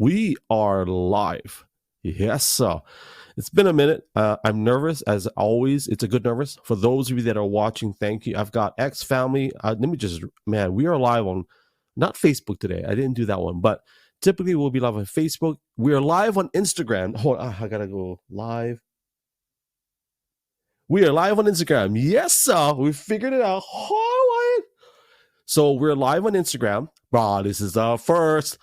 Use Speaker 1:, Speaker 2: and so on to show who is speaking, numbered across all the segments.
Speaker 1: We are live. Yes, sir. It's been a minute. I'm nervous as always. It's a good nervous. For those of you that are watching, thank you. I've got X family. Man, we are live on not Facebook today. I didn't do that one, but typically we'll be live on Facebook. We are live on Instagram. Hold on, I gotta go live. We are live on Instagram. Yes, sir. We figured it out. So we're live on Instagram. Bro, this is our first.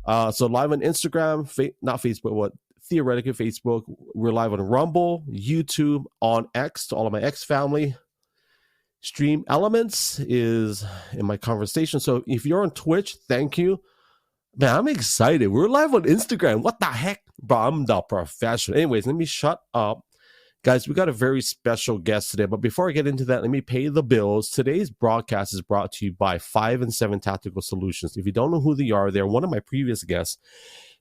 Speaker 1: So live on Instagram, not Facebook, what theoretically Facebook. We're live on Rumble, YouTube, on X to all of my X family. Stream Elements is in my conversation. So if you're on Twitch, thank you. Man, I'm excited. We're live on Instagram. What the heck? Bro, I'm the professional. Anyways, let me shut up. Guys, we got a very special guest today, but before I get into that, let me pay the bills. Today's broadcast is brought to you by 5 and 7 Tactical Solutions. If you don't know who they are, they're one of my previous guests.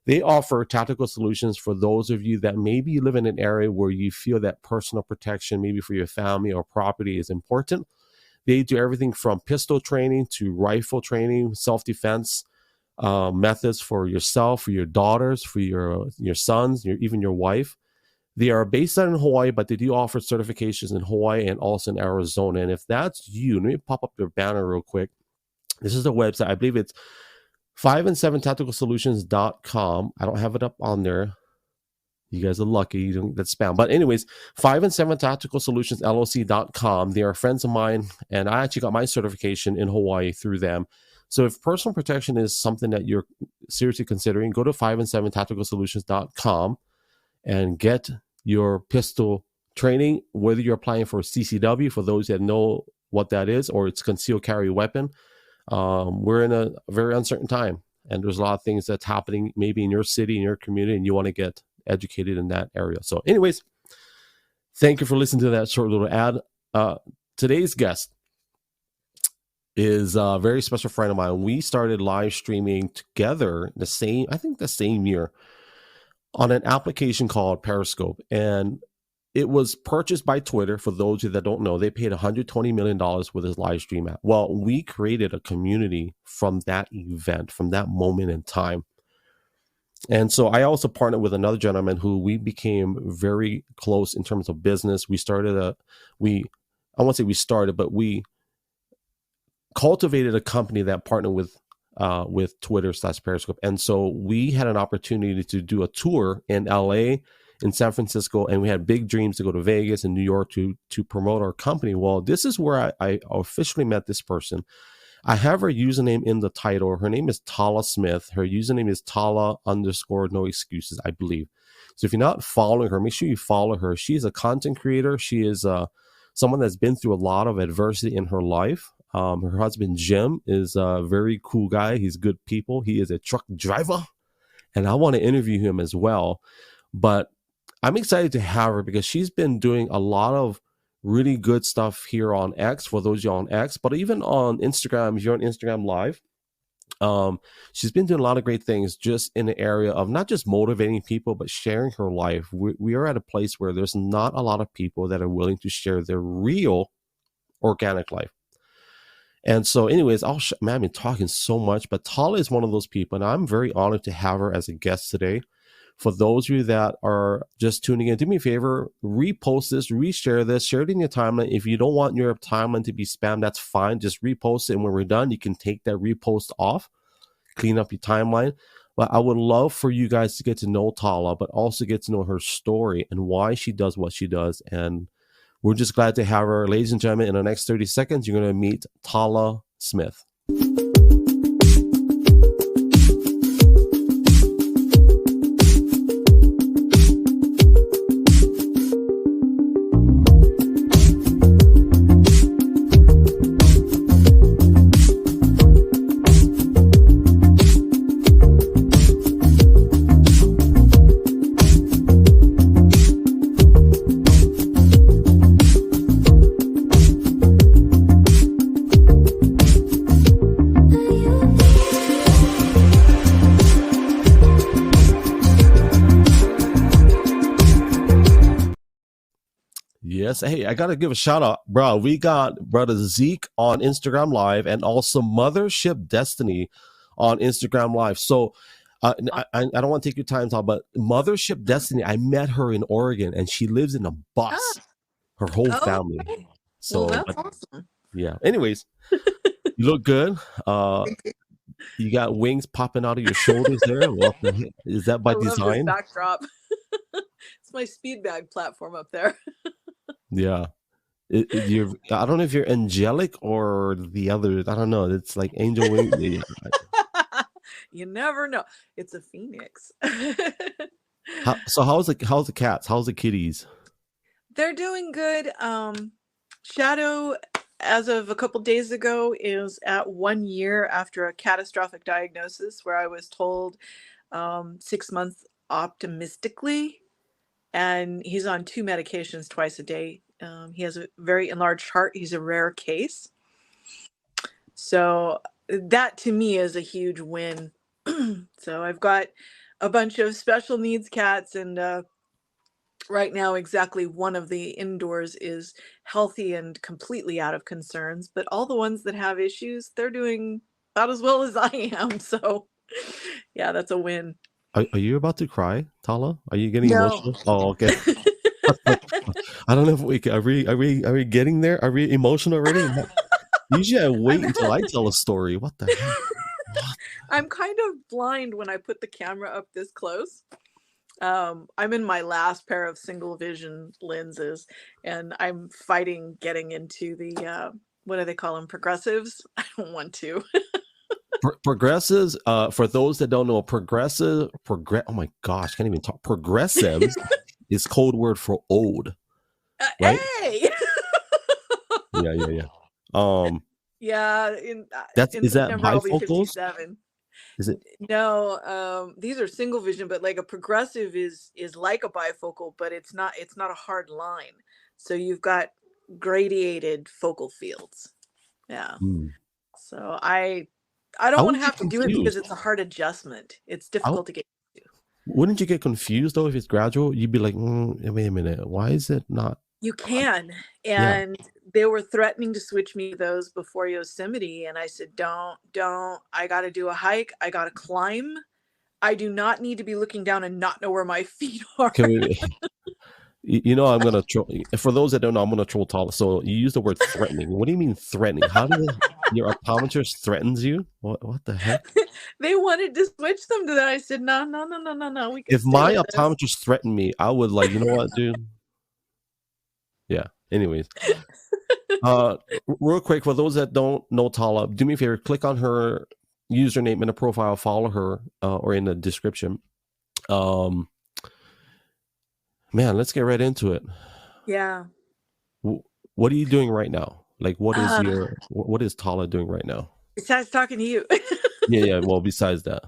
Speaker 1: They offer tactical solutions for those of you that maybe live in an area where you feel that personal protection, maybe for your family or property, is important. They do everything from pistol training to rifle training, self-defense methods for yourself, for your daughters, for your sons, even your wife. They are based out in Hawaii, but they do offer certifications in Hawaii and also in Arizona. And if that's you, let me pop up your banner real quick. This is the website. I believe it's 5and7tacticalsolutions.com. I don't have it up on there. You guys are lucky. You don't get spam. But anyways, 5and7tacticalsolutions.LLC.com. They are friends of mine, and I actually got my certification in Hawaii through them. So if personal protection is something that you're seriously considering, go to 5and7tacticalsolutions.com and get your pistol training, whether you're applying for CCW, for those that know what that is, or it's concealed carry weapon. We're in a very uncertain time, and there's a lot of things that's happening maybe in your city, in your community, and you want to get educated in that area. So anyways, thank you for listening to that short little ad. Today's guest is a very special friend of mine. We started live streaming together the same year on an application called Periscope, and it was purchased by Twitter. For those of you that don't know, they paid $120 million with this live stream app. Well, we created a community from that event, from that moment in time. And so I also partnered with another gentleman who we became very close in terms of business. We cultivated a company that partnered with Twitter/Periscope. And so we had an opportunity to do a tour in LA, in San Francisco, and we had big dreams to go to Vegas and New York to promote our company. Well, this is where I officially met this person. I have her username in the title. Her name is Tala Smith. Her username is Tala_no excuses, I believe. So if you're not following her, make sure you follow her. She's a content creator. She is someone that's been through a lot of adversity in her life. Her husband, Jim, is a very cool guy. He's good people. He is a truck driver, and I want to interview him as well. But I'm excited to have her because she's been doing a lot of really good stuff here on X, for those of you on X, but even on Instagram, if you're on Instagram Live. She's been doing a lot of great things just in the area of not just motivating people, but sharing her life. We are at a place where there's not a lot of people that are willing to share their real organic life. And so anyways, I've been talking so much, but Tala is one of those people, and I'm very honored to have her as a guest today. For those of you that are just tuning in, do me a favor, repost this, reshare this, share it in your timeline. If you don't want your timeline to be spammed, that's fine. Just repost it, and when we're done, you can take that repost off, clean up your timeline. But I would love for you guys to get to know Tala, but also get to know her story and why she does what she does. And we're just glad to have her. Ladies and gentlemen, in the next 30 seconds, you're going to meet Tala Smith. Yes. Hey, I got to give a shout out, bro. We got brother Zeke on Instagram Live and also Mothership Destiny on Instagram Live. So I don't want to take your time, Tal, but Mothership Destiny, I met her in Oregon, and she lives in a bus.
Speaker 2: Ah,
Speaker 1: Her whole
Speaker 2: oh,
Speaker 1: family.
Speaker 2: okay. Well,
Speaker 1: So,
Speaker 2: that's
Speaker 1: but
Speaker 2: awesome.
Speaker 1: yeah. Anyways, you look good. You got wings popping out of your shoulders there. What the heck? Is that
Speaker 2: I
Speaker 1: by
Speaker 2: love this
Speaker 1: design?
Speaker 2: backdrop. It's my speed bag platform up there.
Speaker 1: Yeah. I don't know if you're angelic or the other. I don't know. It's like angel wing. Yeah.
Speaker 2: You never know. It's a phoenix.
Speaker 1: So how's the cats? How's the kitties?
Speaker 2: They're doing good. Shadow, as of a couple days ago, is at 1 year after a catastrophic diagnosis where I was told 6 months optimistically, and he's on 2 medications twice a day. He has a very enlarged heart. He's a rare case. So that to me is a huge win. So I've got a bunch of special needs cats, and right now exactly one of the indoors is healthy and completely out of concerns, but all the ones that have issues, they're doing about as well as I am. So yeah, that's a win.
Speaker 1: Are you about to cry, Tala? Are you getting
Speaker 2: No.
Speaker 1: emotional? Oh, okay. I don't know if are we getting there? Are we emotional already? Usually I wait
Speaker 2: I'm
Speaker 1: until I tell a story. What the heck? What?
Speaker 2: I'm kind of blind when I put the camera up this close. I'm in my last pair of single vision lenses, and I'm fighting getting into the what do they call them? Progressives. I don't want to.
Speaker 1: Progressives, for those that don't know, oh my gosh, can't even talk. Progressives is code word for old, right?
Speaker 2: Hey.
Speaker 1: Yeah. Um,
Speaker 2: Yeah, in
Speaker 1: is that
Speaker 2: September I'll be
Speaker 1: bifocals?
Speaker 2: 57.
Speaker 1: Is it?
Speaker 2: No, these are single vision, but like a progressive is like a bifocal, but it's not a hard line. So you've got gradiated focal fields. Yeah.
Speaker 1: Hmm.
Speaker 2: So I
Speaker 1: I
Speaker 2: don't want
Speaker 1: would
Speaker 2: to
Speaker 1: get
Speaker 2: have to do it because
Speaker 1: confused.
Speaker 2: it's a hard adjustment. It's
Speaker 1: I,
Speaker 2: difficult to get used to.
Speaker 1: wouldn't you get confused though if it's gradual? You'd be like, wait a minute, why is it not?
Speaker 2: You can.
Speaker 1: Yeah.
Speaker 2: And they were threatening to switch me to those before Yosemite. And I said, don't. I got to do a hike. I got to climb. I do not need to be looking down and not know where my feet are.
Speaker 1: Can we? I'm gonna troll. For those that don't know, I'm gonna troll Tala. So you use the word threatening. What do you mean threatening? How do your optometrist threatens you? What the heck?
Speaker 2: They wanted to switch them to that. I said, no, no, no, no, no, no. We can
Speaker 1: If
Speaker 2: stay
Speaker 1: my
Speaker 2: with this.
Speaker 1: optometrist threatened me, I would like, you know what, dude? Yeah. Anyways, real quick, for those that don't know Tala, do me a favor, click on her username in the profile, follow her, or in the description. Man, let's get right into it.
Speaker 2: Yeah.
Speaker 1: What are you doing right now? Like,
Speaker 2: Uh,
Speaker 1: what is Tala doing right now?
Speaker 2: besides talking to you.
Speaker 1: Yeah. Well, besides that,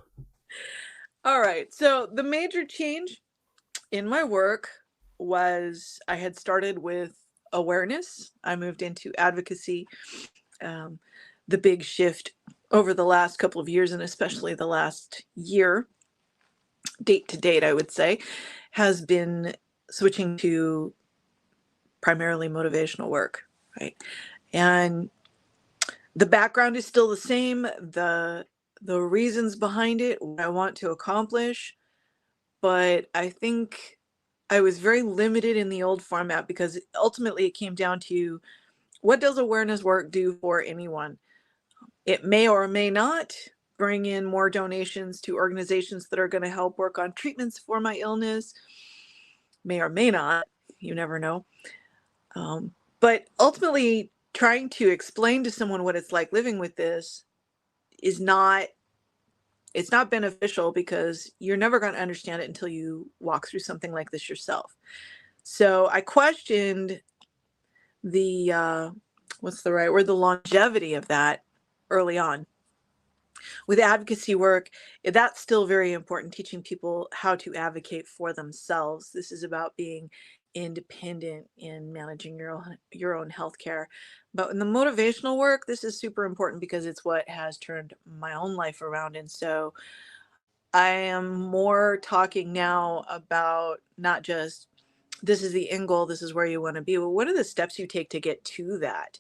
Speaker 2: All right. So the major change in my work was I had started with awareness. I moved into advocacy. Um, the big shift over the last couple of years, and especially the last year, date to date, I would say, has been switching to primarily motivational work, right? And the background is still the same. The reasons behind it, what I want to accomplish, but I think I was very limited in the old format because ultimately it came down to what does awareness work do for anyone? It may or may not bring in more donations to organizations that are going to help work on treatments for my illness, may or may not, you never know. But ultimately, trying to explain to someone what it's like living with this is not it's not beneficial because you're never going to understand it until you walk through something like this yourself. So I questioned the what's the right word, the longevity of that early on. With advocacy work, that's still very important, teaching people how to advocate for themselves. This is about being independent in managing your own healthcare. But in the motivational work, this is super important because it's what has turned my own life around. And so I am more talking now about not just this is the end goal, this is where you want to be. Well, what are the steps you take to get to that?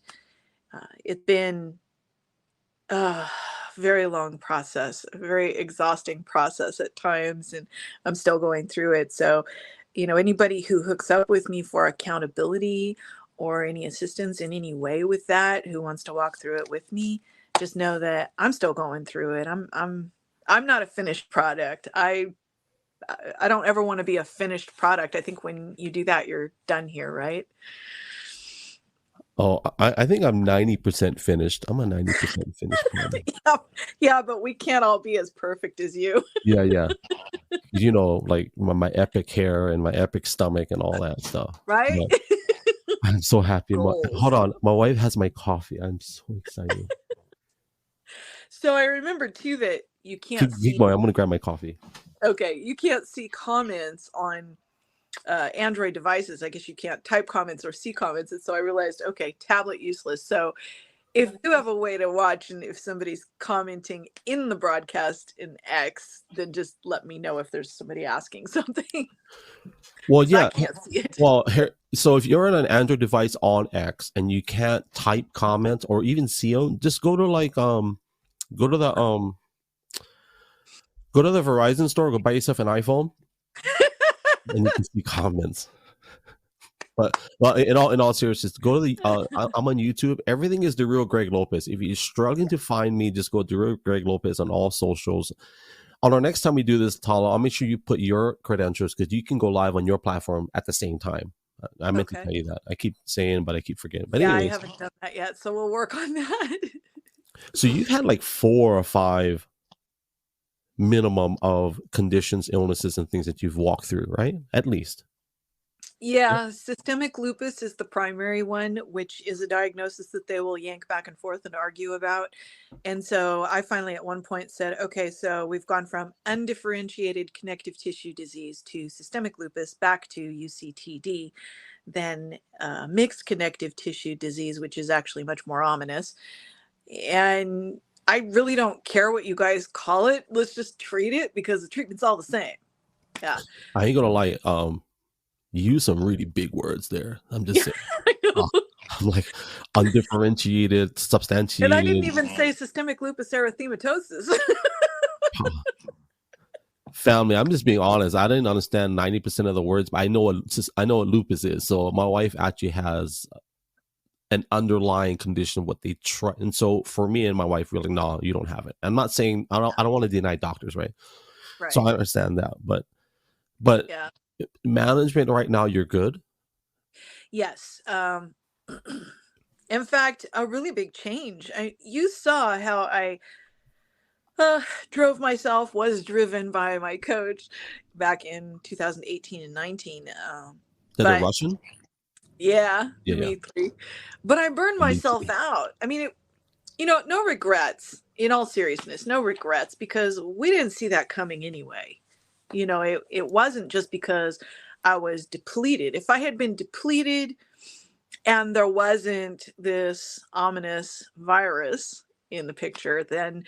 Speaker 2: It's been uh, very long process, a very exhausting process at times, and I'm still going through it. So, anybody who hooks up with me for accountability or any assistance in any way with that, who wants to walk through it with me, just know that I'm still going through it. I'm not a finished product. I don't ever want to be a finished product. I think when you do that, you're done here, right?
Speaker 1: Oh, I think I'm 90% finished. I'm a 90% finished product.
Speaker 2: Yeah, yeah, but we can't all be as perfect as you,
Speaker 1: Yeah, yeah. Like my epic hair and my epic stomach and all that stuff.
Speaker 2: right?
Speaker 1: Yeah. I'm so happy.
Speaker 2: Goals.
Speaker 1: Hold on. My wife has my coffee. I'm so excited.
Speaker 2: So I remember too that you can't
Speaker 1: Keep
Speaker 2: see.
Speaker 1: going. I'm going to grab my coffee.
Speaker 2: Okay, you can't see comments on Android devices. I guess you can't type comments or see comments, and so I realized, okay, tablet useless. So if you have a way to watch, and if somebody's commenting in the broadcast in X, then just let me know if there's somebody asking something.
Speaker 1: Well,
Speaker 2: 'Cause I
Speaker 1: yeah.
Speaker 2: can't see it.
Speaker 1: Well, so if you're on an Android device on X and you can't type comments or even see them, just go to go to the Verizon store, go buy yourself an iPhone, and you can see comments. But in all seriousness, go to the I'm on YouTube. Everything is the real Greg Lopez. If you're struggling to find me, just go to real Greg Lopez on all socials. On our next time we do this, Tala, I'll make sure you put your credentials because you can go live on your platform at the same time. I meant to
Speaker 2: Okay.
Speaker 1: tell you that. I keep saying, but I keep forgetting. But
Speaker 2: Yeah, I
Speaker 1: anyways,
Speaker 2: haven't done that yet, so we'll work on that.
Speaker 1: so you've had like 4 or 5 minimum of conditions, illnesses, and things that you've walked through, right? At least.
Speaker 2: Yeah, systemic lupus is the primary one, which is a diagnosis that they will yank back and forth and argue about. And so I finally at one point said, okay, so we've gone from undifferentiated connective tissue disease to systemic lupus back to UCTD, then mixed connective tissue disease, which is actually much more ominous. And I really don't care what you guys call it. Let's just treat it because the treatment's all the same. Yeah.
Speaker 1: I ain't gonna lie. You use some really big words there. I'm just
Speaker 2: Yeah,
Speaker 1: saying.
Speaker 2: I know.
Speaker 1: I'm like undifferentiated,
Speaker 2: And I
Speaker 1: substantiated.
Speaker 2: didn't even say systemic lupus erythematosus.
Speaker 1: Family, I'm just being honest. I didn't understand 90% of the words, but I know what lupus is. So my wife actually has an underlying condition, what they try. And so for me and my wife, we're like, no, you don't have it. I'm not saying I don't want to deny doctors, right? So
Speaker 2: Right.
Speaker 1: I understand that, but
Speaker 2: Yeah.
Speaker 1: management right now, you're good.
Speaker 2: Yes. In fact, a really big change. You saw how I drove myself, was driven by my coach back in 2018 and 19.
Speaker 1: The
Speaker 2: But
Speaker 1: Russian?
Speaker 2: yeah,
Speaker 1: Yeah, yeah.
Speaker 2: Dimitri. But I burned myself
Speaker 1: Dimitri.
Speaker 2: out. I mean, no regrets. In all seriousness, no regrets because we didn't see that coming anyway. It wasn't just because I was depleted. If I had been depleted and there wasn't this ominous virus in the picture, then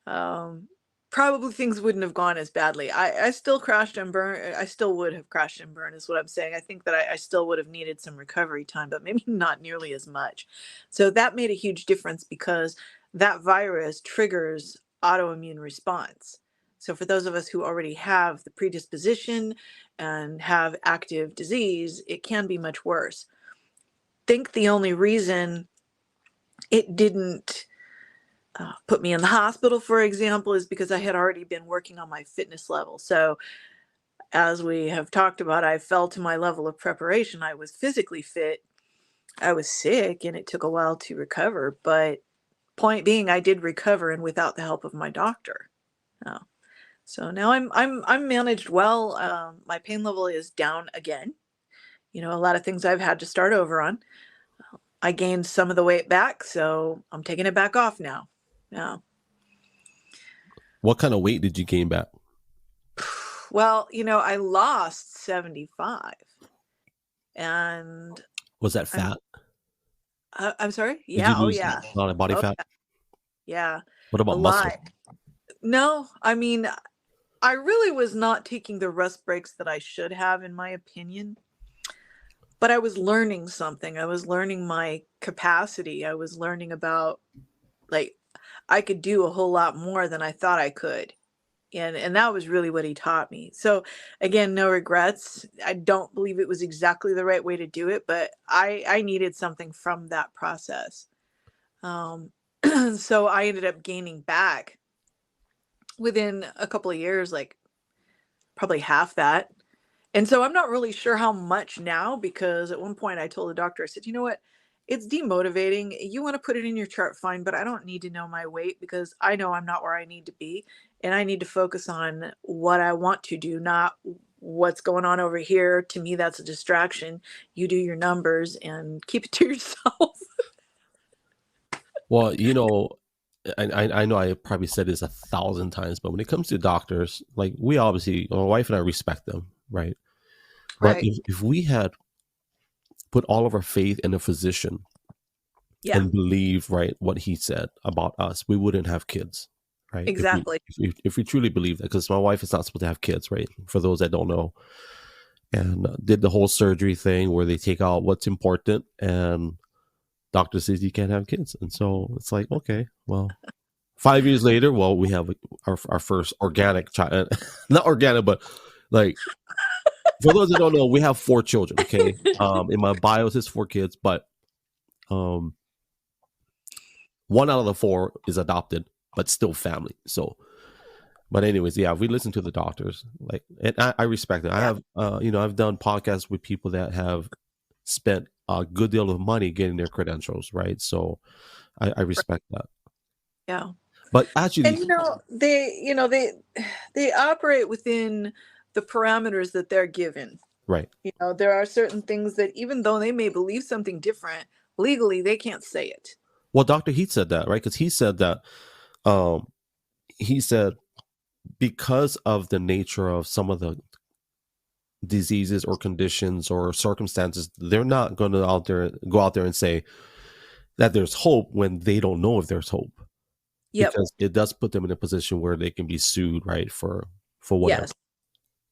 Speaker 2: um, probably things wouldn't have gone as badly. I still crashed and burned. I still would have crashed and burned, is what I'm saying. I think that I still would have needed some recovery time, but maybe not nearly as much. So that made a huge difference because that virus triggers autoimmune response. So for those of us who already have the predisposition and have active disease, it can be much worse. Think the only reason it didn't put me in the hospital, for example, is because I had already been working on my fitness level. So, as we have talked about, I fell to my level of preparation. I was physically fit. I was sick, and it took a while to recover. But point being, I did recover, and without the help of my doctor. Oh. So now I'm managed well. My pain level is down again. A lot of things I've had to start over on. I gained some of the weight back, so I'm taking it back off now. Yeah.
Speaker 1: What kind of weight did you gain back?
Speaker 2: Well, I lost 75 and
Speaker 1: Was that
Speaker 2: I'm
Speaker 1: fat?
Speaker 2: I'm sorry?
Speaker 1: Did you
Speaker 2: Yeah, oh
Speaker 1: lose
Speaker 2: yeah.
Speaker 1: a lot of body
Speaker 2: Oh
Speaker 1: fat?
Speaker 2: yeah.
Speaker 1: What
Speaker 2: A
Speaker 1: about muscle?
Speaker 2: lot. No, I mean, I really was not taking the rest breaks that I should have, in my opinion. But I was learning something. I was learning my capacity. I was learning about, like, I could do a whole lot more than I thought I could. And that was really what he taught me. So again, no regrets. I don't believe it was exactly the right way to do it, but I needed something from that process. Um, so I ended up gaining back within a couple of years, like probably half that. And so I'm not really sure how much now, because at one point I told the doctor, I said, you know what? It's demotivating. You want to put it in your chart, fine, but I don't need to know my weight, because I know I'm not where I need to be. And I need to focus on what I want to do, not what's going on over here. To me, that's a distraction. You do your numbers and keep it to yourself.
Speaker 1: Well, I know I probably said this 1,000 times, but when it comes to doctors, like we obviously, my wife and I respect them, right? But
Speaker 2: Right.
Speaker 1: if we had put all of our faith in a physician
Speaker 2: Yeah,
Speaker 1: and believe, right, what he said about us, we wouldn't have kids, right?
Speaker 2: exactly.
Speaker 1: If we truly believe that, because my wife is not supposed to have kids, right? For those that don't know, and did the whole surgery thing where they take out what's important, and doctor says you can't have kids, and so it's like, okay, well, 5 years later, well, we have our first organic child, not organic, but like, for those that don't know, we have 4 children. Okay, in my bio it says 4 kids, but um, 1 out of the 4 is adopted, but still family. So, but anyways, yeah, we listen to the doctors, like, and I respect it. I
Speaker 2: Yeah,
Speaker 1: have, I've done podcasts with people that have spent a good deal of money getting their credentials, right? So, I
Speaker 2: right.
Speaker 1: respect that.
Speaker 2: Yeah.
Speaker 1: But
Speaker 2: And
Speaker 1: actually,
Speaker 2: they operate within the parameters that they're given.
Speaker 1: right.
Speaker 2: There are certain things that, even though they may believe something different, legally they can't say it.
Speaker 1: Well, Dr. Heath said that, right? Because he said that, um, he said, because of the nature of some of the diseases or conditions or circumstances, they're not going to go out there and say that there's hope when they don't know if there's hope,
Speaker 2: Yep.
Speaker 1: because it does put them in a position where they can be sued, right, for whatever.
Speaker 2: Yes.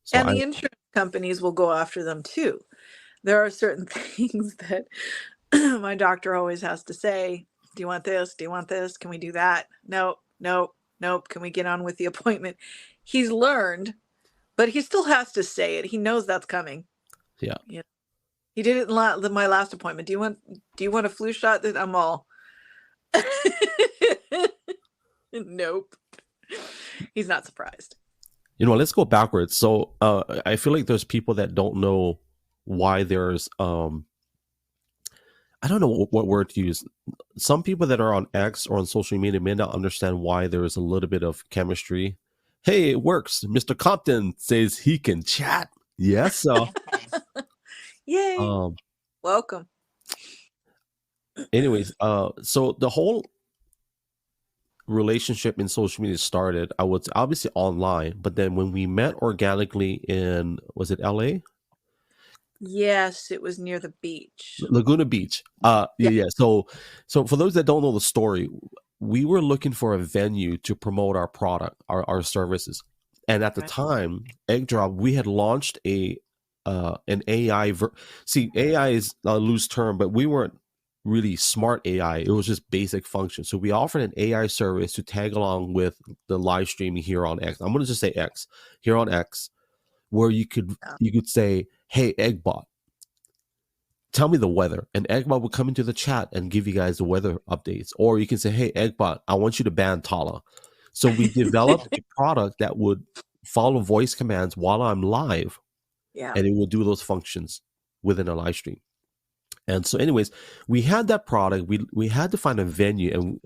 Speaker 1: So
Speaker 2: And the insurance companies will go after them too. There are certain things that my doctor always has to say. Do you want this? Do you want this? Can we do that? No, nope, nope. Can we get on with the appointment? He's learned, but he still has to say it. He knows that's coming.
Speaker 1: yeah,
Speaker 2: Yeah. He did it in my last appointment. Do you want a flu shot? That I'm all nope. He's not surprised.
Speaker 1: let's go backwards. So I feel like there's people that don't know why there's I don't know what word to use. Some people that are on X or on social media may not understand why there is a little bit of chemistry. Hey, it works. Mr. Compton says he can chat. Yes, so
Speaker 2: Yay.
Speaker 1: um
Speaker 2: Welcome.
Speaker 1: anyways, so the whole relationship in social media started, I was obviously online, but then when we met organically in, was it LA?
Speaker 2: Yes, it was near the beach.
Speaker 1: Laguna Beach. Yeah,
Speaker 2: Yeah,
Speaker 1: yeah. So for those that don't know the story, we were looking for a venue to promote our product, our services. And at the
Speaker 2: right.
Speaker 1: time, Egg Drop, we had launched an AI. See, AI is a loose term, but we weren't really smart AI. It was just basic function. So we offered an AI service to tag along with the live streaming here on X. I'm going to just say X, here on X, where you could
Speaker 2: Yeah.
Speaker 1: say, "Hey, Eggbot, tell me the weather," and Eggbot would come into the chat and give you guys the weather updates. Or you can say, "Hey, Eggbot, I want you to ban Tala." So we developed a product that would follow voice commands while I'm live,
Speaker 2: Yeah.
Speaker 1: and it would do those functions within a live stream. And so, anyways, we had that product. We had to find a venue, and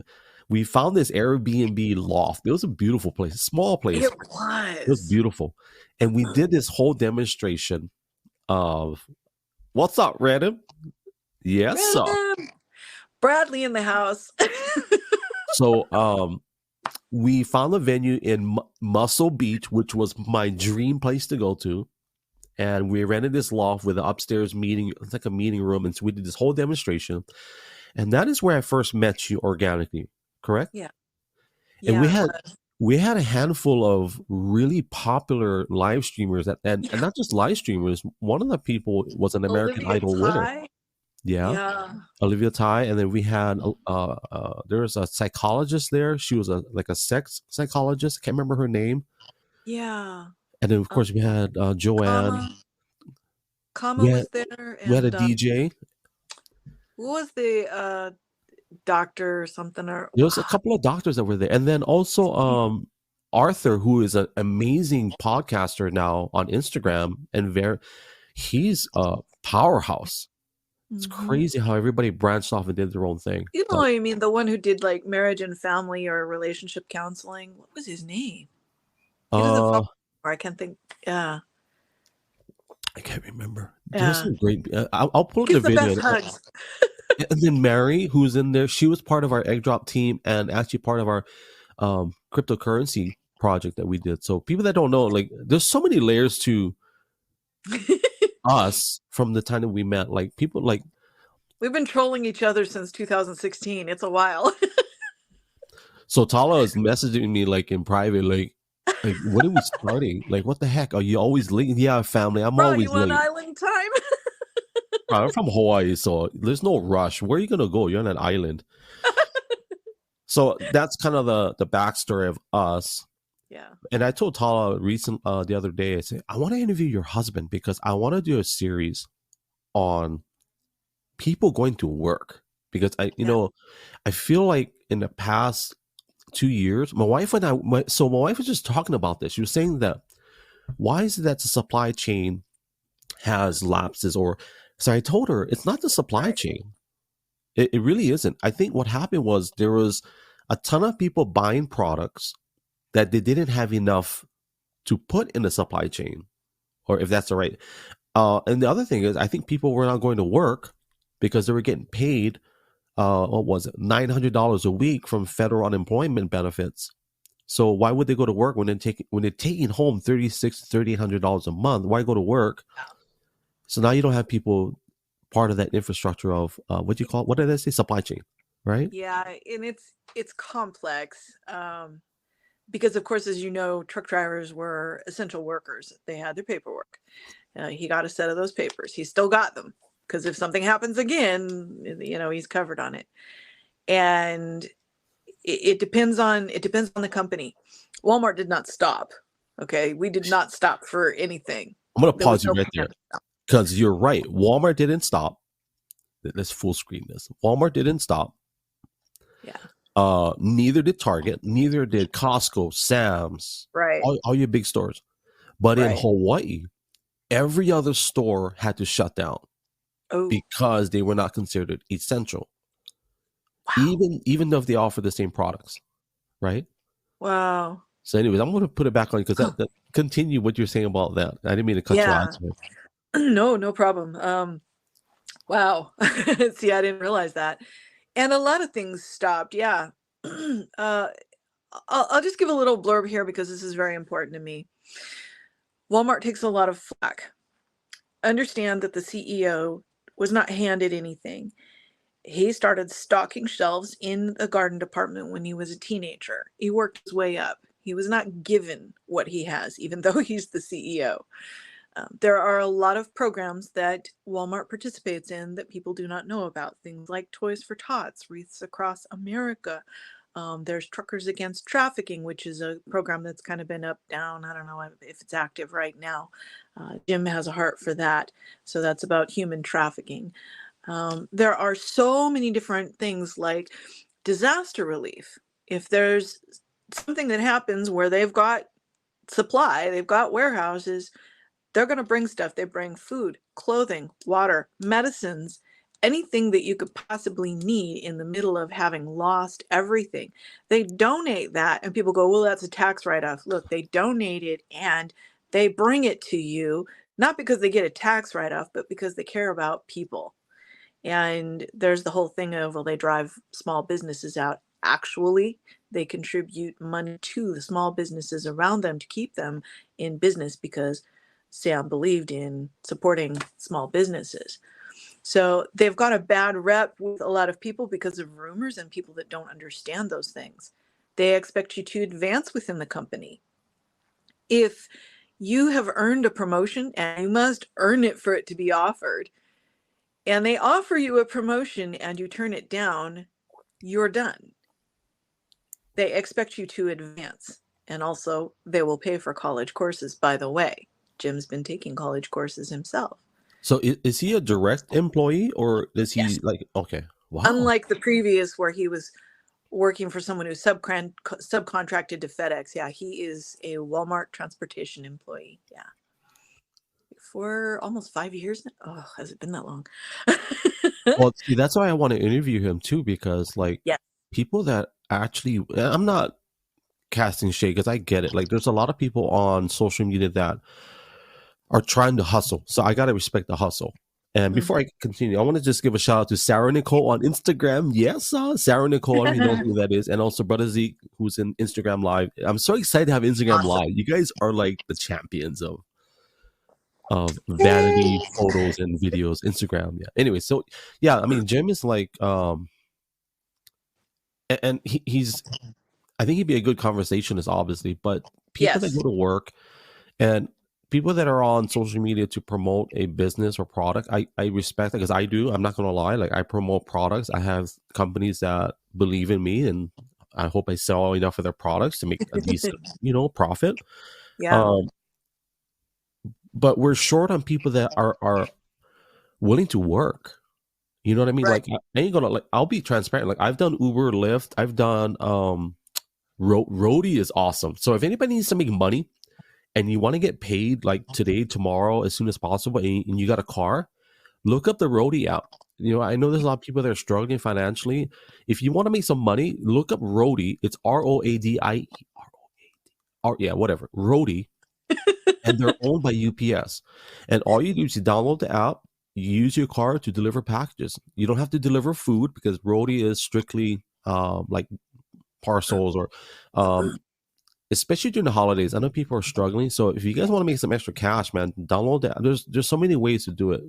Speaker 1: we found this Airbnb loft. It was a beautiful place, a small place.
Speaker 2: It
Speaker 1: It was
Speaker 2: was.
Speaker 1: beautiful, and we did this whole demonstration of what's up, Random. Yes, sir.
Speaker 2: Random. Bradley in the house.
Speaker 1: So we found a venue in Muscle Beach, which was my dream place to go to. And we rented this loft with an upstairs meeting. It's like a meeting room. And so we did this whole demonstration. And that is where I first met you organically, correct?
Speaker 2: Yeah.
Speaker 1: And
Speaker 2: Yeah, it was.
Speaker 1: we had a handful of really popular live streamers and not just live streamers. One of the people was an American
Speaker 2: Olivia
Speaker 1: Idol winner.
Speaker 2: Pie.
Speaker 1: Yeah,
Speaker 2: Yeah.
Speaker 1: Olivia Ty, and then we had there was a psychologist there. She was like a sex psychologist. I can't remember her name.
Speaker 2: Yeah.
Speaker 1: And then of
Speaker 2: Um,
Speaker 1: course we had Joanne.
Speaker 2: Kama. Kama
Speaker 1: We had
Speaker 2: was there,
Speaker 1: we had a
Speaker 2: and
Speaker 1: DJ.
Speaker 2: who was the doctor or something? Or
Speaker 1: There was a couple of doctors that were there, and then also Arthur, who is an amazing podcaster now on Instagram, and he's a powerhouse. It's
Speaker 2: Mhm.
Speaker 1: crazy how everybody branched off and did their own thing.
Speaker 2: You know
Speaker 1: But
Speaker 2: what I mean? The one who did like marriage and family or relationship counseling. What was his name? He doesn't follow
Speaker 1: uh,
Speaker 2: or I can't think. Yeah.
Speaker 1: I can't remember. There was
Speaker 2: Yeah.
Speaker 1: some great. I'll pull up the
Speaker 2: Gives the
Speaker 1: video.
Speaker 2: best hugs.
Speaker 1: And then Mary, who's in there, she was part of our egg drop team and actually part of our cryptocurrency project that we did. So people that don't know, like, there's so many layers to us from the time that we met. Like people, like,
Speaker 2: We've been trolling each other since 2016. It's a while.
Speaker 1: so Tala is messaging me like in private, like when are we starting? Like, what the heck? Are you always late? Yeah, family, I'm
Speaker 2: Bro, you
Speaker 1: always
Speaker 2: want
Speaker 1: late.
Speaker 2: island time?
Speaker 1: Bro, I'm from Hawaii, so there's no rush. Where are you gonna go? You're on an island. So that's kind of the backstory of us.
Speaker 2: Yeah.
Speaker 1: And I told Tala the other day, I said, I want to interview your husband because I want to do a series on people going to work. Because I feel like in the past 2 years, my wife and my wife was just talking about this. She was saying that why is it that the supply chain has lapses? Or so I told her it's not the supply
Speaker 2: Right.
Speaker 1: chain. It really isn't. I think what happened was there was a ton of people buying products that they didn't have enough to put in the supply chain, or if that's the right. And the other thing is, I think people were not going to work because they were getting paid, what was it, $900 a week from federal unemployment benefits. So why would they go to work when they're taking home $3,800 a month? Why go to work? So now you don't have people part of that infrastructure of what do you call it? What did I say? Supply chain, right?
Speaker 2: Yeah, and it's complex. Because of course, as you know, truck drivers were essential workers. They had their paperwork. He got a set of those papers. He still got them because if something happens again, he's covered on it. And it depends on the company. Walmart did not stop. Okay, we did not stop for anything.
Speaker 1: I'm going to
Speaker 2: There was
Speaker 1: pause you
Speaker 2: no
Speaker 1: right there
Speaker 2: panic.
Speaker 1: because you're right. Walmart didn't stop. Let's full screen this. Walmart didn't stop.
Speaker 2: Yeah.
Speaker 1: Neither did Target. Neither did Costco, Sam's,
Speaker 2: Right.
Speaker 1: all your big stores. But in
Speaker 2: Right.
Speaker 1: Hawaii, every other store had to shut down
Speaker 2: Oh,
Speaker 1: because they were not considered essential,
Speaker 2: wow.
Speaker 1: even though if they offer the same products, right?
Speaker 2: Wow.
Speaker 1: So, anyways, I'm going to put it back on you because that continue what you're saying about that. I didn't mean to cut you
Speaker 2: Yeah.
Speaker 1: out. So.
Speaker 2: No problem. Wow. See, I didn't realize that. And a lot of things stopped. Yeah. uh, I'll just give a little blurb here because this is very important to me. Walmart takes a lot of flack. Understand that the CEO was not handed anything. He started stocking shelves in the garden department when he was a teenager. He worked his way up. He was not given what he has, even though he's the CEO. There are a lot of programs that Walmart participates in that people do not know about. Things like Toys for Tots, Wreaths Across America. There's Truckers Against Trafficking, which is a program that's kind of been up, down. I don't know if it's active right now. Jim has a heart for that. So that's about human trafficking. There are so many different things like disaster relief. If there's something that happens where they've got supply, they've got warehouses, they're going to bring stuff. They bring food, clothing, water, medicines, anything that you could possibly need in the middle of having lost everything. They donate that, and people go, well, that's a tax write off. Look, they donate it and they bring it to you, not because they get a tax write off, but because they care about people. And there's the whole thing of, well, they drive small businesses out. Actually, they contribute money to the small businesses around them to keep them in business because Sam believed in supporting small businesses. So they've got a bad rep with a lot of people because of rumors and people that don't understand those things. They expect you to advance within the company. If you have earned a promotion, and you must earn it for it to be offered, and they offer you a promotion and you turn it down, you're done. They expect you to advance. And also, they will pay for college courses, by the way. Jim's been taking college courses himself.
Speaker 1: So is he a direct employee or is he
Speaker 2: Yes.
Speaker 1: like, okay, wow.
Speaker 2: Unlike the previous where he was working for someone who subcontracted to FedEx. Yeah, he is a Walmart transportation employee. Yeah. For almost 5 years now. Oh, has it been that long?
Speaker 1: Well, see, that's why I want to interview him too, because like
Speaker 2: Yeah.
Speaker 1: people that actually, I'm not casting shade because I get it. Like there's a lot of people on social media that are trying to hustle. So I got to respect the hustle. And before I continue, I want to just give a shout out to Sarah Nicole on Instagram. Yes, Sarah Nicole, everybody knows who that is. And also Brother Zeke, who's in Instagram Live. I'm so excited to have Instagram
Speaker 2: Awesome.
Speaker 1: Live. You guys are like the champions of vanity photos and videos. Instagram. Yeah. Anyway, so yeah, I mean, Jim is like, and he's, I think he'd be a good conversationist, obviously, but people that
Speaker 2: Yes.
Speaker 1: go to work and people that are on social media to promote a business or product, I respect that because I do. I'm not going to lie. Like I promote products. I have companies that believe in me and I hope I sell enough of their products to make a decent, profit.
Speaker 2: Yeah.
Speaker 1: But we're short on people that are willing to work. You know what I mean?
Speaker 2: Right.
Speaker 1: Like I ain't gonna like. I'll be transparent. Like I've done Uber, Lyft. I've done Roadie is awesome. So if anybody needs to make money and you want to get paid like today, tomorrow, as soon as possible, and you got a car, look up the Roadie app. I know there's a lot of people that are struggling financially. If you want to make some money, look up Roadie. It's ROADIE. Yeah, whatever. Roadie. And they're owned by UPS. And all you do is you download the app, you use your car to deliver packages. You don't have to deliver food because Roadie is strictly like parcels or especially during the holidays. I know people are struggling. So if you guys want to make some extra cash, man, download that. There's so many ways to do it.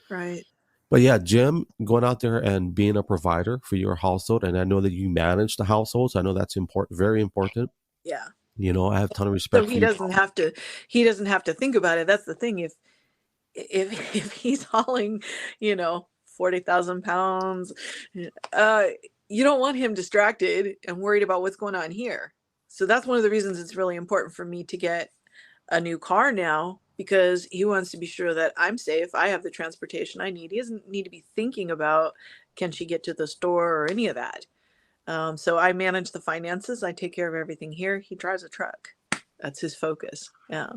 Speaker 2: Right.
Speaker 1: But yeah, Jim going out there and being a provider for your household. And I know that you manage the household. So I know that's important, very important.
Speaker 2: Yeah.
Speaker 1: I have a ton of
Speaker 2: So
Speaker 1: respect for
Speaker 2: he
Speaker 1: you.
Speaker 2: doesn't have to think about it. That's the thing. If he's hauling, 40,000 pounds, you don't want him distracted and worried about what's going on here. So that's one of the reasons it's really important for me to get a new car now, because he wants to be sure that I'm safe. I have the transportation I need. He doesn't need to be thinking about, can she get to the store or any of that. So I manage the finances. I take care of everything here. He drives a truck. That's his focus. Yeah.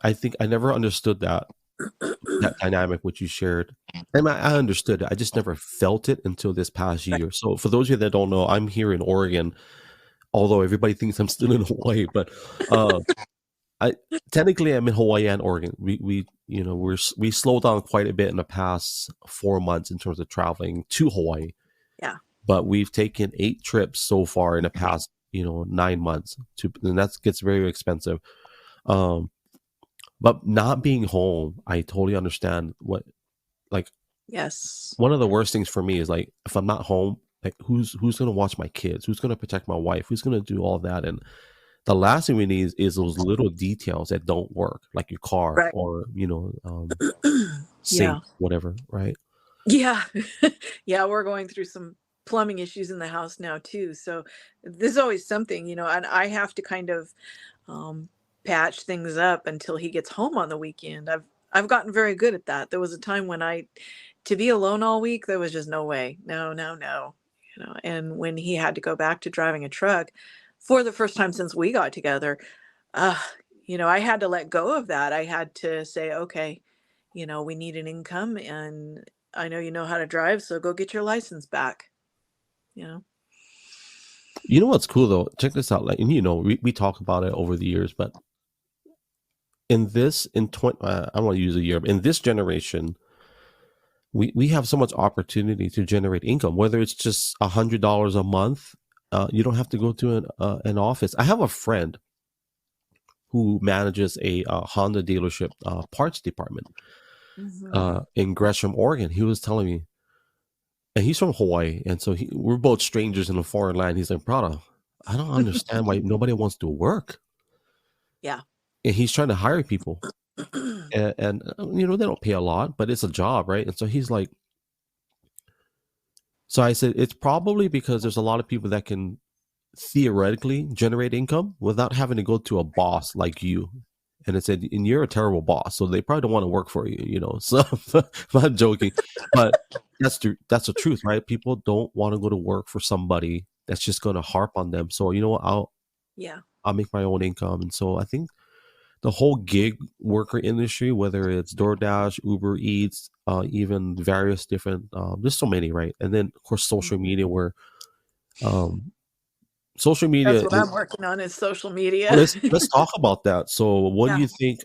Speaker 1: I think I never understood that dynamic which you shared. And I understood it. I just never felt it until this past
Speaker 2: Right.
Speaker 1: year. So for those of you that don't know, I'm here in Oregon, although everybody thinks I'm still in Hawaii, but I technically I'm in Hawaii and Oregon. We slowed down quite a bit in the past 4 months in terms of traveling to Hawaii.
Speaker 2: Yeah.
Speaker 1: But we've taken 8 trips so far in the past 9 months and that gets very expensive. But not being home, I totally understand what, like,
Speaker 2: Yes.
Speaker 1: one of the worst things for me is like, if I'm not home, like who's going to watch my kids? Who's going to protect my wife? Who's going to do all that? And the last thing we need is those little details that don't work, like your car
Speaker 2: Right.
Speaker 1: or, sink,
Speaker 2: Yeah.
Speaker 1: whatever. Right.
Speaker 2: Yeah. Yeah. We're going through some plumbing issues in the house now too. So there's always something, and I have to kind of patch things up until he gets home on the weekend. I've gotten very good at that. There was a time when to be alone all week, there was just no way. No, no, no. And when he had to go back to driving a truck for the first time since we got together, uh, I had to let go of that. I had to say, okay, we need an income, and I know you know how to drive, so go get your license back.
Speaker 1: You know what's cool though? Check this out. Like, and we talk about it over the years, but in 20, I don't want to use a year, but in this generation, we have so much opportunity to generate income, whether it's just $100 a month. You don't have to go to an office. I have a friend who manages a Honda dealership parts department in Gresham, Oregon. He was telling me, and he's from Hawaii, and so we're both strangers in a foreign land. He's like, Prada, I don't understand why nobody wants to work.
Speaker 2: Yeah.
Speaker 1: And he's trying to hire people. and you know, they don't pay a lot, but it's a job, right? And so he's like, so I said, it's probably because there's a lot of people that can theoretically generate income without having to go to a boss like you. And it said, and you're a terrible boss, so they probably don't want to work for you, you know. So I'm not joking, but that's the truth, right? People don't want to go to work for somebody that's just going to harp on them. So you know what,
Speaker 2: Yeah.
Speaker 1: I'll make my own income. And so I think the whole gig worker industry, whether it's DoorDash, Uber Eats, even various different, there's so many, right? And then of course social media, where um, social
Speaker 2: That's
Speaker 1: media
Speaker 2: what
Speaker 1: is,
Speaker 2: I'm working on, is social
Speaker 1: well,
Speaker 2: media.
Speaker 1: let's talk about that. So what do
Speaker 2: Yeah.
Speaker 1: you think,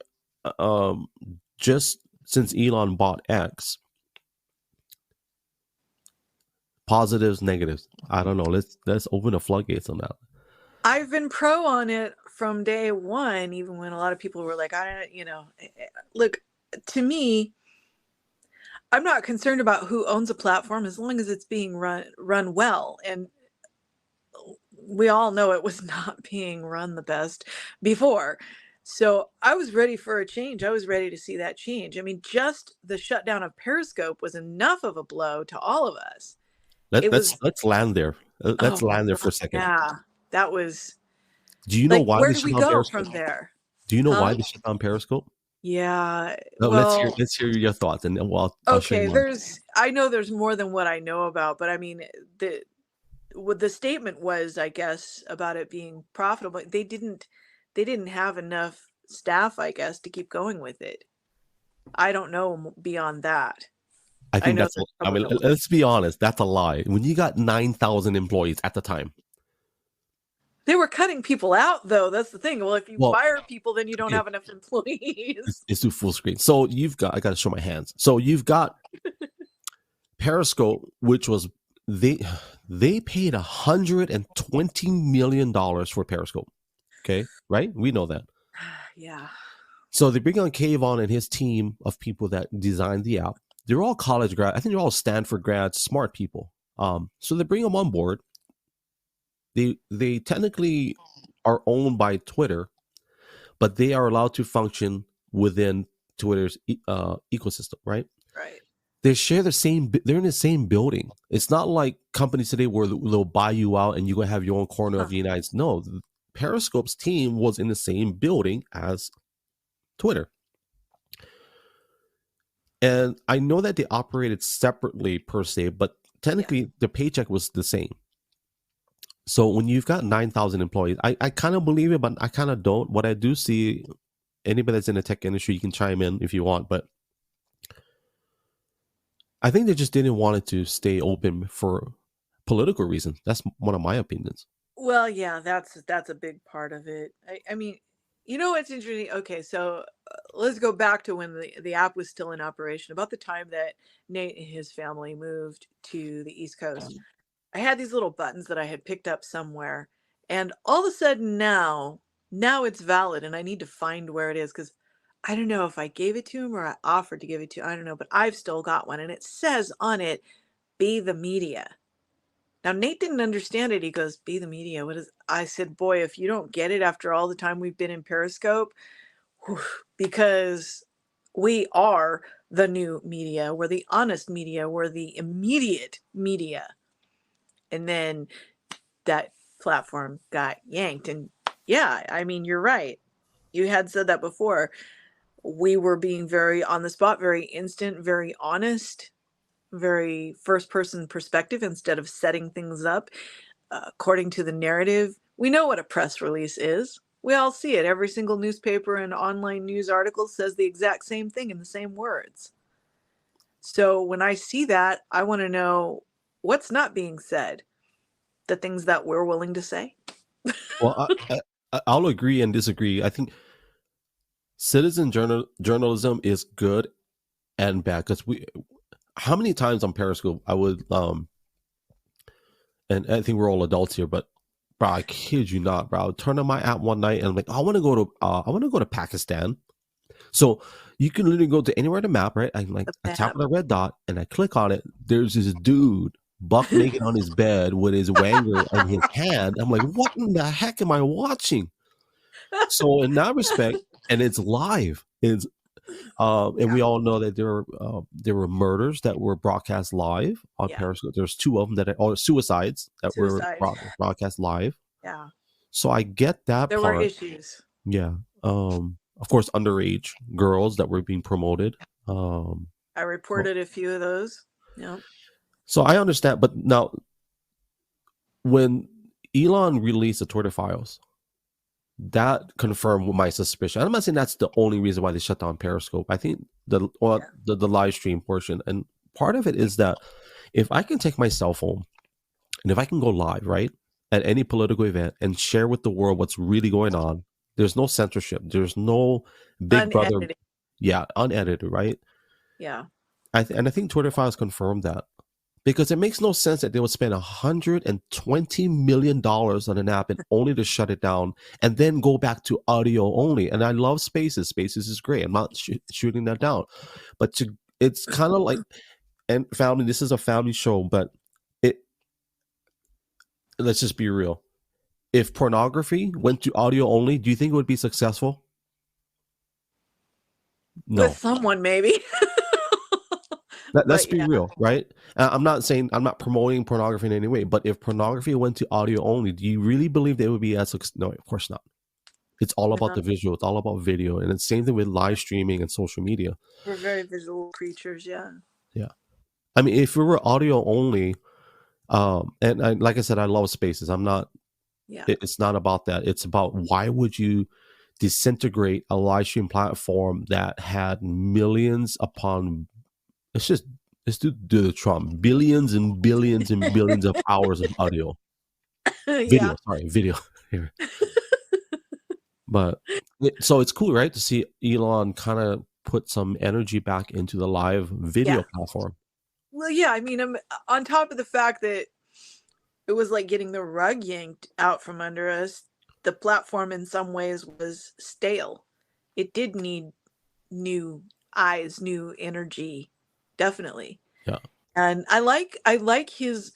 Speaker 1: um, just since Elon bought X, positives, negatives? I don't know. Let's open the floodgates on that.
Speaker 2: I've been pro on it from day one, even when a lot of people were like, I don't, look, to me, I'm not concerned about who owns a platform as long as it's being run well. And we all know it was not being run the best before. So I was ready for a change. I was ready to see that change. I mean, just the shutdown of Periscope was enough of a blow to all of us. It was,
Speaker 1: Let's land there. Let's
Speaker 2: oh my
Speaker 1: land there for
Speaker 2: God,
Speaker 1: a second.
Speaker 2: yeah, that was
Speaker 1: Do you know
Speaker 2: like,
Speaker 1: why
Speaker 2: where
Speaker 1: they
Speaker 2: do
Speaker 1: shut
Speaker 2: we
Speaker 1: down
Speaker 2: go
Speaker 1: Periscope?
Speaker 2: from there?
Speaker 1: Do you know
Speaker 2: Huh?
Speaker 1: why they shut down Periscope?
Speaker 2: Yeah,
Speaker 1: No,
Speaker 2: well,
Speaker 1: let's hear your thoughts, and then I'll share
Speaker 2: okay,
Speaker 1: mine.
Speaker 2: I know there's more than what I know about, but I mean, the what the statement was, I guess, about it being profitable, they didn't have enough staff, I guess, to keep going with it. I don't know beyond that.
Speaker 1: I
Speaker 2: I
Speaker 1: think
Speaker 2: know
Speaker 1: that's,
Speaker 2: there's
Speaker 1: I
Speaker 2: probably
Speaker 1: mean,
Speaker 2: a lot.
Speaker 1: let's be honest, that's a lie. When you got 9,000 employees at the time,
Speaker 2: They were cutting people out, though. That's the thing. Well, if you
Speaker 1: well,
Speaker 2: fire people, then you don't
Speaker 1: it,
Speaker 2: have enough employees.
Speaker 1: it's to full screen. So I got to show my hands. So you've got Periscope, which was, they they paid $120 million for Periscope. Okay, right? We know that.
Speaker 2: Yeah.
Speaker 1: So they bring on Kayvon and his team of people that designed the app. They're all college grad. I think they're all Stanford grads, smart people. So they bring them on board. They technically are owned by Twitter, but they are allowed to function within Twitter's ecosystem, right?
Speaker 2: Right.
Speaker 1: They share the same. They're in the same building. It's not like companies today where they'll buy you out and you're gonna have your own corner of
Speaker 2: Huh.
Speaker 1: the United States. No, Periscope's team was in the same building as Twitter. And I know that they operated separately per se, but technically
Speaker 2: Yeah.
Speaker 1: the paycheck was the same. So when you've got 9,000 employees, I kind of believe it, but I kind of don't. What I do see, anybody that's in the tech industry, you can chime in if you want, but I think they just didn't want it to stay open for political reasons. That's one of my opinions.
Speaker 2: Well, yeah, that's a big part of it. I mean, what's interesting? Okay, so let's go back to when the app was still in operation, about the time that Nate and his family moved to the East Coast. I had these little buttons that I had picked up somewhere, and all of a sudden now it's valid, and I need to find where it is, because I don't know if I gave it to him or I offered to give it to him. I don't know, but I've still got one, and it says on it, "Be the media." Now Nate didn't understand it. He goes, "Be the media. What is?" I said, "Boy, if you don't get it after all the time we've been in Periscope, whew, because we are the new media. We're the honest media. We're the immediate media." And then that platform got yanked. And yeah, I mean, you're right. You had said that before. We were being very on the spot, very instant, very honest, very first person perspective instead of setting things up according to the narrative. We know what a press release is. We all see it. Every single newspaper and online news article says the exact same thing in the same words. So when I see that, I want to know what's not being said, the things that we're willing to say.
Speaker 1: Well, I'll agree and disagree. I think citizen journalism is good and bad because how many times on Periscope I would, and I think we're all adults here, but bro, I kid you not, bro. I would turn on my app one night and I'm like, I want to go to Pakistan. So you can literally go to anywhere on the map, right? I tap on the red dot and I click on it. There's this dude buck naked on his bed with his wanger in his hand. I'm like, what in the heck am I watching? So in that respect, and it's live. And
Speaker 2: Yeah.
Speaker 1: we all know that there were murders that were broadcast live on
Speaker 2: Yeah.
Speaker 1: Periscope. There's two of them or suicides that were
Speaker 2: Suicide.
Speaker 1: broadcast live.
Speaker 2: Yeah.
Speaker 1: So I get that
Speaker 2: There were
Speaker 1: part.
Speaker 2: issues.
Speaker 1: Yeah. Of course, underage girls that were being promoted.
Speaker 2: I reported a few of those. Yeah.
Speaker 1: So I understand, but now when Elon released the Twitter files, that confirmed my suspicion. I'm not saying that's the only reason why they shut down Periscope. I think the live stream portion, and part of it is that if I can take my cell phone and if I can go live, right, at any political event and share with the world what's really going on, there's no censorship. There's no big brother.
Speaker 2: Unedited.
Speaker 1: Yeah, unedited, right?
Speaker 2: Yeah.
Speaker 1: And I think Twitter files confirmed that. Because it makes no sense that they would spend $120 million on an app and only to shut it down and then go back to audio only. And I love Spaces. Spaces is great. I'm not shooting that down. But it's kind of like, and family, this is a family show, but let's just be real. If pornography went to audio only, do you think it would be successful? No.
Speaker 2: With someone, maybe.
Speaker 1: Let's be real, right? I'm not promoting pornography in any way, but if pornography went to audio only, do you really believe they would be as no? Of course not. It's all about the visual. It's all about video, and it's same thing with live streaming and social media.
Speaker 2: We're very visual creatures, yeah.
Speaker 1: Yeah, I mean, if we were audio only, and like I said, I love Spaces. I'm not.
Speaker 2: Yeah.
Speaker 1: It's not about that. It's about why would you disintegrate a live stream platform that had millions upon. Let's do the Trump. Billions and billions and billions of hours of audio. Video. But so it's cool, right? To see Elon kind of put some energy back into the live video platform.
Speaker 2: Well, yeah, I mean, on top of the fact that it was like getting the rug yanked out from under us, the platform in some ways was stale. It did need new eyes, new energy. Definitely.
Speaker 1: Yeah.
Speaker 2: And I like his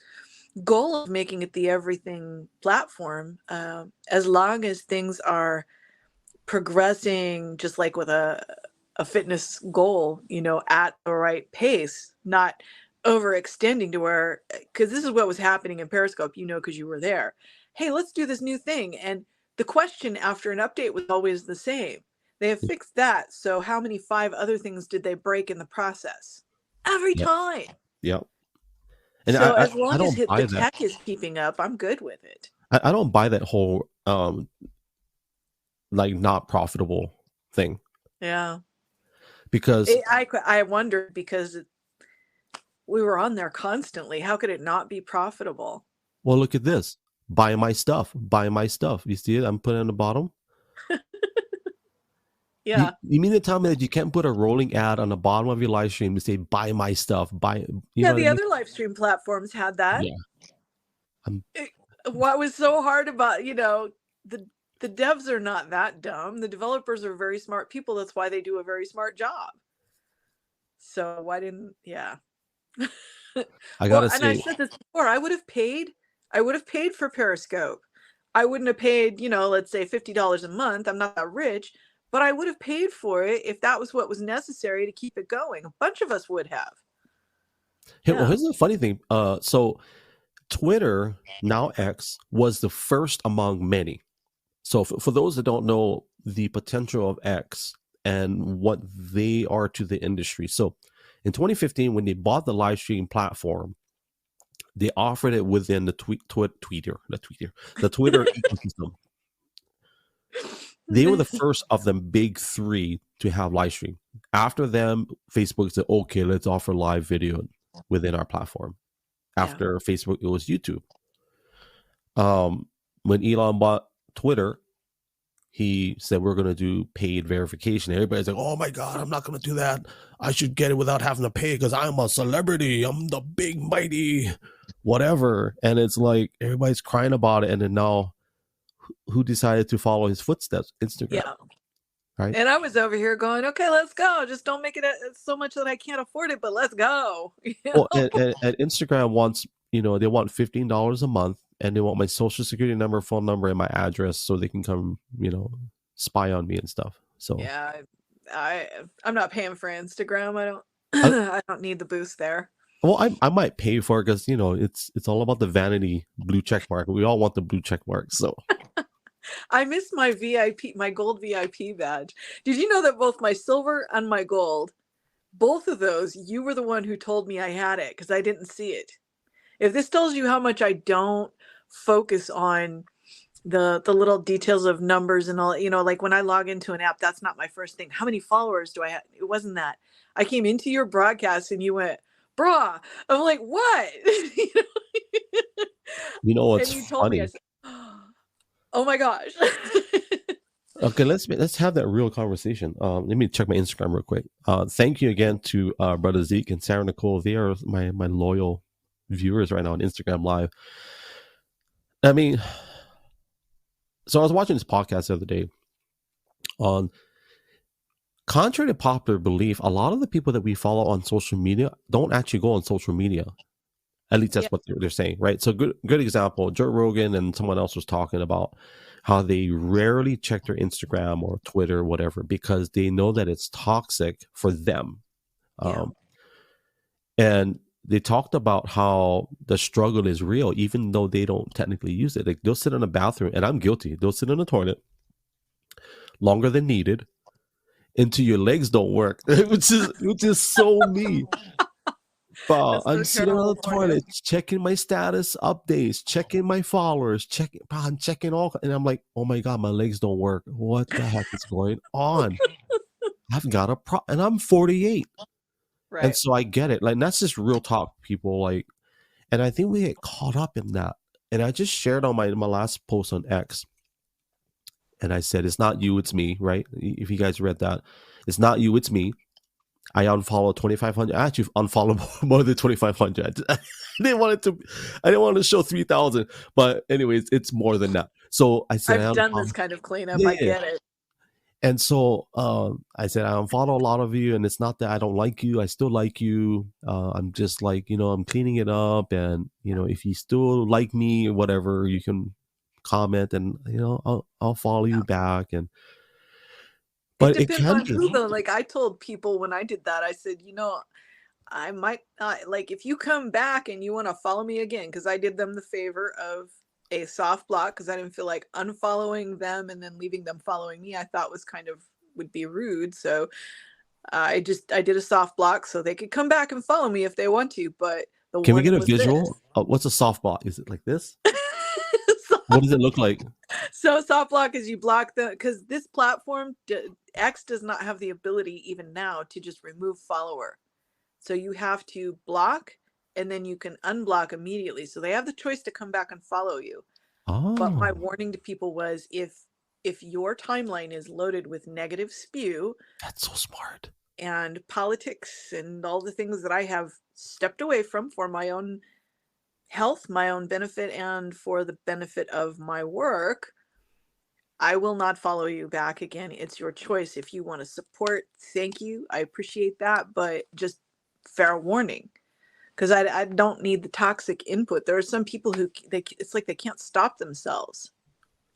Speaker 2: goal of making it the everything platform, as long as things are progressing just like with a fitness goal, at the right pace, not overextending to where, because this is what was happening in Periscope, because you were there. Hey, let's do this new thing. And the question after an update was always the same. They have fixed that. So how many 5 other things did they break in the process? Every time.
Speaker 1: Yep. And
Speaker 2: so as long as the tech is keeping up, I'm good with it.
Speaker 1: I don't buy that whole like not profitable thing.
Speaker 2: Yeah.
Speaker 1: Because
Speaker 2: I wondered, because we were on there constantly. How could it not be profitable?
Speaker 1: Well, look at this. Buy my stuff. Buy my stuff. You see it? I'm putting it on the bottom.
Speaker 2: Yeah.
Speaker 1: You mean to tell me that you can't put a rolling ad on the bottom of your live stream to say "buy my stuff"? Buy.
Speaker 2: The other live stream platforms had that.
Speaker 1: Yeah.
Speaker 2: What was so hard about the devs are not that dumb. The developers are very smart people. That's why they do a very smart job. So why didn't? Yeah.
Speaker 1: I gotta say,
Speaker 2: and I said this before. I would have paid for Periscope. I wouldn't have paid, let's say $50 a month. I'm not that rich. But I would have paid for it if that was what was necessary to keep it going. A bunch of us would have.
Speaker 1: Well, here's the funny thing. So Twitter, now X, was the first among many. So for those that don't know the potential of X and what they are to the industry. So in 2015, when they bought the live stream platform, they offered it within the Twitter ecosystem. They were the first of the big 3 to have live stream. After them, Facebook said, okay, let's offer live video within our platform. After Facebook, it was YouTube. When Elon bought Twitter, he said, we're going to do paid verification. Everybody's like, oh my God, I'm not going to do that. I should get it without having to pay because I'm a celebrity. I'm the big, mighty, whatever. And it's like, everybody's crying about it. And then now, who decided to follow his footsteps? Instagram.
Speaker 2: Yeah.
Speaker 1: Right.
Speaker 2: And I was over here going, okay, let's go. Just don't make it so much that I can't afford it, but let's go.
Speaker 1: Well, and Instagram wants, they want $15 a month, and they want my social security number, phone number, and my address so they can come, spy on me and stuff. So
Speaker 2: yeah, I'm not paying for Instagram. I don't
Speaker 1: I,
Speaker 2: I don't need the boost there.
Speaker 1: well, I might pay for it because it's all about the vanity blue check mark. We all want the blue check mark. So
Speaker 2: I miss my VIP, my gold VIP badge. Did you know that both my silver and my gold, both of those, you were the one who told me I had it because I didn't see it. If this tells you how much I don't focus on the little details of numbers and all, like when I log into an app, that's not my first thing. How many followers do I have? It wasn't that. I came into your broadcast and you went, brah. I'm like, what?
Speaker 1: you know
Speaker 2: And
Speaker 1: what's
Speaker 2: you told me, I
Speaker 1: funny?
Speaker 2: said, oh my gosh.
Speaker 1: Okay, let's have that real conversation. Let me check my Instagram real quick. Thank you again to brother Zeke and Sarah Nicole. They are my loyal viewers right now on Instagram Live. I mean, so I was watching this podcast the other day on, contrary to popular belief, a lot of the people that we follow on social media don't actually go on social media. At least that's
Speaker 2: Yeah.
Speaker 1: what they're saying, right? So good example. Joe Rogan and someone else was talking about how they rarely check their Instagram or Twitter or whatever because they know that it's toxic for them.
Speaker 2: Yeah.
Speaker 1: And they talked about how the struggle is real, even though they don't technically use it. Like they'll sit in a bathroom, and I'm guilty. They'll sit in the toilet longer than needed until your legs don't work, which is so me.
Speaker 2: That's
Speaker 1: I'm
Speaker 2: so
Speaker 1: sitting on
Speaker 2: terrible
Speaker 1: the
Speaker 2: for you.
Speaker 1: toilet, checking my status updates, checking my followers, I'm checking all, and I'm like, oh my god, my legs don't work. What the heck is going on? I've got a problem, and I'm 48, and
Speaker 2: Right.
Speaker 1: so I get it. Like that's just real talk, people. Like, and I think we get caught up in that. And I just shared on my last post on X, and I said, it's not you, it's me. Right? If you guys read that, it's not you, it's me. I unfollowed 2,500. I actually unfollowed more than 2,500. I didn't want to show 3,000, but anyways, it's more than that. So I said,
Speaker 2: I've done this kind of cleanup. I
Speaker 1: yeah.
Speaker 2: get it.
Speaker 1: And so I said, I unfollow a lot of you, and it's not that I don't like you. I still like you. I'm just like, I'm cleaning it up, and if you still like me or whatever, you can comment, and I'll follow
Speaker 2: Yeah.
Speaker 1: you back. And
Speaker 2: It
Speaker 1: but it
Speaker 2: depends
Speaker 1: can
Speaker 2: on who
Speaker 1: be.
Speaker 2: though. Like I told people when I did that, I said, I might not like if you come back and you want to follow me again, because I did them the favor of a soft block because I didn't feel like unfollowing them and then leaving them following me. I thought was kind of would be rude. So I did a soft block so they could come back and follow me if they want to. But the
Speaker 1: Can we get
Speaker 2: warning
Speaker 1: a
Speaker 2: was this.
Speaker 1: visual? What's a softball? Is it like this?
Speaker 2: so,
Speaker 1: What does it look like?
Speaker 2: so soft block is you block the because this platform X does not have the ability even now to just remove follower. So you have to block and then you can unblock immediately. So they have the choice to come back and follow you. But my
Speaker 1: Oh,
Speaker 2: warning to people was if your timeline is loaded with negative spew
Speaker 1: that's so smart.
Speaker 2: and politics and all the things that I have stepped away from for my own health, my own benefit, and for the benefit of my work, I will not follow you back again. It's your choice. If you want to support, thank you. I appreciate that. But just fair warning, because I don't need the toxic input. There are some people who it's like they can't stop themselves.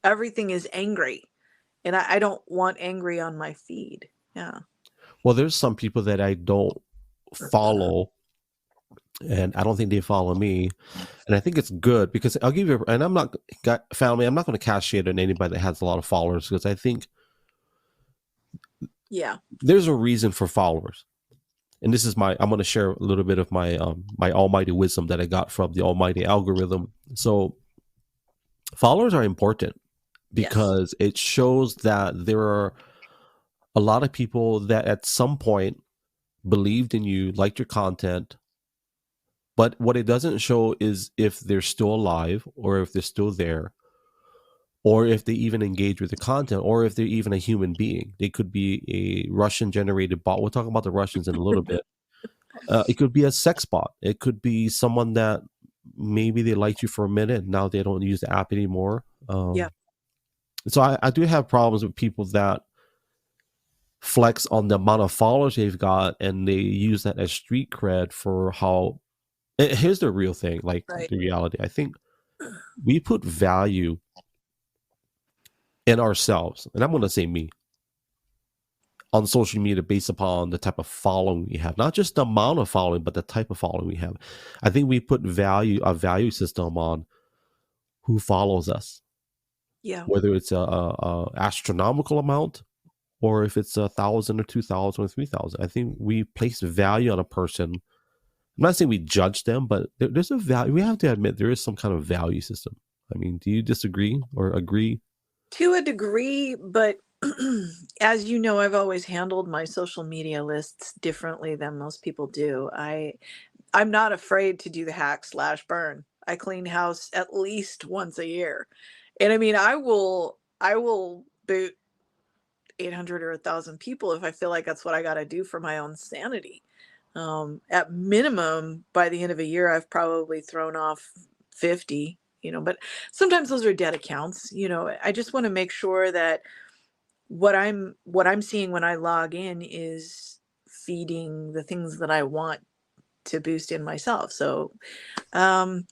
Speaker 2: Everything is angry, and I don't want angry on my feed. Yeah.
Speaker 1: Well, there's some people that I don't follow, and I don't think they follow me, and I think it's good because I'll give you. And I'm not family. I'm not going to cast shade on anybody that has a lot of followers because I think
Speaker 2: Yeah.
Speaker 1: there's a reason for followers. And this is I'm going to share a little bit of my my almighty wisdom that I got from the almighty algorithm. So followers are important
Speaker 2: Yes.
Speaker 1: because it shows that there are a lot of people that at some point believed in you, liked your content, but what it doesn't show is if they're still alive or if they're still there or if they even engage with the content or if they're even a human being. They could be a Russian generated bot. We'll talk about the Russians in a little bit. It could be a sex bot. It could be someone that maybe they liked you for a minute. Now they don't use the app anymore.
Speaker 2: Yeah.
Speaker 1: So I do have problems with people that flex on the amount of followers they've got and they use that as street cred for how. Here's the real thing, like
Speaker 2: Right.
Speaker 1: the reality. I think we put value in ourselves, and I'm going to say me, on social media based upon the type of following we have, not just the amount of following, but the type of following we have. I think we put a value system on who follows us,
Speaker 2: Yeah.
Speaker 1: whether it's a astronomical amount or if it's 1,000 or 2,000 or 3,000. I think we place value on a person. I'm not saying we judge them, but there's a value. We have to admit there is some kind of value system. I mean, do you disagree or agree?
Speaker 2: To a degree, but as you know, I've always handled my social media lists differently than most people do. I'm not afraid to do the hack slash burn. I clean house at least once a year. And I mean, I will boot 800 or 1,000 people if I feel like that's what I got to do for my own sanity. At minimum, by the end of a year, I've probably thrown off 50, but sometimes those are dead accounts. I just want to make sure that what I'm seeing when I log in is feeding the things that I want to boost in myself. So, um,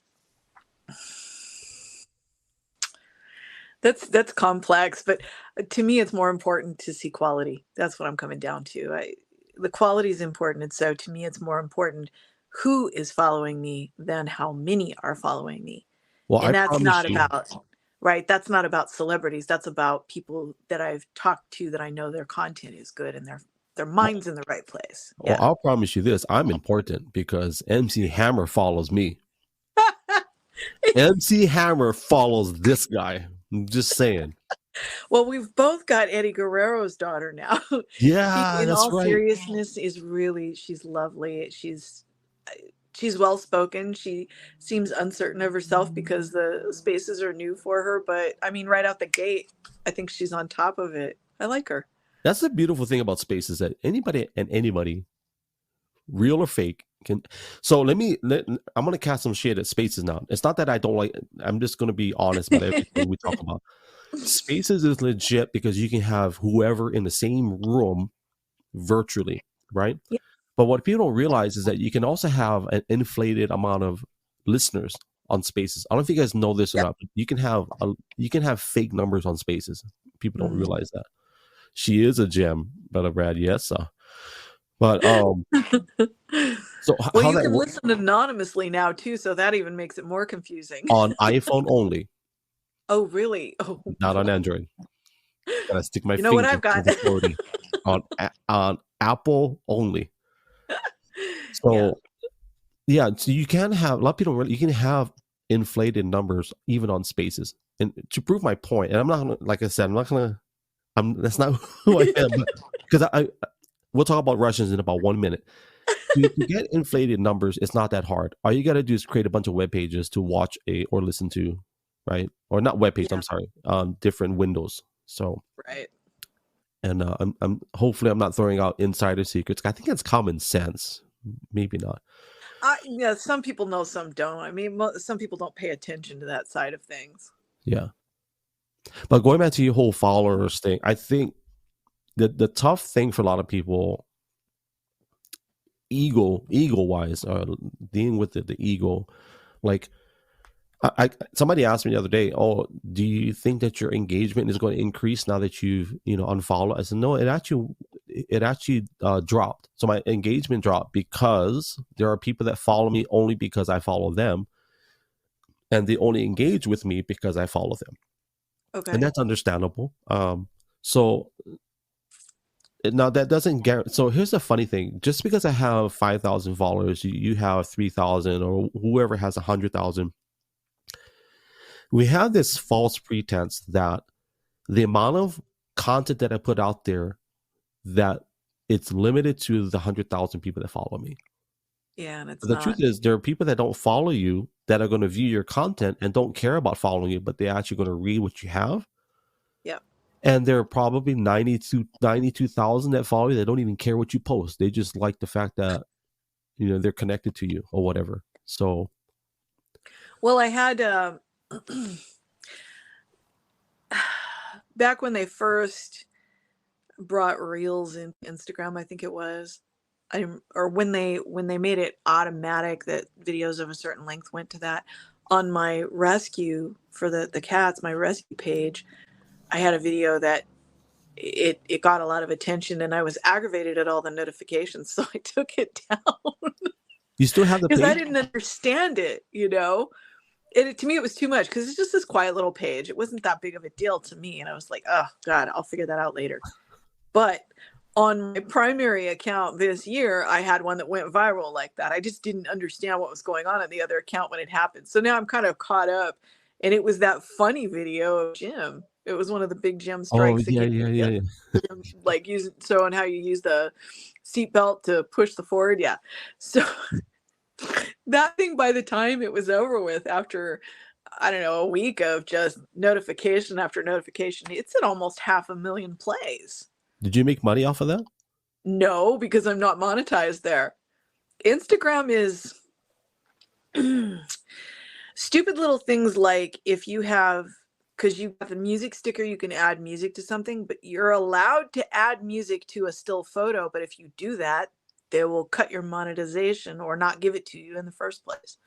Speaker 2: that's complex, but to me, it's more important to see quality. That's what I'm coming down to. The quality is important, and so to me, it's more important who is following me than how many are following me.
Speaker 1: Well,
Speaker 2: And
Speaker 1: I
Speaker 2: that's
Speaker 1: promise
Speaker 2: not
Speaker 1: you.
Speaker 2: about right. That's not about celebrities. That's about people that I've talked to that I know their content is good and their
Speaker 1: Well,
Speaker 2: mind's in the right place.
Speaker 1: well,
Speaker 2: Yeah.
Speaker 1: I'll promise you this: I'm important because MC Hammer follows me. MC Hammer follows this guy. I'm just saying.
Speaker 2: Well, we've both got Eddie Guerrero's daughter now. She,
Speaker 1: Yeah,
Speaker 2: in
Speaker 1: that's
Speaker 2: all
Speaker 1: right.
Speaker 2: seriousness, is really she's lovely. She's well spoken. She seems uncertain of herself because the spaces are new for her, but I mean right out the gate, I think she's on top of it. I like her.
Speaker 1: That's the beautiful thing about space is that anybody, real or fake, can. So I'm gonna cast some shade at spaces now. It's not that I don't like. I'm just gonna be honest about everything we talk about. Spaces is legit because you can have whoever in the same room virtually, right?
Speaker 2: Yeah.
Speaker 1: But what people don't realize is that you can also have an inflated amount of listeners on spaces. I don't know if you guys know this or
Speaker 2: Yep.
Speaker 1: not, but you can have fake numbers on spaces. People don't
Speaker 2: Mhm.
Speaker 1: realize that. She is a gem, but Brad, yes. But so
Speaker 2: Well,
Speaker 1: how
Speaker 2: you
Speaker 1: that
Speaker 2: can
Speaker 1: work
Speaker 2: listen anonymously now too, so that even makes it more confusing.
Speaker 1: on iPhone only,
Speaker 2: Oh, really? Oh,
Speaker 1: not on Android. Gotta stick my
Speaker 2: you know what
Speaker 1: finger
Speaker 2: I've got?
Speaker 1: with authority on Apple only.
Speaker 2: Yeah.
Speaker 1: So yeah, so you can have a lot of people. You can have inflated numbers even on spaces. And to prove my point, and I'm not gonna, like I said, I'm not gonna. I'm that's not who I am. But because we'll talk about Russians in about 1 minute. To get inflated numbers, it's not that hard. All you got to do is create a bunch of web pages to watch or listen to, right? Or not web page.
Speaker 2: Yeah.
Speaker 1: I'm sorry, different windows. So,
Speaker 2: Right.
Speaker 1: and I'm hopefully I'm not throwing out insider secrets. I think it's common sense. Maybe not.
Speaker 2: Yeah, some people know, some don't. I mean, some people don't pay attention to that side of things.
Speaker 1: Yeah, but going back to your whole followers thing, I think the tough thing for a lot of people, ego wise, dealing with the ego, like somebody asked me the other day, "Oh, do you think that your engagement is going to increase now that you've unfollowed?" I said, "No, it actually dropped. So my engagement dropped because there are people that follow me only because I follow them, and they only engage with me because I follow them, and
Speaker 2: Okay.
Speaker 1: that's understandable. So now that doesn't guarantee. So here's the funny thing: just because I have 5,000 followers, you have 3,000, or whoever has 100,000." We have this false pretense that the amount of content that I put out there, that it's limited to the 100,000 people that follow me.
Speaker 2: Yeah, and
Speaker 1: But
Speaker 2: it's
Speaker 1: the truth
Speaker 2: not.
Speaker 1: is, there are people that don't follow you that are going to view your content and don't care about following you, but they're actually going to read what you have.
Speaker 2: Yep.
Speaker 1: And there are probably 92,000 that follow you that don't even care what you post. They just like the fact that they're connected to you or whatever. So
Speaker 2: Well, I had back when they first brought Reels in Instagram, I think it was. Or when they made it automatic that videos of a certain length went to that. On my rescue for the cats, my rescue page, I had a video that it got a lot of attention, and I was aggravated at all the notifications, so I took it down
Speaker 1: You still have the
Speaker 2: because I
Speaker 1: page?
Speaker 2: didn't understand it, you know. To me, it was too much because it's just this quiet little page. It wasn't that big of a deal to me, and I was like, oh God, I'll figure that out later. But on my primary account this year, I had one that went viral like that. I just didn't understand what was going on the other account when it happened. So now I'm kind of caught up. And it was that funny video of Jim. It was one of the big Jim
Speaker 1: Oh
Speaker 2: strikes
Speaker 1: yeah,
Speaker 2: again.
Speaker 1: yeah, yeah, yeah.
Speaker 2: Like showing how you use the seatbelt to push the forward. Yeah. So that thing, by the time it was over with, after I don't know, a week of just notification after notification, it's at almost 500,000 plays.
Speaker 1: Did you make money off of that?
Speaker 2: No, because I'm not monetized there. Instagram is stupid little things like if you have, because you have the music sticker, you can add music to something, but you're allowed to add music to a still photo. But if you do that, they will cut your monetization or not give it to you in the first place.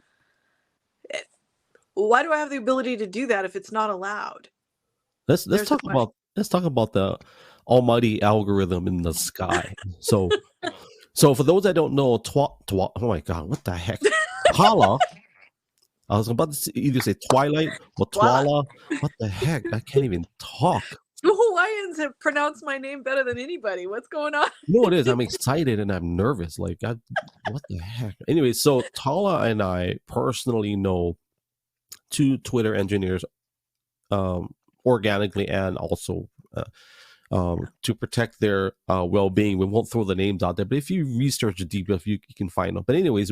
Speaker 2: Why do I have the ability to do that if it's not allowed?
Speaker 1: Let's
Speaker 2: There's the
Speaker 1: talk
Speaker 2: question.
Speaker 1: about the almighty algorithm in the sky. So for those that don't know, oh my god, what the heck? Tala. I was about to either say Twilight or
Speaker 2: Voila.
Speaker 1: Twala. What the heck? I can't even talk.
Speaker 2: The Hawaiians have pronounced my name better than anybody. What's going on?
Speaker 1: You know what it is? I'm excited and I'm nervous. Like, what the heck? Anyway, so Tala and I personally know two Twitter engineers, organically and also to protect their well-being. We won't throw the names out there, but if you research deep enough, you can find them. But anyways,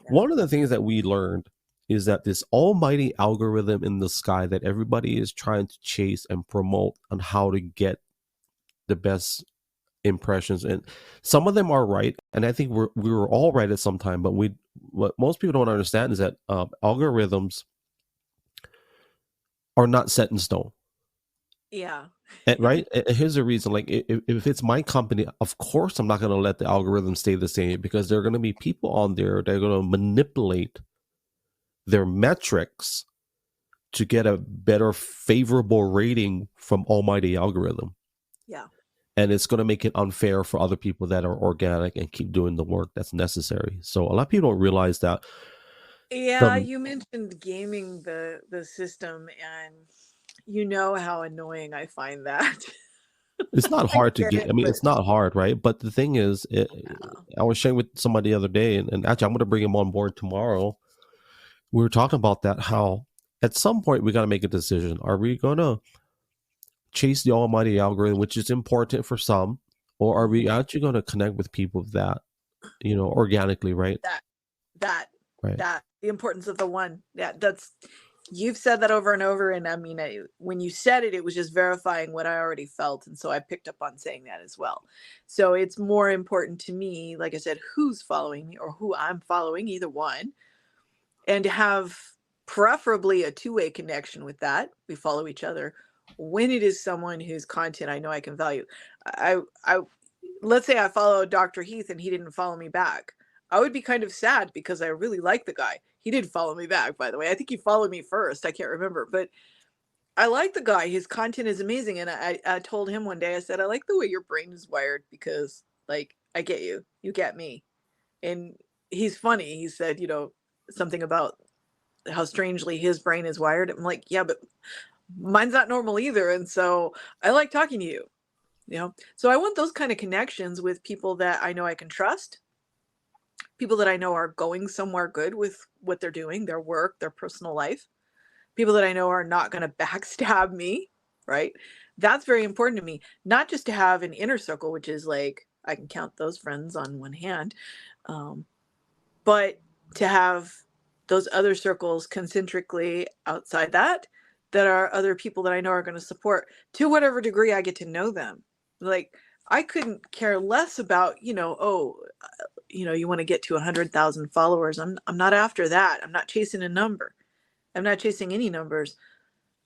Speaker 1: one of the things that we learned is that this almighty algorithm in the sky that everybody is trying to chase and promote on how to get the best impressions, and some of them are right, and I think we were all right at some time, but what most people don't understand is that algorithms are not set in stone.
Speaker 2: Yeah.
Speaker 1: Right? And here's the reason. Like, if it's my company, of course I'm not going to let the algorithm stay the same, because there are going to be people on there that are going to manipulate their metrics to get a better favorable rating from almighty algorithm.
Speaker 2: Yeah.
Speaker 1: And it's going to make it unfair for other people that are organic and keep doing the work that's necessary. So a lot of people don't realize that.
Speaker 2: Yeah, you mentioned gaming the system, and you know how annoying I find that.
Speaker 1: It's not
Speaker 2: I
Speaker 1: hard to
Speaker 2: get
Speaker 1: get.
Speaker 2: it,
Speaker 1: I mean,
Speaker 2: but
Speaker 1: it's not hard, right? But the thing is, I was sharing with somebody the other day, and actually, I'm going to bring him on board tomorrow. We were talking about that, how at some point we got to make a decision. Are we going to chase the almighty algorithm, which is important for some, or are we actually going to connect with people that, organically, right?
Speaker 2: that
Speaker 1: Right.
Speaker 2: the importance of the one. Yeah, you've said that over and over, and I mean, when you said it, it was just verifying what I already felt, and so I picked up on saying that as well. So it's more important to me, like I said, who's following me or who I'm following, either one, and to have preferably a two-way connection with that. We follow each other when it is someone whose content I know I can value. I let's say I follow Dr. Heath and he didn't follow me back. I would be kind of sad because I really like the guy. He did follow me back, by the way. I think he followed me first. I can't remember, but I like the guy. His content is amazing. And I told him one day, I said, I like the way your brain is wired because, like, I get you. You get me. And he's funny. He said, something about how strangely his brain is wired. I'm like, yeah, but mine's not normal either. And so I like talking to you. So I want those kind of connections with people that I know I can trust, people that I know are going somewhere good with what they're doing, their work, their personal life, people that I know are not going to backstab me, right? That's very important to me. Not just to have an inner circle, which is like I can count those friends on one hand, but to have those other circles concentrically outside that are other people that I know are going to support to whatever degree I get to know them. Like, I couldn't care less about, you want to get to 100,000 followers. I'm not after that. I'm not chasing a number. I'm not chasing any numbers.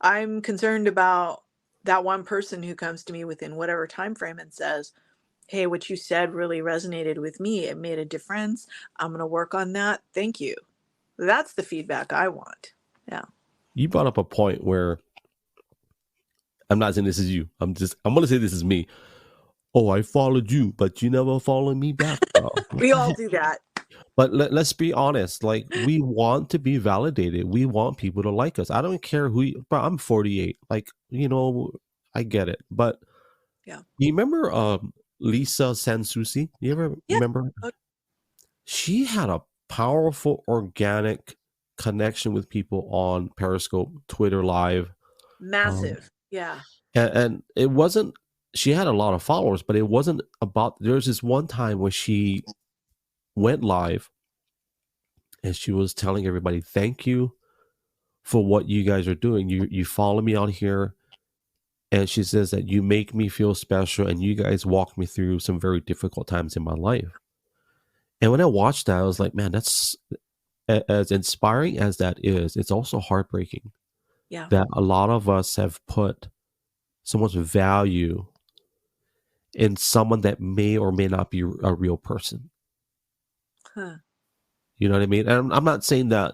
Speaker 2: I'm concerned about that one person who comes to me within whatever time frame and says, hey, what you said really resonated with me. It made a difference. I'm going to work on that. Thank you. That's the feedback I want. Yeah.
Speaker 1: You brought up a point where I'm not saying this is you. I'm going to say this is me. Oh, I followed you, but you never followed me back, bro. What
Speaker 2: We
Speaker 1: the
Speaker 2: all
Speaker 1: heck?
Speaker 2: do that.
Speaker 1: But let's be honest. Like, we want to be validated. We want people to like us. I don't care who you, but I'm 48. Like, I get it. But
Speaker 2: Yeah.
Speaker 1: you remember Lisa Sansusi? You ever
Speaker 2: Yeah.
Speaker 1: remember? She had a powerful organic connection with people on Periscope, Twitter Live.
Speaker 2: Massive. Yeah.
Speaker 1: And it wasn't, she had a lot of followers, but it wasn't about, there was this one time where she went live and she was telling everybody, thank you for what you guys are doing. You follow me out here. And she says that you make me feel special and you guys walk me through some very difficult times in my life. And when I watched that, I was like, man, that's as inspiring as that is, it's also heartbreaking
Speaker 2: Yeah.
Speaker 1: that a lot of us have put so much value in someone that may or may not be a real person.
Speaker 2: Huh.
Speaker 1: You know what I mean? And I'm not saying that.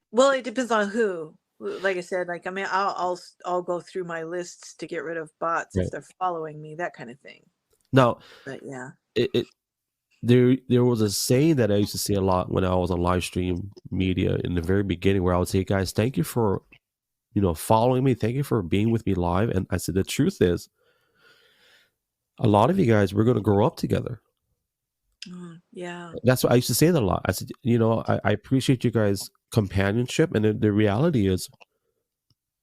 Speaker 2: Well, it depends on who. Like I said, like, I mean, I'll go through my lists to get rid of bots if
Speaker 1: Right.
Speaker 2: they're following me, that kind of thing.
Speaker 1: Now,
Speaker 2: But yeah.
Speaker 1: there was a saying that I used to say a lot when I was on live stream media in the very beginning, where I would say, guys, thank you for following me, thank you for being with me live. And I said, the truth is, a lot of you guys, we're going to grow up together.
Speaker 2: Yeah.
Speaker 1: That's what I used to say that a lot. I said, I appreciate you guys' companionship, and the reality is,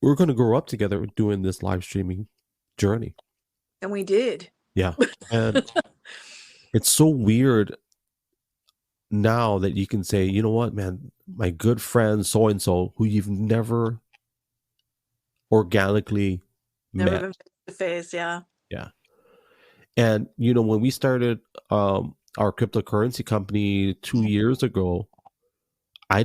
Speaker 1: we're going to grow up together doing this live streaming journey.
Speaker 2: And we did.
Speaker 1: Yeah. And it's so weird now that you can say, you know what, man, my good friend so and so, who you've never organically
Speaker 2: Never
Speaker 1: met.
Speaker 2: been face to face. Yeah.
Speaker 1: Yeah. And when we started our cryptocurrency company 2 years ago, I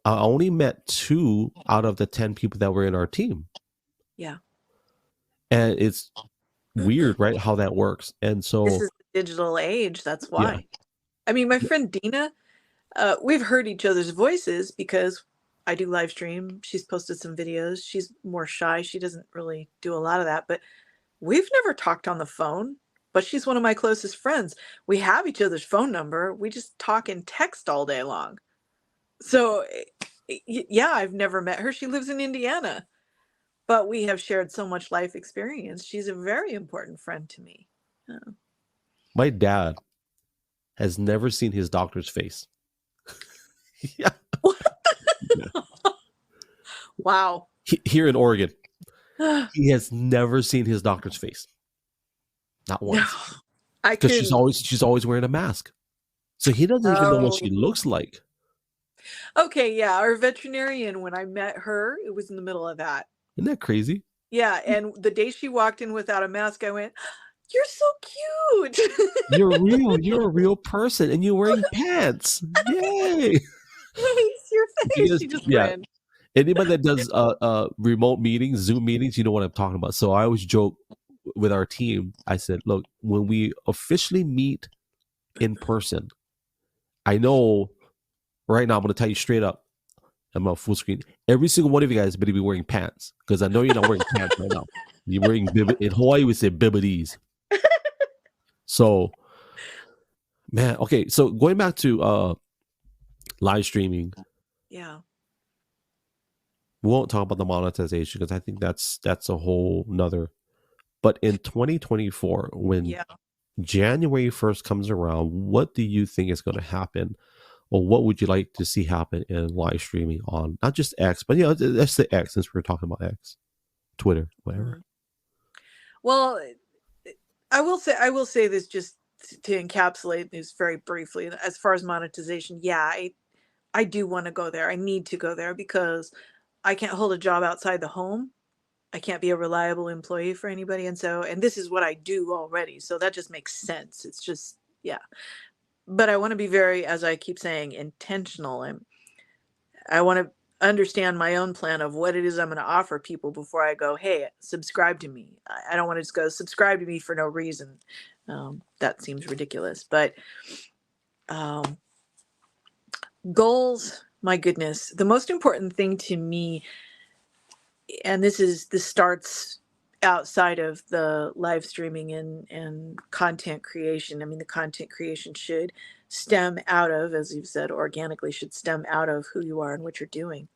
Speaker 1: only met 2 out of the 10 people that were in our team.
Speaker 2: Yeah.
Speaker 1: And it's weird, right, how that works. And so
Speaker 2: this is the digital age. That's why.
Speaker 1: Yeah.
Speaker 2: I mean, my friend Dina, we've heard each other's voices because I do live stream. She's posted some videos. She's more shy. She doesn't really do a lot of that, but we've never talked on the phone. But she's one of my closest friends. We have each other's phone number. We just talk and text all day long. So yeah, I've never met her. She lives in Indiana, but we have shared so much life experience. She's a very important friend to me.
Speaker 1: My dad has never seen his doctor's face. Yeah.
Speaker 2: Wow.
Speaker 1: Here in Oregon, he has never seen his doctor's face. Not once. Because she's always wearing a mask. So he doesn't even know what she looks like.
Speaker 2: Okay, yeah. Our veterinarian, when I met her, it was in the middle of that.
Speaker 1: Isn't that crazy?
Speaker 2: Yeah, and the day she walked in without a mask, I went, "You're so cute."
Speaker 1: You're real. You're a real person, and you're wearing pants. Yay!
Speaker 2: Your face. She just ran.
Speaker 1: Anybody that does remote meetings, Zoom meetings, you know what I'm talking about. So I always joke with our team. I said, look, when we officially meet in person, I know right now I'm going to tell you straight up, I'm on full screen. Every single one of you guys better be wearing pants, because I know you're not wearing pants right now. You're wearing in Hawaii we say bibbities. So, man, okay. So going back to live streaming.
Speaker 2: Yeah.
Speaker 1: We won't talk about the monetization because I think that's a whole nother. But in 2024, when January 1st comes around, what do you think is going to happen? Or what would you like to see happen in live streaming on not just X, but let's say X, since we're talking about X, Twitter, whatever.
Speaker 2: Well, I will say this just to encapsulate this very briefly. As far as monetization, yeah, I do want to go there. I need to go there because I can't hold a job outside the home. I can't be a reliable employee for anybody. And this is what I do already. So that just makes sense. It's just, yeah. But I want to be very, as I keep saying, intentional. And I want to understand my own plan of what it is I'm going to offer people before I go, hey, subscribe to me. I don't want to just go subscribe to me for no reason. That seems ridiculous. But goals, my goodness, the most important thing to me and this starts outside of the live streaming and content creation. I mean, the content creation should stem out of, as you've said, organically should stem out of who you are and what you're doing.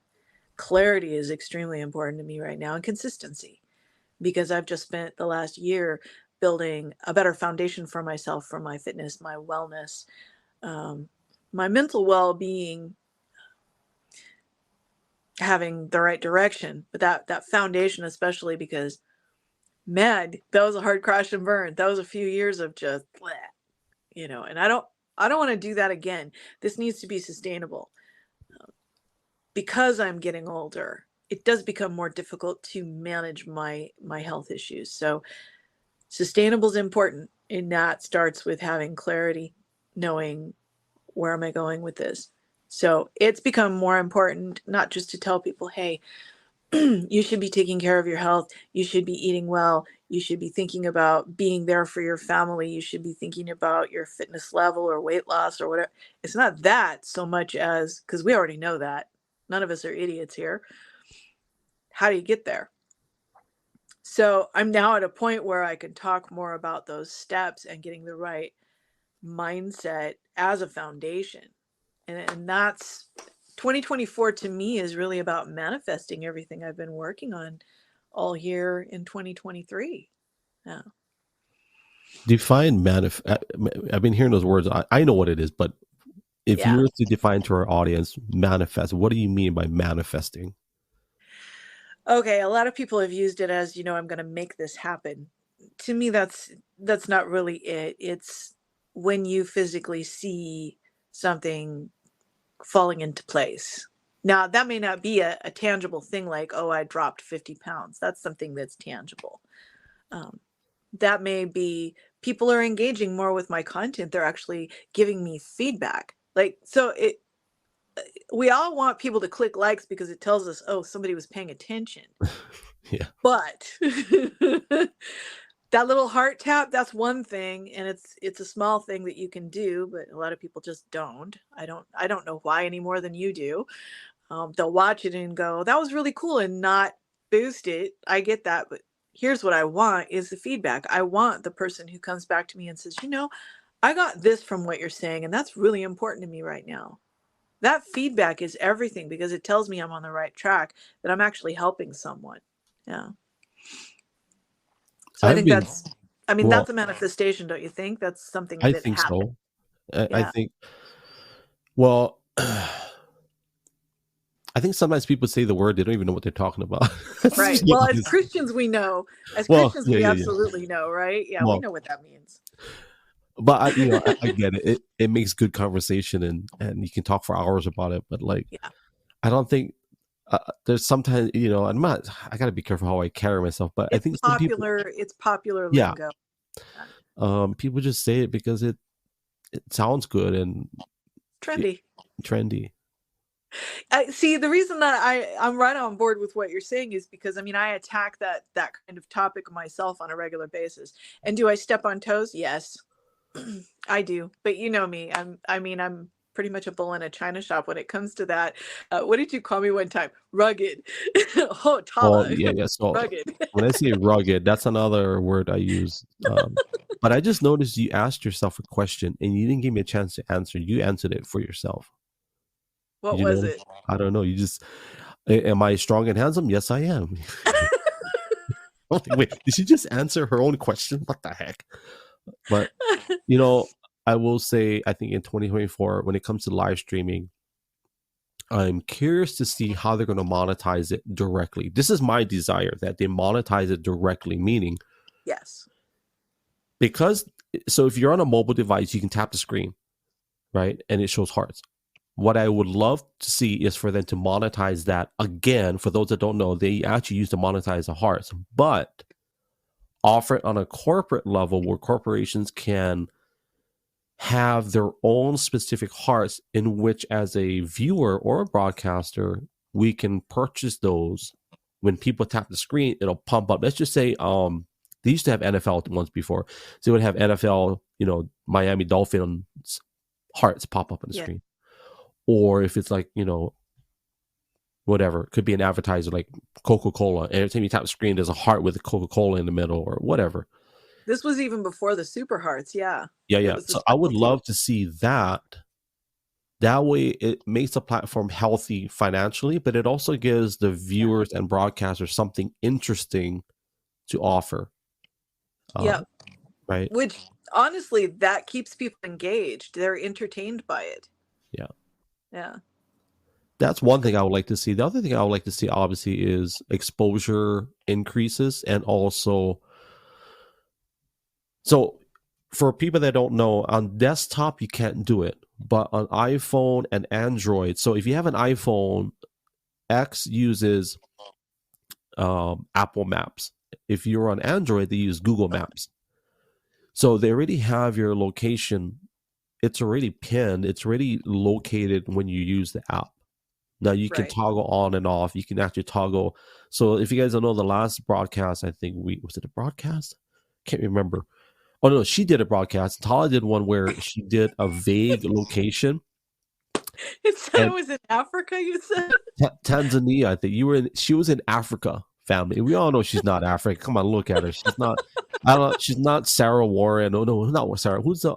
Speaker 2: Clarity is extremely important to me right now, and consistency, because I've just spent the last year building a better foundation for myself, for my fitness, my wellness, my mental well-being, having the right direction. But that foundation, especially because, man, that was a hard crash and burn. That was a few years of just bleh, and I don't want to do that again. This needs to be sustainable. Because I'm getting older, it does become more difficult to manage my health issues. So sustainable is important, and that starts with having clarity, knowing where am I going with this. So it's become more important not just to tell people, hey, you should be taking care of your health, you should be eating well, you should be thinking about being there for your family, you should be thinking about your fitness level or weight loss or whatever. It's not that so much as, because we already know that. None of us are idiots here. How do you get there? So I'm now at a point where I can talk more about those steps and getting the right mindset as a foundation. And that's 2024 to me is really about manifesting everything I've been working on all year in 2023. Yeah.
Speaker 1: Define I've been hearing those words. I know what it is, but if you
Speaker 2: Yeah.
Speaker 1: were to define to our audience manifest, what do you mean by manifesting?
Speaker 2: Okay, a lot of people have used it as, I'm going to make this happen. To me, that's not really it. It's when you physically see something falling into place. Now, that may not be a tangible thing like, oh, I dropped 50 pounds. That's something that's tangible. That may be people are engaging more with my content. They're actually giving me feedback. We all want people to click likes because it tells us, oh, somebody was paying attention.
Speaker 1: Yeah.
Speaker 2: But that little heart tap, that's one thing, and it's a small thing that you can do, but a lot of people just don't. I don't know why any more than you do. They'll watch it and go, that was really cool, and not boost it. I get that, but here's what I want is the feedback. I want the person who comes back to me and says, I got this from what you're saying, and that's really important to me right now. That feedback is everything because it tells me I'm on the right track, that I'm actually helping someone. Yeah. So I think that's a manifestation, don't you think? That's something
Speaker 1: I
Speaker 2: that
Speaker 1: think
Speaker 2: happened.
Speaker 1: so. I
Speaker 2: Yeah.
Speaker 1: think, well, I think sometimes people say the word, they don't even know what they're talking about.
Speaker 2: Right. Well, as Christians, we know. As
Speaker 1: Well,
Speaker 2: Christians, we
Speaker 1: yeah.
Speaker 2: absolutely know, right? Yeah, we
Speaker 1: Well,
Speaker 2: know what that means.
Speaker 1: but I get it. It makes good conversation, and you can talk for hours about it. But like,
Speaker 2: Yeah.
Speaker 1: I don't think there's sometimes I'm not. I got to be careful how I carry myself. But I think some people,
Speaker 2: It's popular
Speaker 1: yeah,
Speaker 2: lingo.
Speaker 1: people just say it because it sounds good and
Speaker 2: Trendy.
Speaker 1: trendy.
Speaker 2: See, the reason that I'm right on board with what you're saying is because I attack that kind of topic myself on a regular basis. And do I step on toes? Yes, I do. But you know me. I'm pretty much a bull in a china shop when it comes to that. What did you call me one time? Rugged. Oh,
Speaker 1: Well,
Speaker 2: Tala.
Speaker 1: yeah. So
Speaker 2: Rugged.
Speaker 1: when I say rugged, that's another word I use. But I just noticed you asked yourself a question and you didn't give me a chance to answer. You answered it for yourself.
Speaker 2: What was it?
Speaker 1: I don't know. You just, am I strong and handsome? Yes, I am. Wait, did she just answer her own question? What the heck? But, I will say, I think in 2024, when it comes to live streaming, I'm curious to see how they're going to monetize it directly. This is my desire, that they monetize it directly, meaning,
Speaker 2: Yes.
Speaker 1: so if you're on a mobile device, you can tap the screen, right? And it shows hearts. What I would love to see is for them to monetize that again. For those that don't know, they actually use to monetize the hearts, but offer it on a corporate level where corporations can have their own specific hearts in which, as a viewer or a broadcaster, we can purchase those. When people tap the screen, it'll pump up. Let's just say they used to have NFL ones before. So they would have NFL, Miami Dolphins hearts pop up on the screen. Or if it's like, whatever. It could be an advertiser like Coca-Cola. And every time you tap the screen, there's a heart with Coca-Cola in the middle or whatever.
Speaker 2: This was even before the super hearts. Yeah. It
Speaker 1: Yeah.
Speaker 2: was the
Speaker 1: So I would
Speaker 2: specialty.
Speaker 1: love to see that. That way it makes the platform healthy financially, but it also gives the viewers and broadcasters something interesting to offer.
Speaker 2: Yeah.
Speaker 1: Right.
Speaker 2: Which honestly, that keeps people engaged. They're entertained by it.
Speaker 1: Yeah.
Speaker 2: Yeah.
Speaker 1: That's one thing I would like to see. The other thing I would like to see, obviously, is exposure increases, and also, so for people that don't know, on desktop you can't do it, but on iPhone and Android. So if you have an iPhone, X uses Apple Maps. If you're on Android, they use Google Maps. So they already have your location. It's already pinned. It's already located when you use the app. Now you can
Speaker 2: Right.
Speaker 1: toggle on and off. You can actually toggle. So if you guys don't know, the last broadcast, I think was it a broadcast? Can't remember. Oh no, she did a broadcast. Tala did one where she did a vague location.
Speaker 2: It said
Speaker 1: And
Speaker 2: it was in Africa, you said?
Speaker 1: Tanzania, I think she was in Africa, family. We all know she's not African. Come on, look at her. She's not. I don't know. She's not Sarah Warren. Oh no, not Sarah. Who's the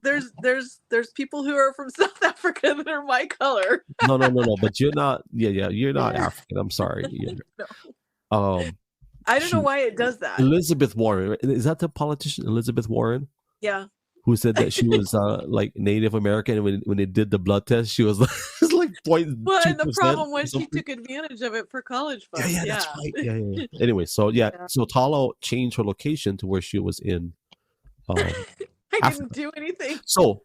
Speaker 2: There's people who are from South Africa that are my color.
Speaker 1: No. But you're not. Yeah. You're not African. I'm sorry.
Speaker 2: No. I don't know why it does that.
Speaker 1: Elizabeth Warren, is that the politician Elizabeth Warren?
Speaker 2: Yeah.
Speaker 1: Who said that she was like Native American, and when they did the blood test, she was like, it's like 0.2%.
Speaker 2: Well, and the problem was she took advantage of it for college funds.
Speaker 1: Yeah, that's right. Yeah. Anyway, so so Tala changed her location to where she was in.
Speaker 2: I
Speaker 1: Africa.
Speaker 2: didn't do anything.
Speaker 1: So,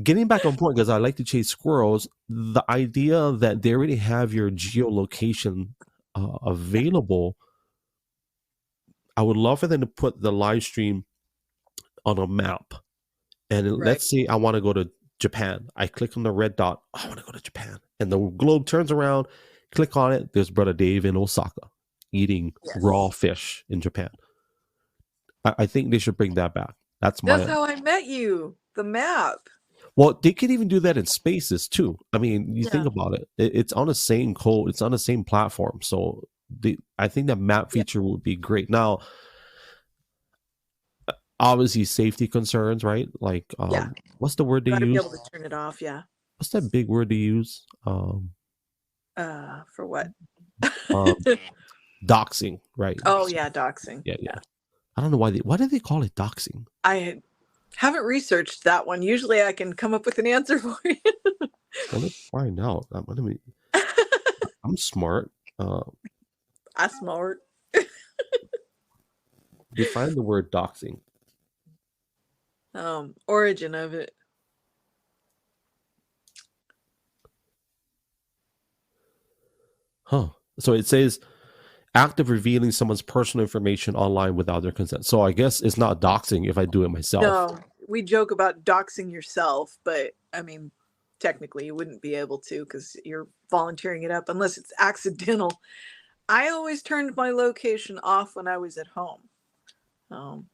Speaker 1: getting back on point, because I like to chase squirrels, the idea that they already have your geolocation available, I would love for them to put the live stream on a map. And let's say I want to go to Japan. I click on the red dot. I want to go to Japan. And the globe turns around, click on it. There's Brother Dave in Osaka eating raw fish in Japan. I think they should bring that back. That's
Speaker 2: how I met you. The map.
Speaker 1: Well, they could even do that in spaces too. I mean, you think about it. It's on the same code. It's on the same platform. So I think that map feature would be great. Now, obviously, safety concerns, right? Like, what's the word they use?
Speaker 2: Be able to turn it off. Yeah.
Speaker 1: What's that big word they use?
Speaker 2: For what?
Speaker 1: Doxing, right?
Speaker 2: Oh yeah, doxing.
Speaker 1: Yeah. I don't know why do they call it doxing?
Speaker 2: I haven't researched that one. Usually, I can come up with an answer for you.
Speaker 1: Well, let's find out. I'm smart.
Speaker 2: I'm smart.
Speaker 1: Define the word doxing.
Speaker 2: Origin of it.
Speaker 1: Huh. So it says act of revealing someone's personal information online without their consent. So I guess it's not doxing if I do it myself.
Speaker 2: No, we joke about doxing yourself, but I mean, technically you wouldn't be able to because you're volunteering it up unless it's accidental. I always turned my location off when I was at home.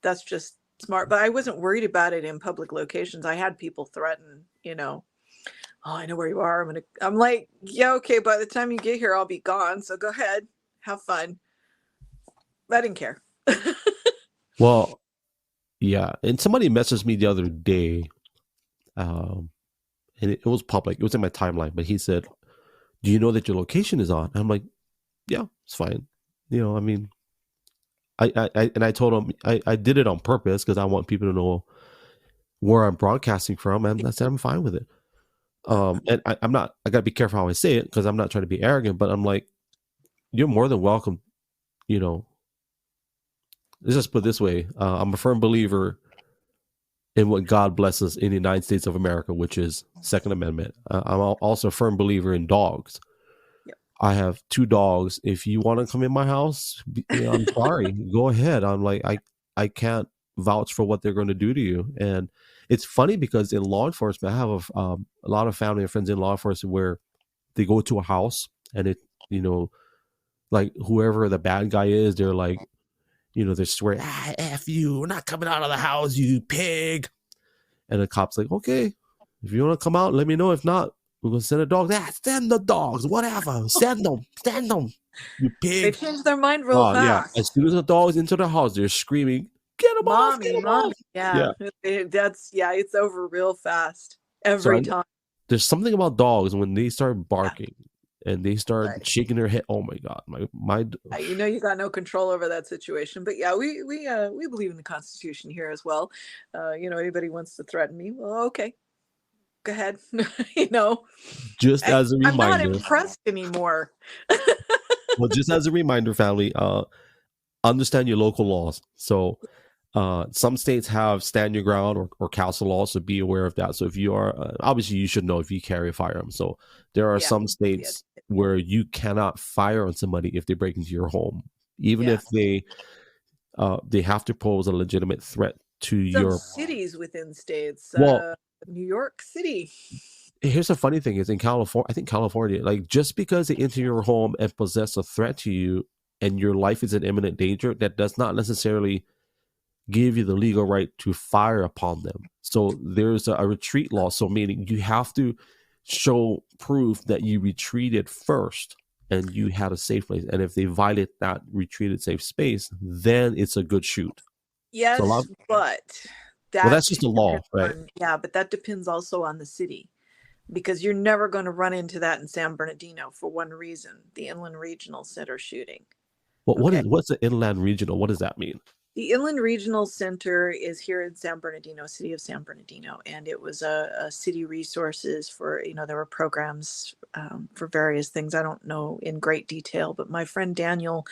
Speaker 2: That's just smart, but I wasn't worried about it in public locations. I had people threaten, oh, I know where you are. I'm like, yeah, okay. By the time you get here, I'll be gone. So go ahead, have fun. I didn't care.
Speaker 1: Well, yeah. And somebody messaged me the other day, and it was public. It was in my timeline, but he said, do you know that your location is on? I'm like, yeah, it's fine. I mean, I told him I did it on purpose because I want people to know where I'm broadcasting from, and I said I'm fine with it. And I gotta be careful how I say it because I'm not trying to be arrogant, but I'm like, you're more than welcome. Let's just put it this way: I'm a firm believer in what God blesses in the United States of America, which is Second Amendment. I'm also a firm believer in dogs. I have 2 dogs. If you want to come in my house, I'm sorry. Go ahead. I'm like, I can't vouch for what they're going to do to you. And it's funny because in law enforcement, I have a lot of family and friends in law enforcement where they go to a house and like whoever the bad guy is, they're like, they're swearing, F you, we're not coming out of the house, you pig. And the cop's like, okay, if you want to come out, let me know. If not, We're gonna send the dogs. Send the dogs, whatever. Send them. You
Speaker 2: They
Speaker 1: pig.
Speaker 2: change their mind real
Speaker 1: Yeah.
Speaker 2: fast.
Speaker 1: As soon as the dog's into the house, they're screaming, "Get him off! Get
Speaker 2: Mommy,
Speaker 1: him off!"
Speaker 2: yeah,
Speaker 1: Yeah.
Speaker 2: it's over real fast
Speaker 1: So
Speaker 2: every time.
Speaker 1: there's something about dogs when they start barking and they start
Speaker 2: Right.
Speaker 1: shaking their head. Oh my god, my.
Speaker 2: You know you got no control over that situation, but yeah, we believe in the Constitution here as well. Anybody wants to threaten me, well, okay, go ahead. you know,
Speaker 1: Just as a
Speaker 2: I'm not
Speaker 1: reminder,
Speaker 2: impressed anymore.
Speaker 1: well, just as a reminder, family, understand your local laws. So some states have stand your ground or castle laws, so be aware of that. So if you are, obviously you should know if you carry a firearm. So there are
Speaker 2: Yeah,
Speaker 1: some states where you cannot fire on somebody if they break into your home, even if they have to pose a legitimate threat to
Speaker 2: some
Speaker 1: your.
Speaker 2: cities within states.
Speaker 1: Well,
Speaker 2: New York City.
Speaker 1: here's the funny thing is in California, I think California, like just because they enter your home and possess a threat to you and your life is in imminent danger, that does not necessarily give you the legal right to fire upon them. So there's a retreat law. So meaning you have to show proof that you retreated first and you had a safe place. And if they violate that retreated safe space, then it's a good shoot.
Speaker 2: Yes,
Speaker 1: So
Speaker 2: but
Speaker 1: that's just a law, right?
Speaker 2: But that depends also on the city, because you're never going to run into that in San Bernardino for one reason: the Inland Regional Center shooting.
Speaker 1: Well, what's the Inland Regional? What does that mean?
Speaker 2: The Inland Regional Center is here in San Bernardino, city of San Bernardino, and it was a city resources for, there were programs for various things. I don't know in great detail, but my friend Daniel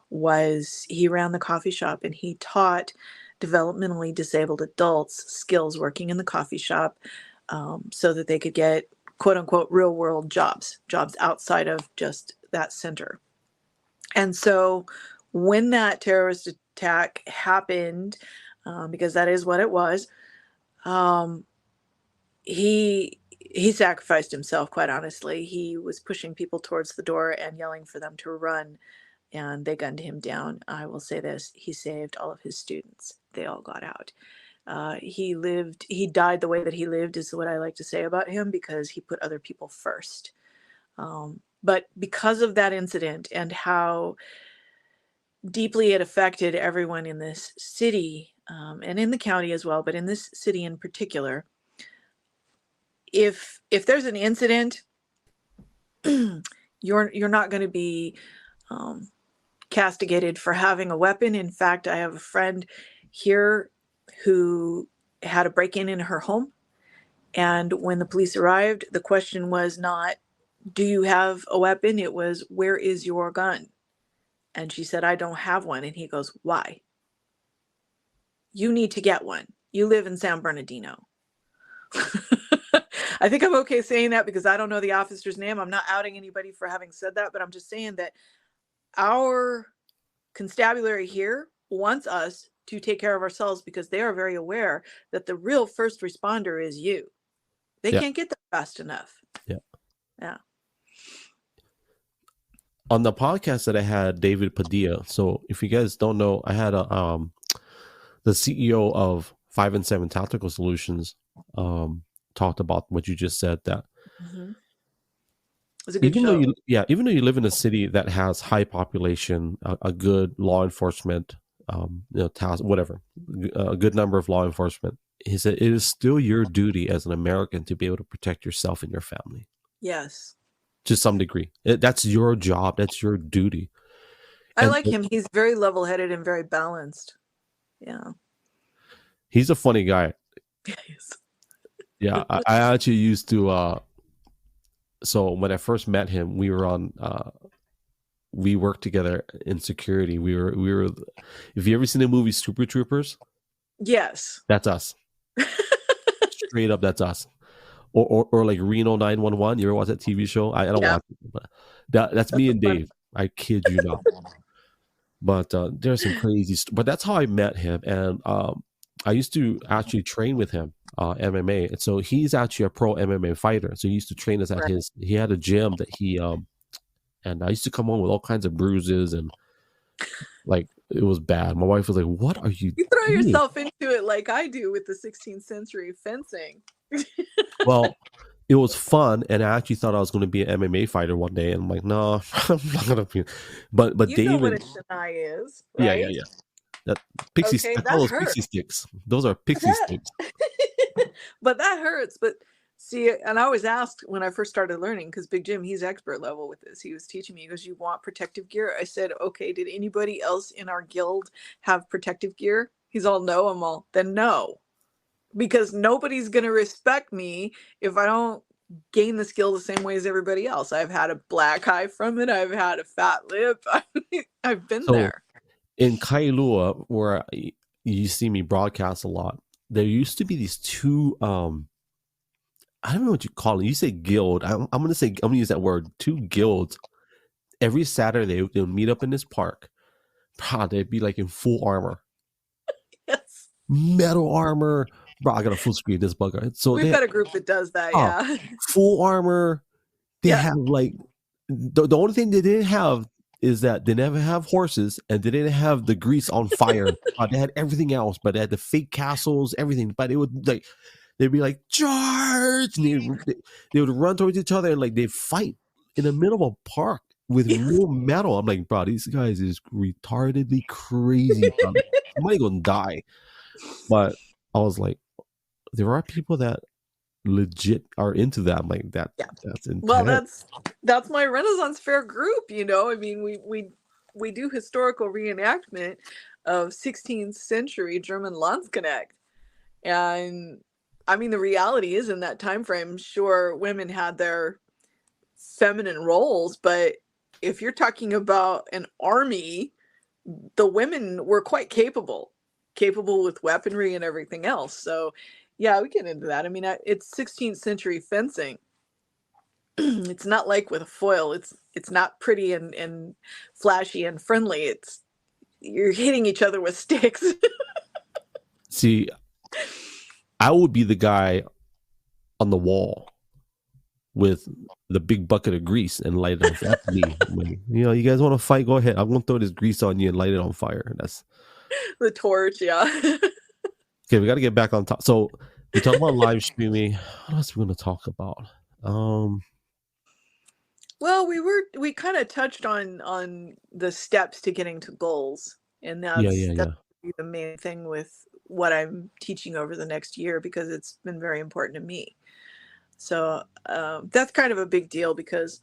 Speaker 2: he ran the coffee shop, and he taught developmentally disabled adults skills working in the coffee shop, so that they could get quote unquote real world jobs outside of just that center. And so when that terrorist attack happened, because that is what it was, he sacrificed himself, quite honestly. He was pushing people towards the door and yelling for them to run, and they gunned him down. I will say this: he saved all of his students. They all got out. He died the way that he lived, is what I like to say about him, because he put other people first. But because of that incident and how deeply it affected everyone in this city, and in the county as well, but in this city in particular, if there's an incident, you're not going to be castigated for having a weapon. In fact, I have a friend here who had a break-in in her home, and when the police arrived, the question was not, do you have a weapon? It was, where is your gun? And she said, I don't have one. And he goes, why? You need to get one. You live in San Bernardino. I think I'm okay saying that because I don't know the officer's name. I'm not outing anybody for having said that, but I'm just saying that our constabulary here wants us to take care of ourselves, because they are very aware that the real first responder is you. They can't get there fast enough. Yeah.
Speaker 1: On the podcast that I had, David Padilla. So if you guys don't know, I had the CEO of 5 and 7 Tactical Solutions talked about what you just said, that
Speaker 2: it was a good show.
Speaker 1: Even though you live in a city that has high population, a good law enforcement, whatever, a good number of law enforcement, he said it is still your duty as an American to be able to protect yourself and your family.
Speaker 2: Yes.
Speaker 1: To some degree. That's your job. That's your duty.
Speaker 2: I like him. He's very level-headed and very balanced. Yeah.
Speaker 1: He's a funny guy.
Speaker 2: Yes.
Speaker 1: Yeah. I actually used to, so when I first met him, we worked together in security. We were, if you ever seen the movie Super Troopers?
Speaker 2: Yes.
Speaker 1: That's us. Straight up, that's us. Or like Reno 911. You ever watch that TV show? I don't watch it, but that's me and Dave. I kid you not. But there's some crazy but that's how I met him. And I used to actually train with him, MMA. And so he's actually a pro MMA fighter. So he used to train us at he had a gym that he, and I used to come home with all kinds of bruises, and like, it was bad. My wife was like, what are you
Speaker 2: You throw yourself into it like I do with the 16th century fencing.
Speaker 1: Well, it was fun, and I actually thought I was going to be an MMA fighter one day. And I'm like, no, I'm not going to be. But
Speaker 2: You know what
Speaker 1: David,
Speaker 2: a shanai is,
Speaker 1: yeah, yeah,
Speaker 2: right?
Speaker 1: yeah. That pixie,
Speaker 2: Okay,
Speaker 1: I call
Speaker 2: that
Speaker 1: those pixie
Speaker 2: hurts.
Speaker 1: sticks. Those are pixie
Speaker 2: That,
Speaker 1: sticks.
Speaker 2: but that hurts. But see, and I was asked when I first started learning, because Big Jim, he's expert level with this. He was teaching me, he goes, "You want protective gear?" I said, "Okay, did anybody else in our guild have protective gear?" He's all, "No." I'm all, "Then no." Because nobody's going to respect me if I don't gain the skill the same way as everybody else. I've had a black eye from it. I've had a fat lip. I've been
Speaker 1: So
Speaker 2: there.
Speaker 1: in Kailua, where you see me broadcast a lot, there used to be these two. I don't know what you call it. You say guild. I'm going to say, I'm going to use that word. Two guilds. Every Saturday, they would meet up in this park. They'd be like in full armor,
Speaker 2: Yes.
Speaker 1: metal armor. Bro, I got a full screen this bugger. So
Speaker 2: We've
Speaker 1: they
Speaker 2: got a group that does that.
Speaker 1: oh,
Speaker 2: Yeah.
Speaker 1: full armor. They
Speaker 2: Yeah.
Speaker 1: have like the only thing they didn't have is that they never have horses, and they didn't have the grease on fire. They had everything else, but they had the fake castles, everything. But it would like they'd be like charge, and they would run towards each other, and like they fight in the middle of a park with
Speaker 2: Yes.
Speaker 1: real metal. I'm like, bro, these guys is retardedly crazy, bro. Somebody gonna die. But I was like, there are people that legit are into that. I'm like,
Speaker 2: Yeah.
Speaker 1: that's
Speaker 2: Well,
Speaker 1: intense.
Speaker 2: that's my Renaissance Fair group, you know. I mean, we do historical reenactment of 16th century German Landsknecht. And I mean, the reality is in that time frame, sure, women had their feminine roles, but if you're talking about an army, the women were quite capable with weaponry and everything else. So, yeah, we get into that. I mean, it's 16th century fencing. It's not like with a foil. It's not pretty and flashy and friendly. It's you're hitting each other with sticks.
Speaker 1: See, I would be the guy on the wall with the big bucket of grease and light it on fire. That's me. Like, you guys want to fight? Go ahead. I'm gonna throw this grease on you and light it on fire. That's
Speaker 2: The torch, yeah.
Speaker 1: okay. We got to get back on top. So we talked about live streaming. What else are we gonna talk about?
Speaker 2: Well, we kind of touched on the steps to getting to goals, and
Speaker 1: Yeah,
Speaker 2: that's
Speaker 1: yeah.
Speaker 2: the main thing with what I'm teaching over the next year because it's been very important to me. So that's kind of a big deal because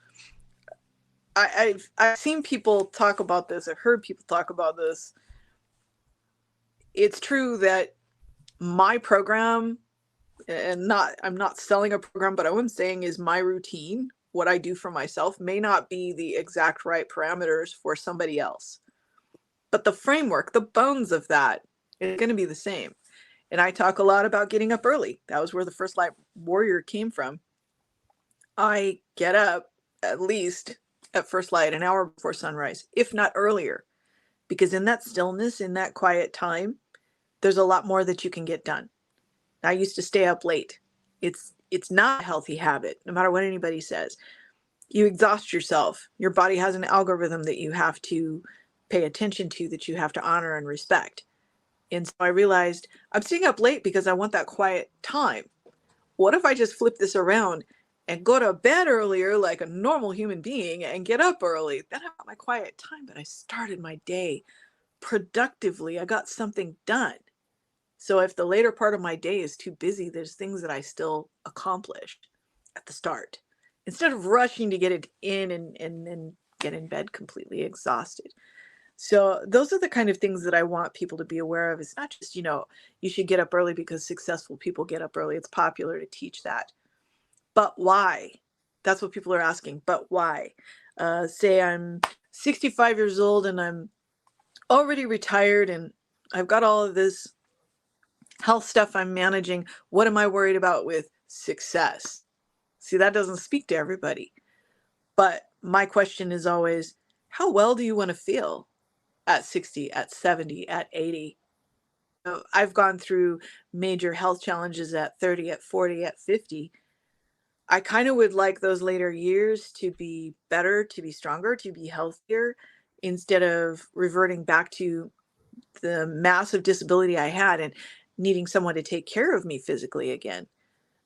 Speaker 2: I've seen people talk about this. I've heard people talk about this. It's true that my program, and not I'm not selling a program, but what I'm saying is my routine, what I do for myself, may not be the exact right parameters for somebody else. But the framework, the bones of that is going to be the same. And I talk a lot about getting up early. That was where the first light warrior came from. I get up at least at first light, an hour before sunrise, if not earlier, because in that stillness, in that quiet time, there's a lot more that you can get done. I used to stay up late. It's not a healthy habit, no matter what anybody says. You exhaust yourself. Your body has an algorithm that you have to pay attention to, that you have to honor and respect. And so I realized I'm staying up late because I want that quiet time. What if I just flip this around and go to bed earlier like a normal human being and get up early? Then I got my quiet time, but I started my day productively. I got something done. So if the later part of my day is too busy, there's things that I still accomplished at the start instead of rushing to get it in and then get in bed completely exhausted. So those are the kind of things that I want people to be aware of. It's not just, you should get up early because successful people get up early. It's popular to teach that. But why? That's what people are asking. But why? Say I'm 65 years old and I'm already retired and I've got all of this health stuff I'm managing. What am I worried about with success? See, that doesn't speak to everybody. But my question is always, how well do you want to feel at 60, at 70, at 80? I've gone through major health challenges at 30, at 40, at 50. I kind of would like those later years to be better, to be stronger, to be healthier, instead of reverting back to the massive disability I had and needing someone to take care of me physically again.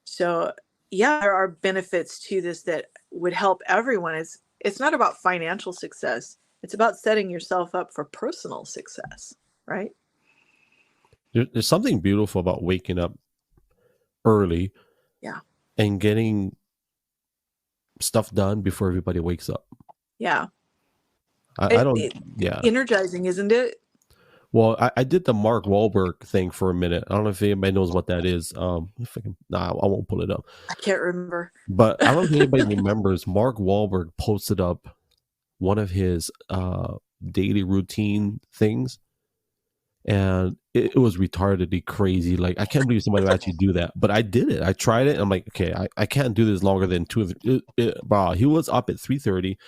Speaker 2: So yeah, there are benefits to this that would help everyone. It's not about financial success. It's about setting yourself up for personal success, right?
Speaker 1: There's something beautiful about waking up early
Speaker 2: Yeah.
Speaker 1: and getting stuff done before everybody wakes up.
Speaker 2: Yeah.
Speaker 1: I
Speaker 2: It,
Speaker 1: don't,
Speaker 2: it
Speaker 1: yeah.
Speaker 2: energizing, isn't it?
Speaker 1: Well, I did the Mark Wahlberg thing for a minute. I don't know if anybody knows what that is. If I can, nah, I won't pull it up.
Speaker 2: I can't remember.
Speaker 1: But I don't know if anybody remembers. Mark Wahlberg posted up one of his daily routine things, and it was retardedly crazy. Like, I can't believe somebody would actually do that. But I did it. I tried it. And I'm like, okay, I can't do this longer than 2. Wow, he was up at 3:30,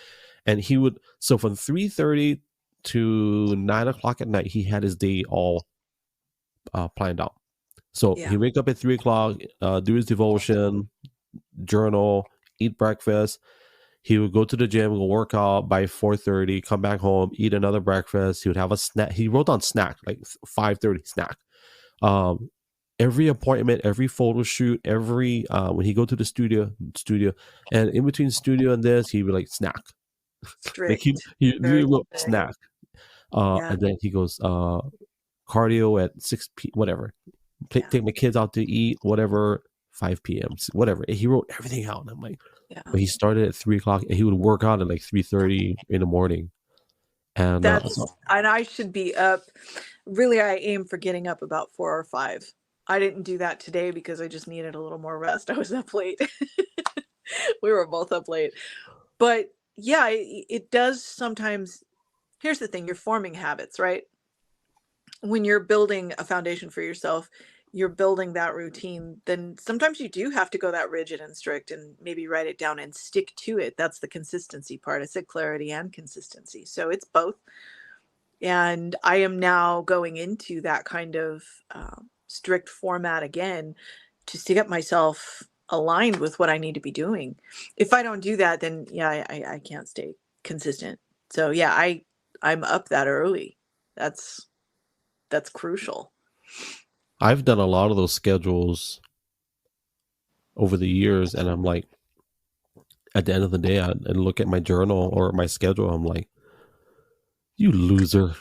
Speaker 1: and he would, so from 3:30 to 9 o'clock at night, he had his day all planned out. So
Speaker 2: Yeah.
Speaker 1: he wake up at 3 o'clock, do his devotion, journal, eat breakfast. He would go to the gym, go work out by 4:30, come back home, eat another breakfast. He would have a snack. He wrote on snack, like 5:30 snack. Every appointment, every photo shoot, every when he go to the studio, and in between studio and this, he would like snack. Like he
Speaker 2: Strict.
Speaker 1: he
Speaker 2: Very
Speaker 1: really wrote
Speaker 2: strict.
Speaker 1: snack.
Speaker 2: Yeah.
Speaker 1: And then he goes cardio at 6 p. Whatever. Take my kids out to eat, whatever, 5 p.m. Whatever. He wrote everything out, and I'm like,
Speaker 2: Yeah.
Speaker 1: but he started at 3 o'clock, and he would work out at like 3:30 in the morning. And
Speaker 2: And I should be up. Really, I aim for getting up about 4 or 5. I didn't do that today because I just needed a little more rest. I was up late. We were both up late. But yeah, it does sometimes. Here's the thing, you're forming habits, right? When you're building a foundation for yourself, you're building that routine, then sometimes you do have to go that rigid and strict and maybe write it down and stick to it. That's the consistency part. I said clarity and consistency. So it's both. And I am now going into that kind of strict format again, just to get myself aligned with what I need to be doing. If I don't do that, then yeah, I can't stay consistent. So yeah, I'm up that early. That's crucial.
Speaker 1: I've done a lot of those schedules over the years, and I'm like, at the end of the day, I look at my journal or my schedule. I'm like, you loser,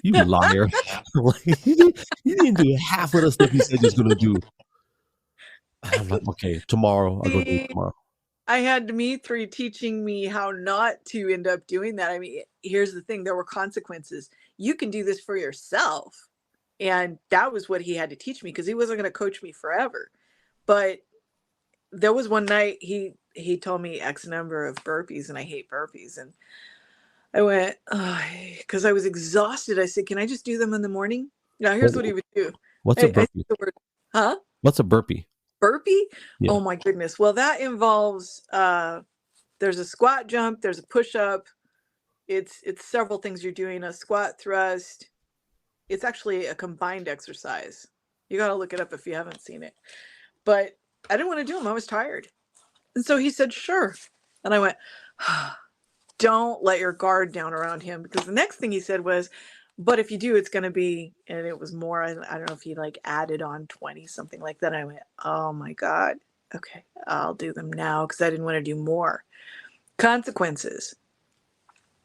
Speaker 1: you liar! Like, you didn't do half of the stuff you said you was gonna do. And I'm like, okay, tomorrow I'll go do it tomorrow.
Speaker 2: I had Dimitri teaching me how not to end up doing that. I mean, here's the thing, there were consequences. You can do this for yourself. And that was what he had to teach me because he wasn't going to coach me forever. But there was one night he told me X number of burpees, and I hate burpees. And I went, because I was exhausted. I said, can I just do them in the morning? Now, here's what he would do.
Speaker 1: What's a burpee?
Speaker 2: Huh?
Speaker 1: What's a burpee?
Speaker 2: Burpee?
Speaker 1: Yeah.
Speaker 2: Oh my goodness. Well, that involves there's a squat jump, there's a push up. It's several things you're doing, a squat thrust. It's actually a combined exercise. You got to look it up if you haven't seen it. But I didn't want to do them. I was tired. And so he said, sure. And I went, don't let your guard down around him, because the next thing he said was, but if you do, it's going to be, and it was more, I don't know if he like added on 20, something like that. I went, oh my God. Okay, I'll do them now because I didn't want to do more. Consequences.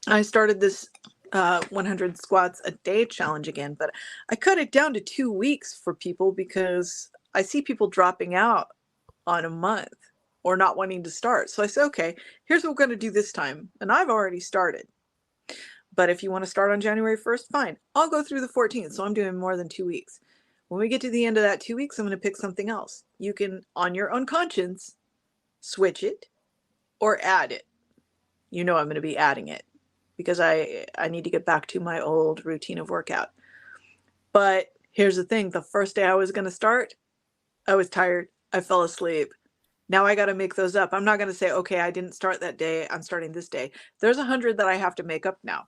Speaker 2: I started this 100 squats a day challenge again, but I cut it down to 2 weeks for people because I see people dropping out on a month or not wanting to start. So I said, okay, here's what we're going to do this time. And I've already started. But if you want to start on January 1st, fine. I'll go through the 14th. So I'm doing more than 2 weeks. When we get to the end of that 2 weeks, I'm going to pick something else. You can, on your own conscience, switch it or add it. You know I'm going to be adding it because I need to get back to my old routine of workout. But here's the thing. The first day I was going to start, I was tired. I fell asleep. Now I got to make those up. I'm not going to say, okay, I didn't start that day, I'm starting this day. There's 100 that I have to make up now.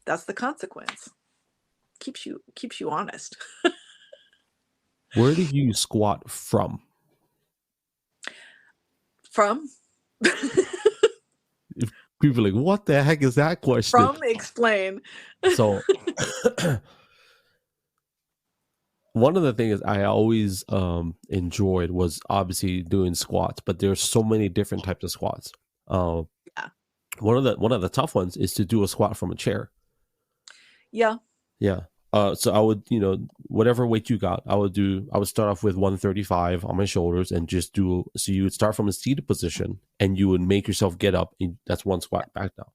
Speaker 2: That's the consequence. Keeps you honest.
Speaker 1: Where did you squat from?
Speaker 2: From?
Speaker 1: People are like, what the heck is that question?
Speaker 2: From, explain.
Speaker 1: So one of the things I always enjoyed was obviously doing squats, but there's so many different types of squats. Um,
Speaker 2: Yeah.
Speaker 1: one of the tough ones is to do a squat from a chair.
Speaker 2: Yeah.
Speaker 1: Yeah. So I would, whatever weight you got, I would start off with 135 on my shoulders and just do, so you would start from a seated position and you would make yourself get up. That's one squat back down.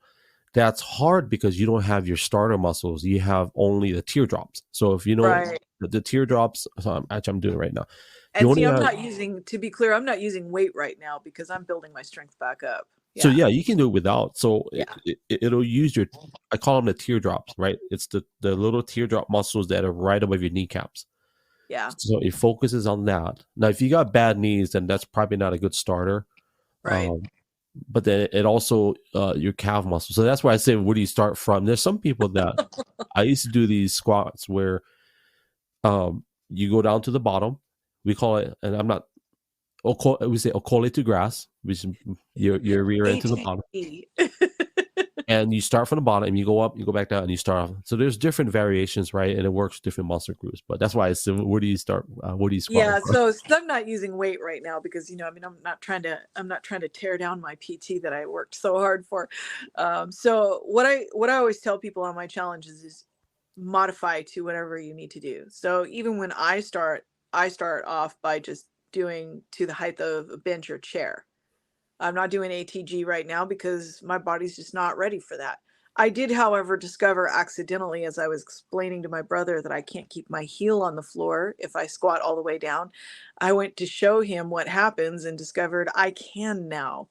Speaker 1: That's hard because you don't have your starter muscles. You have only the teardrops. So if you know
Speaker 2: Right.
Speaker 1: the teardrops, so I'm doing it right now. You
Speaker 2: And see,
Speaker 1: only
Speaker 2: I'm
Speaker 1: have,
Speaker 2: not using, to be clear, I'm not using weight right now because I'm building my strength back up.
Speaker 1: so
Speaker 2: Yeah.
Speaker 1: yeah, you can do it without. So
Speaker 2: Yeah.
Speaker 1: it'll use your, I call them the teardrops, right? It's the little teardrop muscles that are right above your kneecaps.
Speaker 2: Yeah.
Speaker 1: So it focuses on that. Now, if you got bad knees, then that's probably not a good starter.
Speaker 2: Right.
Speaker 1: But then it also your calf muscle. So that's why I say, where do you start from? There's some people that I used to do these squats where you go down to the bottom. We call it, and I'm not. We say okole to grass, which is your rear end to the bottom. And you start from the bottom and you go up, you go back down, and you start off. So there's different variations, right? And it works different muscle groups. But that's why I said, where do you start? What do you squat?
Speaker 2: Yeah, so I'm not using weight right now because I mean I'm not trying to tear down my PT that I worked so hard for. So what I always tell people on my challenges is modify to whatever you need to do. So even when I start off by just doing to the height of a bench or chair. I'm not doing ATG right now because my body's just not ready for that. I did, however, discover accidentally as I was explaining to my brother that I can't keep my heel on the floor if I squat all the way down. I went to show him what happens and discovered I can now.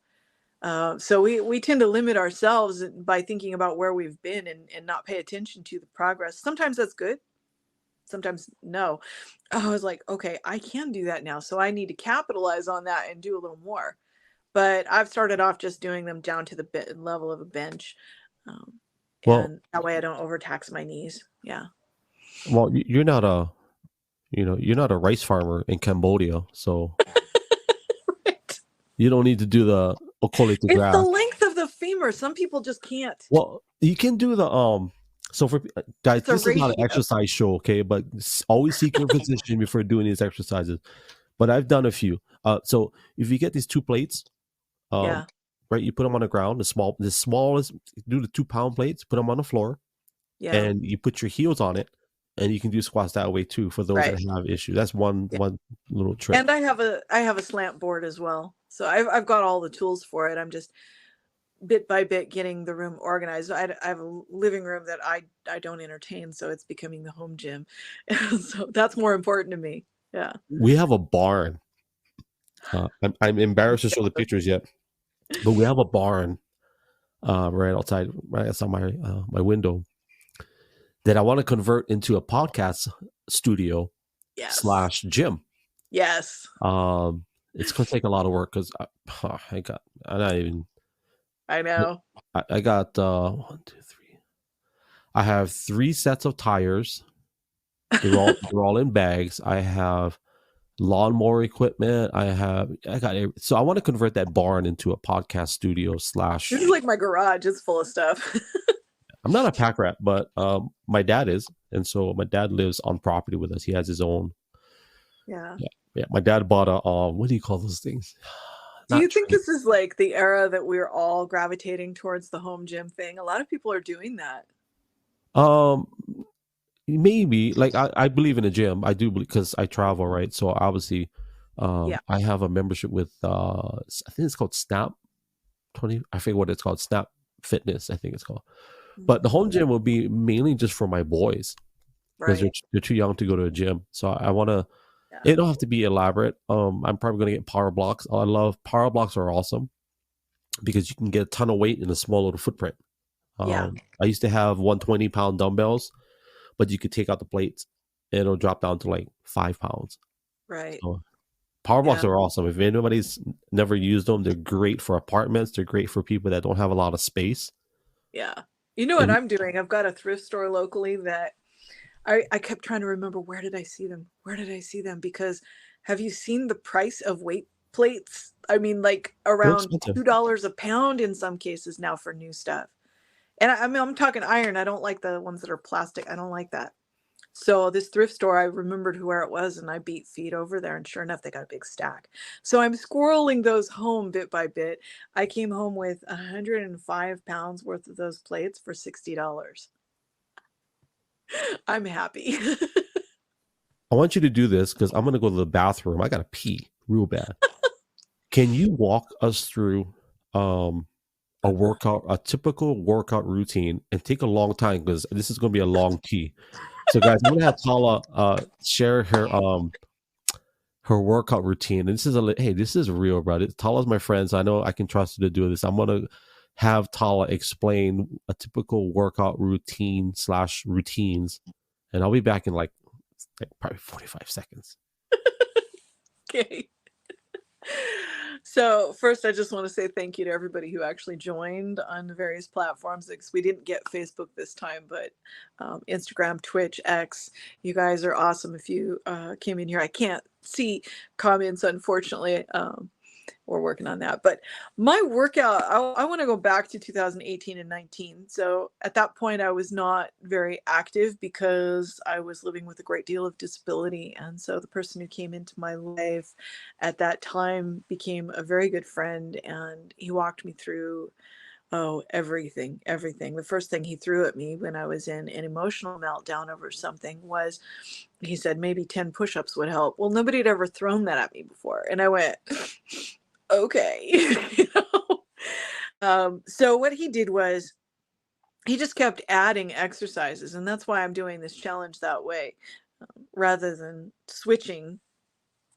Speaker 2: So we tend to limit ourselves by thinking about where we've been and not pay attention to the progress. Sometimes that's good. Sometimes no. I was like, okay, I can do that now. So I need to capitalize on that and do a little more. But I've started off just doing them down to the level of a bench, um,
Speaker 1: Well,
Speaker 2: and that way I don't overtax my knees. Yeah.
Speaker 1: you're not you're not a rice farmer in Cambodia, so
Speaker 2: Right.
Speaker 1: you don't need to do the okole to
Speaker 2: It's the
Speaker 1: grass.
Speaker 2: length of the femur. Some people just can't.
Speaker 1: Well, you can do the So for guys,
Speaker 2: It's a
Speaker 1: this is not an
Speaker 2: ratio.
Speaker 1: exercise show, okay? But always seek your position before doing these exercises. But I've done a few. So if you get these two plates, um,
Speaker 2: Yeah.
Speaker 1: right, you put them on the ground. The smallest, do the 2 pound plates, put them on the floor,
Speaker 2: Yeah.
Speaker 1: and you put your heels on it, and you can do squats that way too. For those
Speaker 2: Right.
Speaker 1: that have issues, that's
Speaker 2: Yeah.
Speaker 1: one little trick.
Speaker 2: And I have a slant board as well. So I've got all the tools for it. I'm just bit by bit getting the room organized. I have a living room that I don't entertain, so it's becoming the home gym. So that's more important to me. Yeah.
Speaker 1: We have a barn. I'm embarrassed to show the pictures yet, but we have a barn right outside my my window that I want to convert into a podcast studio
Speaker 2: Yes.
Speaker 1: / gym.
Speaker 2: Yes.
Speaker 1: It's going to take a lot of work because
Speaker 2: I know.
Speaker 1: I got 1, 2, 3. I have 3 sets of tires. They're all in bags. I have lawnmower equipment. So I want to convert that barn into a podcast studio /
Speaker 2: This is like my garage. It's full of stuff.
Speaker 1: I'm not a pack rat, but my dad is, and so my dad lives on property with us. He has his own.
Speaker 2: Yeah.
Speaker 1: Yeah. My dad bought a what do you call those things?
Speaker 2: Do you think this is like the era that we're all gravitating towards the home gym thing? A lot of people are doing that.
Speaker 1: Maybe, like, I believe in a gym. I do, because I travel, right? So obviously,
Speaker 2: Yeah.
Speaker 1: I have a membership with I think it's called Snap 20. I forget what it's called. Snap Fitness, I think it's called. But the home gym will be mainly just for my boys because
Speaker 2: Right.
Speaker 1: they're too young to go to a gym. So I want to.
Speaker 2: Yeah.
Speaker 1: It don't have to be elaborate. I'm probably going to get power blocks. I love power blocks, are awesome because you can get a ton of weight in a small little footprint.
Speaker 2: Yeah.
Speaker 1: I used to have 120-pound dumbbells, but you could take out the plates and it'll drop down to like 5 pounds.
Speaker 2: Right.
Speaker 1: So power blocks
Speaker 2: Yeah.
Speaker 1: are awesome. If anybody's never used them, they're great for apartments. They're great for people that don't have a lot of space.
Speaker 2: Yeah. You know what
Speaker 1: And
Speaker 2: I'm doing? I've got a thrift store locally that I kept trying to remember, where did I see them? Where did I see them? Because have you seen the price of weight plates? I mean, like
Speaker 1: they're
Speaker 2: around
Speaker 1: expensive.
Speaker 2: $2 a pound in some cases now for new stuff. And I mean, I'm talking iron. I don't like the ones that are plastic. I don't like that. So this thrift store, I remembered where it was, and I beat feet over there, and sure enough, they got a big stack. So I'm squirreling those home bit by bit. I came home with 105 pounds worth of those plates for $60. I'm happy.
Speaker 1: I want you to do this because I'm going to go to the bathroom. I got to pee real bad. Can you walk us through a typical workout routine, and take a long time because this is going to be a long pee. So, guys, I'm going to have Tala share her workout routine. And this is real, bro. Tala's my friend, so I know I can trust her to do this. I'm going to have Tala explain a typical workout routine / routines, and I'll be back in like probably 45 seconds.
Speaker 2: Okay. So first, I just want to say thank you to everybody who actually joined on the various platforms. Because we didn't get Facebook this time, but Instagram, Twitch, X, you guys are awesome. If you came in here, I can't see comments, unfortunately. We're working on that. But my workout, I want to go back to 2018 and 19. So at that point, I was not very active because I was living with a great deal of disability. And so the person who came into my life at that time became a very good friend, and he walked me through everything. The first thing he threw at me when I was in an emotional meltdown over something was, he said maybe 10 push-ups would help. Well, nobody had ever thrown that at me before. And I went, okay. So what he did was he just kept adding exercises, and that's why I'm doing this challenge that way, rather than switching,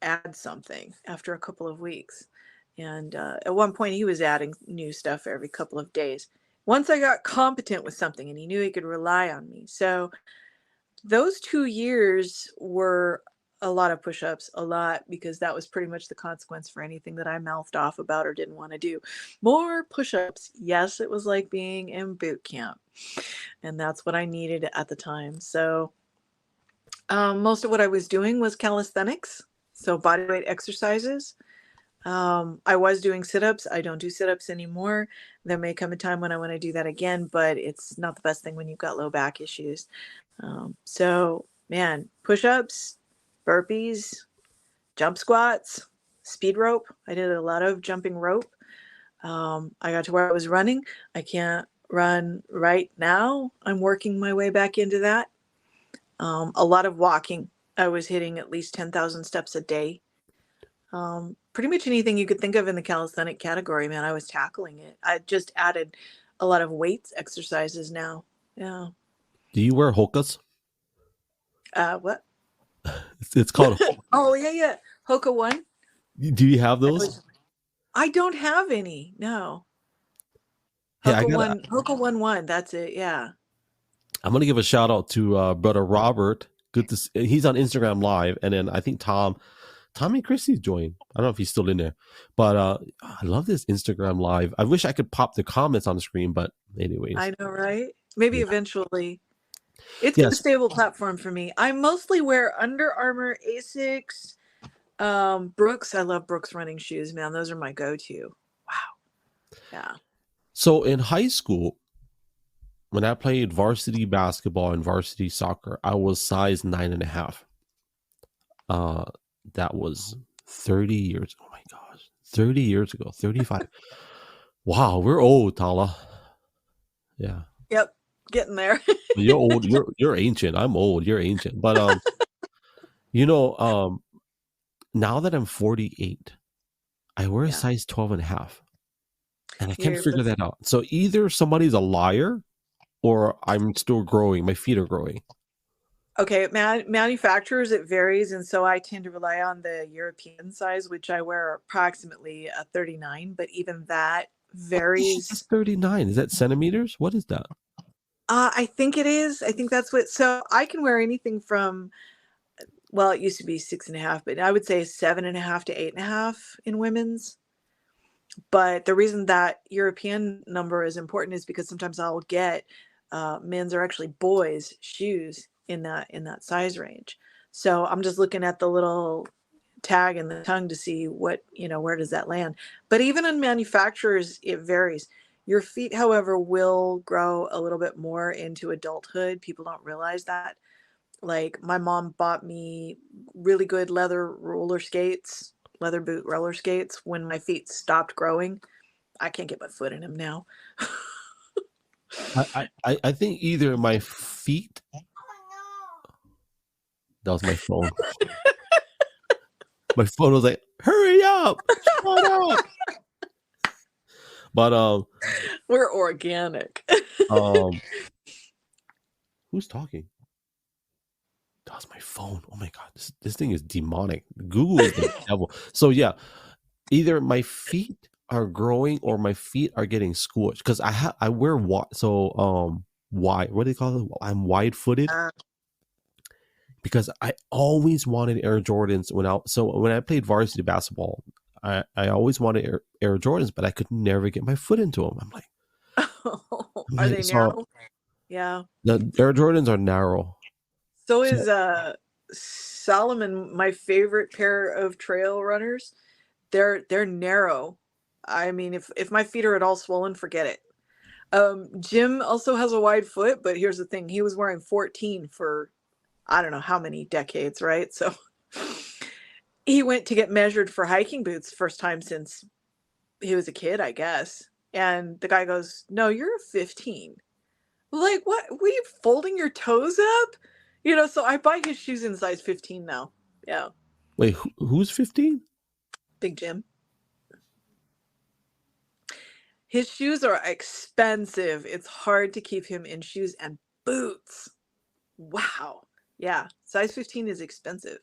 Speaker 2: add something after a couple of weeks. And at one point he was adding new stuff every couple of days. Once I got competent with something and he knew he could rely on me. So those 2 years were a lot of push-ups, because that was pretty much the consequence for anything that I mouthed off about or didn't want to do. More push-ups. Yes, it was like being in boot camp, and that's what I needed at the time. So most of what I was doing was calisthenics, so bodyweight exercises. I was doing sit-ups. I don't do sit-ups anymore. There may come a time when I want to do that again, but it's not the best thing when you've got low back issues. So man, push-ups, burpees, jump squats, speed rope. I did a lot of jumping rope. I got to where I was running. I can't run right now. I'm working my way back into that. A lot of walking. I was hitting at least 10,000 steps a day. Pretty much anything you could think of in the calisthenic category, man, I was tackling it. I just added a lot of weights exercises now. Yeah.
Speaker 1: Do you wear hokas?
Speaker 2: What?
Speaker 1: It's called.
Speaker 2: Oh, yeah. Hoka One.
Speaker 1: Do you have those?
Speaker 2: I don't have any. No.
Speaker 1: Hey,
Speaker 2: Hoka One. That's it. Yeah.
Speaker 1: I'm gonna give a shout out to brother Robert. Good to see. He's on Instagram Live, and then I think Tommy Christie's joined. I don't know if he's still in there, but I love this Instagram Live. I wish I could pop the comments on the screen, but anyways,
Speaker 2: I know, right? Maybe eventually. It's
Speaker 1: yes.
Speaker 2: a stable platform for me. I mostly wear Under Armour, Asics, Brooks. I love Brooks running shoes, man. Those are my go-to. Wow. Yeah.
Speaker 1: So in high school, when I played varsity basketball and varsity soccer, I was size 9.5. That was 30 years. Oh my gosh, 30 years ago, 35. Wow, we're old, Tala. Yeah.
Speaker 2: Yep. Getting there.
Speaker 1: You're old. You're ancient. I'm old. You're ancient. But now that I'm 48, I wear a size 12.5. And I can't figure that out. So either somebody's a liar or I'm still growing. My feet are growing.
Speaker 2: Okay, manufacturers, it varies. And so I tend to rely on the European size, which I wear approximately a 39. But even that varies.
Speaker 1: It's 39. Is that centimeters? What is that?
Speaker 2: I think it is. I think that's what. So I can wear anything from, well, it used to be 6.5, but I would say 7.5 to 8.5 in women's. But the reason that European number is important is because sometimes I'll get men's or actually boys' shoes in that size range. So I'm just looking at the little tag in the tongue to see what, where does that land. But even on manufacturers, it varies. Your feet, however, will grow a little bit more into adulthood. People don't realize that. Like my mom bought me really good leather boot roller skates when my feet stopped growing. I can't get my foot in them now.
Speaker 1: I think either my feet. That was my phone. My phone was like, "Hurry up, shut up!" But
Speaker 2: We're organic.
Speaker 1: who's talking? That was my phone. Oh my god, this thing is demonic. Google is the devil. So yeah, either my feet are growing or my feet are getting squished because I wear wide. What do they call it? I'm wide footed because I always wanted Air Jordans when I played varsity basketball. I always wanted Air Jordans, but I could never get my foot into them. I'm
Speaker 2: Are
Speaker 1: like
Speaker 2: they
Speaker 1: so
Speaker 2: narrow? Yeah.
Speaker 1: the Air Jordans are narrow.
Speaker 2: So
Speaker 1: So
Speaker 2: is Solomon, my favorite pair of trail runners. They're narrow. I mean, if my feet are at all swollen, forget it. Jim also has a wide foot, but here's the thing. He was wearing 14 for I don't know how many decades, right? So he went to get measured for hiking boots first time since he was a kid, I guess. And the guy goes, "No, you're a 15." Like, what? Were you folding your toes up? So I buy his shoes in size 15 now. Yeah.
Speaker 1: wait, who's 15?
Speaker 2: Big Jim. His shoes are expensive. It's hard to keep him in shoes and boots. Wow. Yeah. Size 15 is expensive.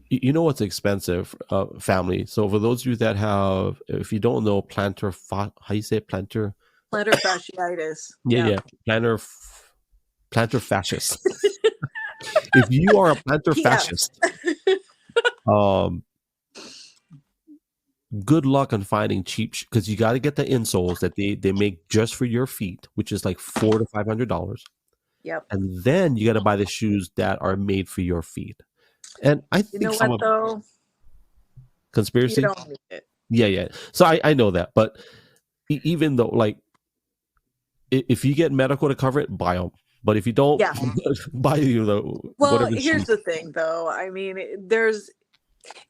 Speaker 1: You know what's expensive, family. So for those of you that have, if you don't know, how you say it? Plantar?
Speaker 2: Plantar fasciitis.
Speaker 1: Yeah,
Speaker 2: Yeah.
Speaker 1: yeah, plantar fascist. If you are a plantar
Speaker 2: PF.
Speaker 1: fascist, um, good luck on finding cheap because you got to get the insoles that they make just for your feet, which is like $400 to $500,
Speaker 2: Yep.
Speaker 1: and then you got to buy the shoes that are made for your feet. And I
Speaker 2: You
Speaker 1: think
Speaker 2: know
Speaker 1: some
Speaker 2: what
Speaker 1: of
Speaker 2: though? You
Speaker 1: conspiracy,
Speaker 2: don't need it.
Speaker 1: yeah. So I know that, but even though like if you get medical to cover it, buy them. But if you don't,
Speaker 2: Yeah.
Speaker 1: buy
Speaker 2: Well,
Speaker 1: whatever
Speaker 2: here's
Speaker 1: shoes.
Speaker 2: the thing though. I mean,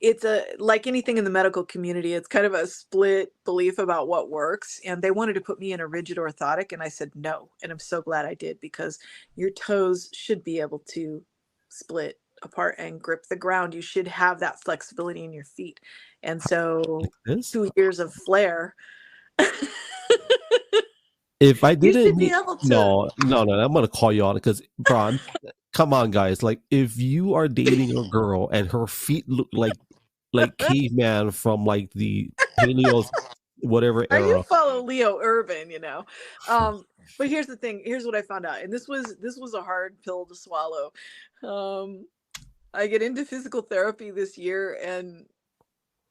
Speaker 2: it's a like anything in the medical community, it's kind of a split belief about what works. And they wanted to put me in a rigid orthotic, and I said no. And I'm so glad I did because your toes should be able to split apart and grip the ground. You should have that flexibility in your feet. And
Speaker 1: Like
Speaker 2: so
Speaker 1: this.
Speaker 2: 2 years of flare,
Speaker 1: If I
Speaker 2: you
Speaker 1: didn't
Speaker 2: should be
Speaker 1: need,
Speaker 2: able to.
Speaker 1: no, I'm gonna call you on it because, Bron, come on, guys. Like, if you are dating a girl and her feet look like caveman from like the paleo whatever
Speaker 2: You
Speaker 1: era,
Speaker 2: follow Leo Urban. But here's the thing. Here's what I found out, and this was a hard pill to swallow. Um, I get into physical therapy this year, and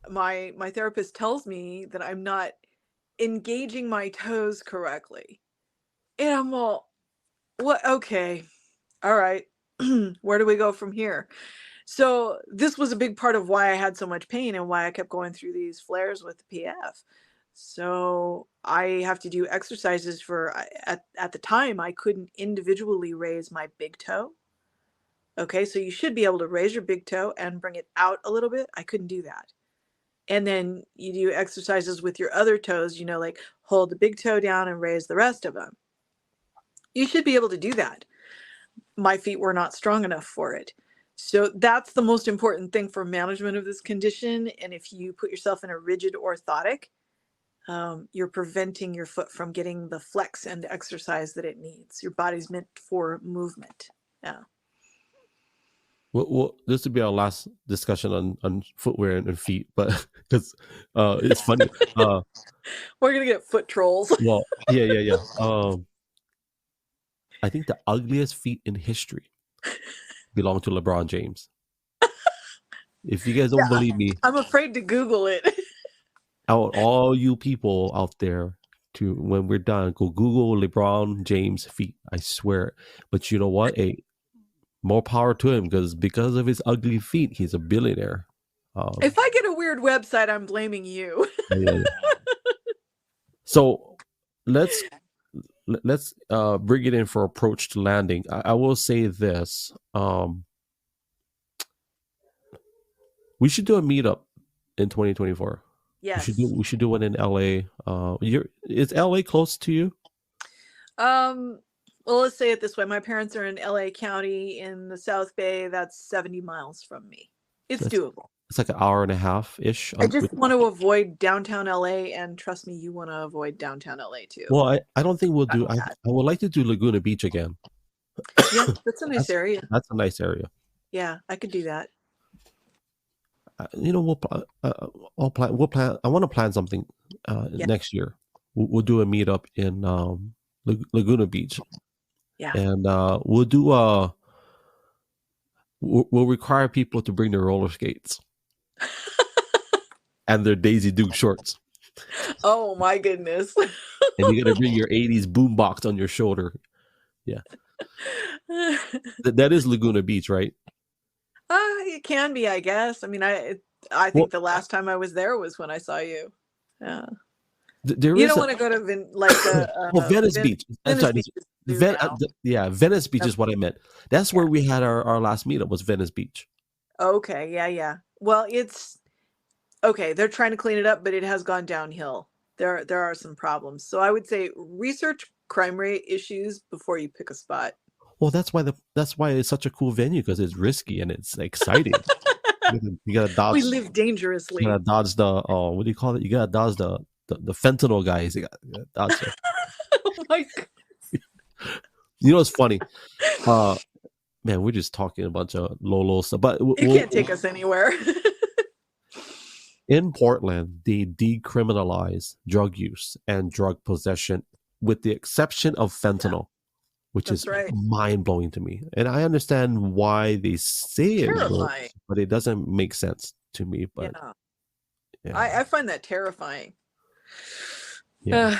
Speaker 2: my therapist tells me that I'm not engaging my toes correctly, and I'm all, what? Okay, all right. Where do we go from here? So this was a big part of why I had so much pain and why I kept going through these flares with the PF. So I have to do exercises at the time I couldn't individually raise my big toe. Okay, so you should be able to raise your big toe and bring it out a little bit. I couldn't do that. And then you do exercises with your other toes, like hold the big toe down and raise the rest of them. You should be able to do that. My feet were not strong enough for it. So that's the most important thing for management of this condition. And if you put yourself in a rigid orthotic, you're preventing your foot from getting the flex and exercise that it needs. Your body's meant for movement. Yeah.
Speaker 1: well, this would be our last discussion on footwear and feet, but because it's funny.
Speaker 2: We're going to get foot trolls.
Speaker 1: Well, yeah. I think the ugliest feet in history belong to LeBron James. If you guys don't
Speaker 2: Yeah,
Speaker 1: believe me,
Speaker 2: I'm afraid to Google it.
Speaker 1: all you people out there, to when we're done, go Google LeBron James feet. I swear. But you know what? More power to him because of his ugly feet, he's a billionaire.
Speaker 2: If I get a weird website, I'm blaming you.
Speaker 1: Yeah. So let's bring it in for approach to landing. I will say this. We should do a meetup in 2024.
Speaker 2: Yes.
Speaker 1: We should do one in LA. Is LA close to you?
Speaker 2: Well, let's say it this way. My parents are in LA County in the South Bay. That's 70 miles from me.
Speaker 1: So
Speaker 2: It's doable.
Speaker 1: it's like an hour and a half ish.
Speaker 2: I just want to avoid downtown LA, and trust me, you want to avoid downtown LA too.
Speaker 1: Well, I don't think we'll do.
Speaker 2: That's
Speaker 1: I
Speaker 2: bad.
Speaker 1: would like to do Laguna Beach again.
Speaker 2: Yeah, that's a nice area.
Speaker 1: That's a nice area.
Speaker 2: Yeah, I could do that.
Speaker 1: You know, I'll plan. We'll plan. I want to plan something
Speaker 2: Yeah.
Speaker 1: next year. We'll do a meetup in Laguna Beach,
Speaker 2: Yeah.
Speaker 1: and we'll do we'll require people to bring their roller skates and their Daisy Duke shorts.
Speaker 2: Oh my goodness.
Speaker 1: And you got to bring your 80s boombox on your shoulder. Yeah. That is Laguna Beach, right?
Speaker 2: It can be, I guess. I mean, I think the last time I was there was when I saw you. Yeah. You don't want to go to
Speaker 1: Venice Beach.
Speaker 2: Venice Beach
Speaker 1: Venice Beach is what I meant. That's where we had our last meetup, was Venice Beach.
Speaker 2: Okay, yeah. Well, it's okay. They're trying to clean it up, but it has gone downhill. There are some problems. So I would say research crime rate issues before you pick a spot.
Speaker 1: Well, that's why it's such a cool venue, because it's risky and it's exciting. You gotta dodge.
Speaker 2: We live dangerously.
Speaker 1: You gotta dodge the what do you call it? You gotta dodge the fentanyl guys. You gotta dodge them.
Speaker 2: Oh my God.
Speaker 1: You know, it's funny. Man, we're just talking a bunch of low stuff, but
Speaker 2: You can't take us anywhere.
Speaker 1: In Portland, they decriminalize drug use and drug possession, with the exception of fentanyl, which is mind-blowing to me. And I understand why they say it works, but it doesn't make sense to me. But
Speaker 2: yeah. I find that terrifying.
Speaker 1: Yeah.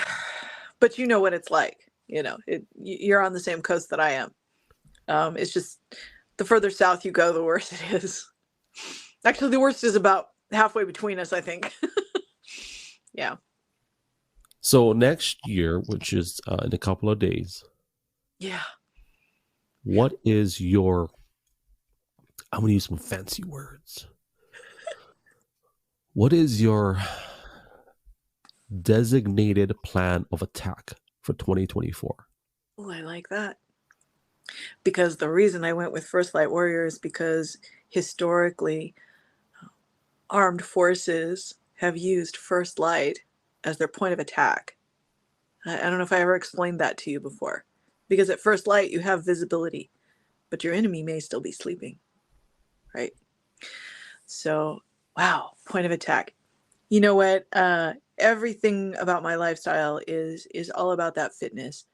Speaker 2: But you know what it's like. You know, you're on the same coast that I am. It's just the further south you go, the worse it is. Actually, the worst is about halfway between us, I think. Yeah.
Speaker 1: So next year, which is in a couple of days.
Speaker 2: Yeah.
Speaker 1: What is your, I'm going to use some fancy words. What is your designated plan of attack for 2024?
Speaker 2: Oh, I like that. Because the reason I went with First Light Warrior is because historically, armed forces have used First Light as their point of attack. I don't know if I ever explained that to you before. Because at First Light, you have visibility, but your enemy may still be sleeping, right? So, wow, point of attack. You know what? Everything about my lifestyle is all about that fitness.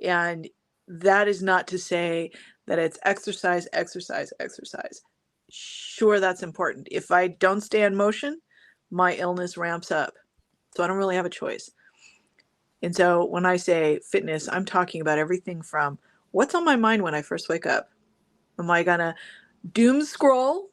Speaker 2: And that is not to say that it's exercise. Sure, that's important. If I don't stay in motion, my illness ramps up. So I don't really have a choice. And so when I say fitness, I'm talking about everything from what's on my mind when I first wake up. Am I going to doom scroll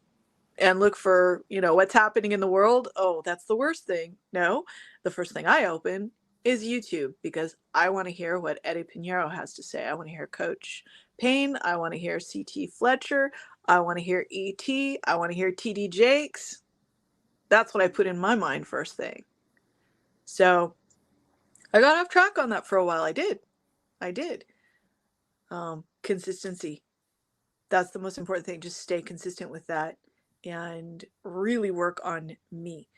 Speaker 2: and look for, what's happening in the world? Oh, that's the worst thing. No, the first thing I open is YouTube, because I want to hear what Eddie Pinheiro has to say. I want to hear Coach Payne. I want to hear CT Fletcher. I want to hear ET. I want to hear TD Jakes. That's what I put in my mind first thing. So I got off track on that for a while. I did. Consistency. That's the most important thing. Just stay consistent with that and really work on me.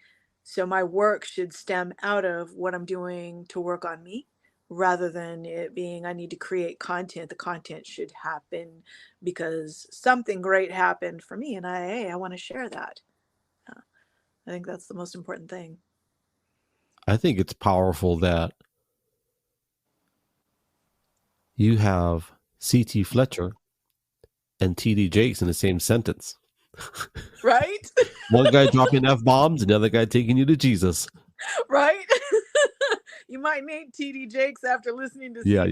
Speaker 2: So my work should stem out of what I'm doing to work on me, rather than it being I need to create content. The content should happen because something great happened for me, and I want to share that. I think that's the most important thing.
Speaker 1: I think it's powerful that you have CT Fletcher and TD Jakes in the same sentence.
Speaker 2: Right?
Speaker 1: One guy dropping F-bombs, another guy taking you to Jesus.
Speaker 2: Right? You might name TD Jakes after listening to
Speaker 1: Yeah.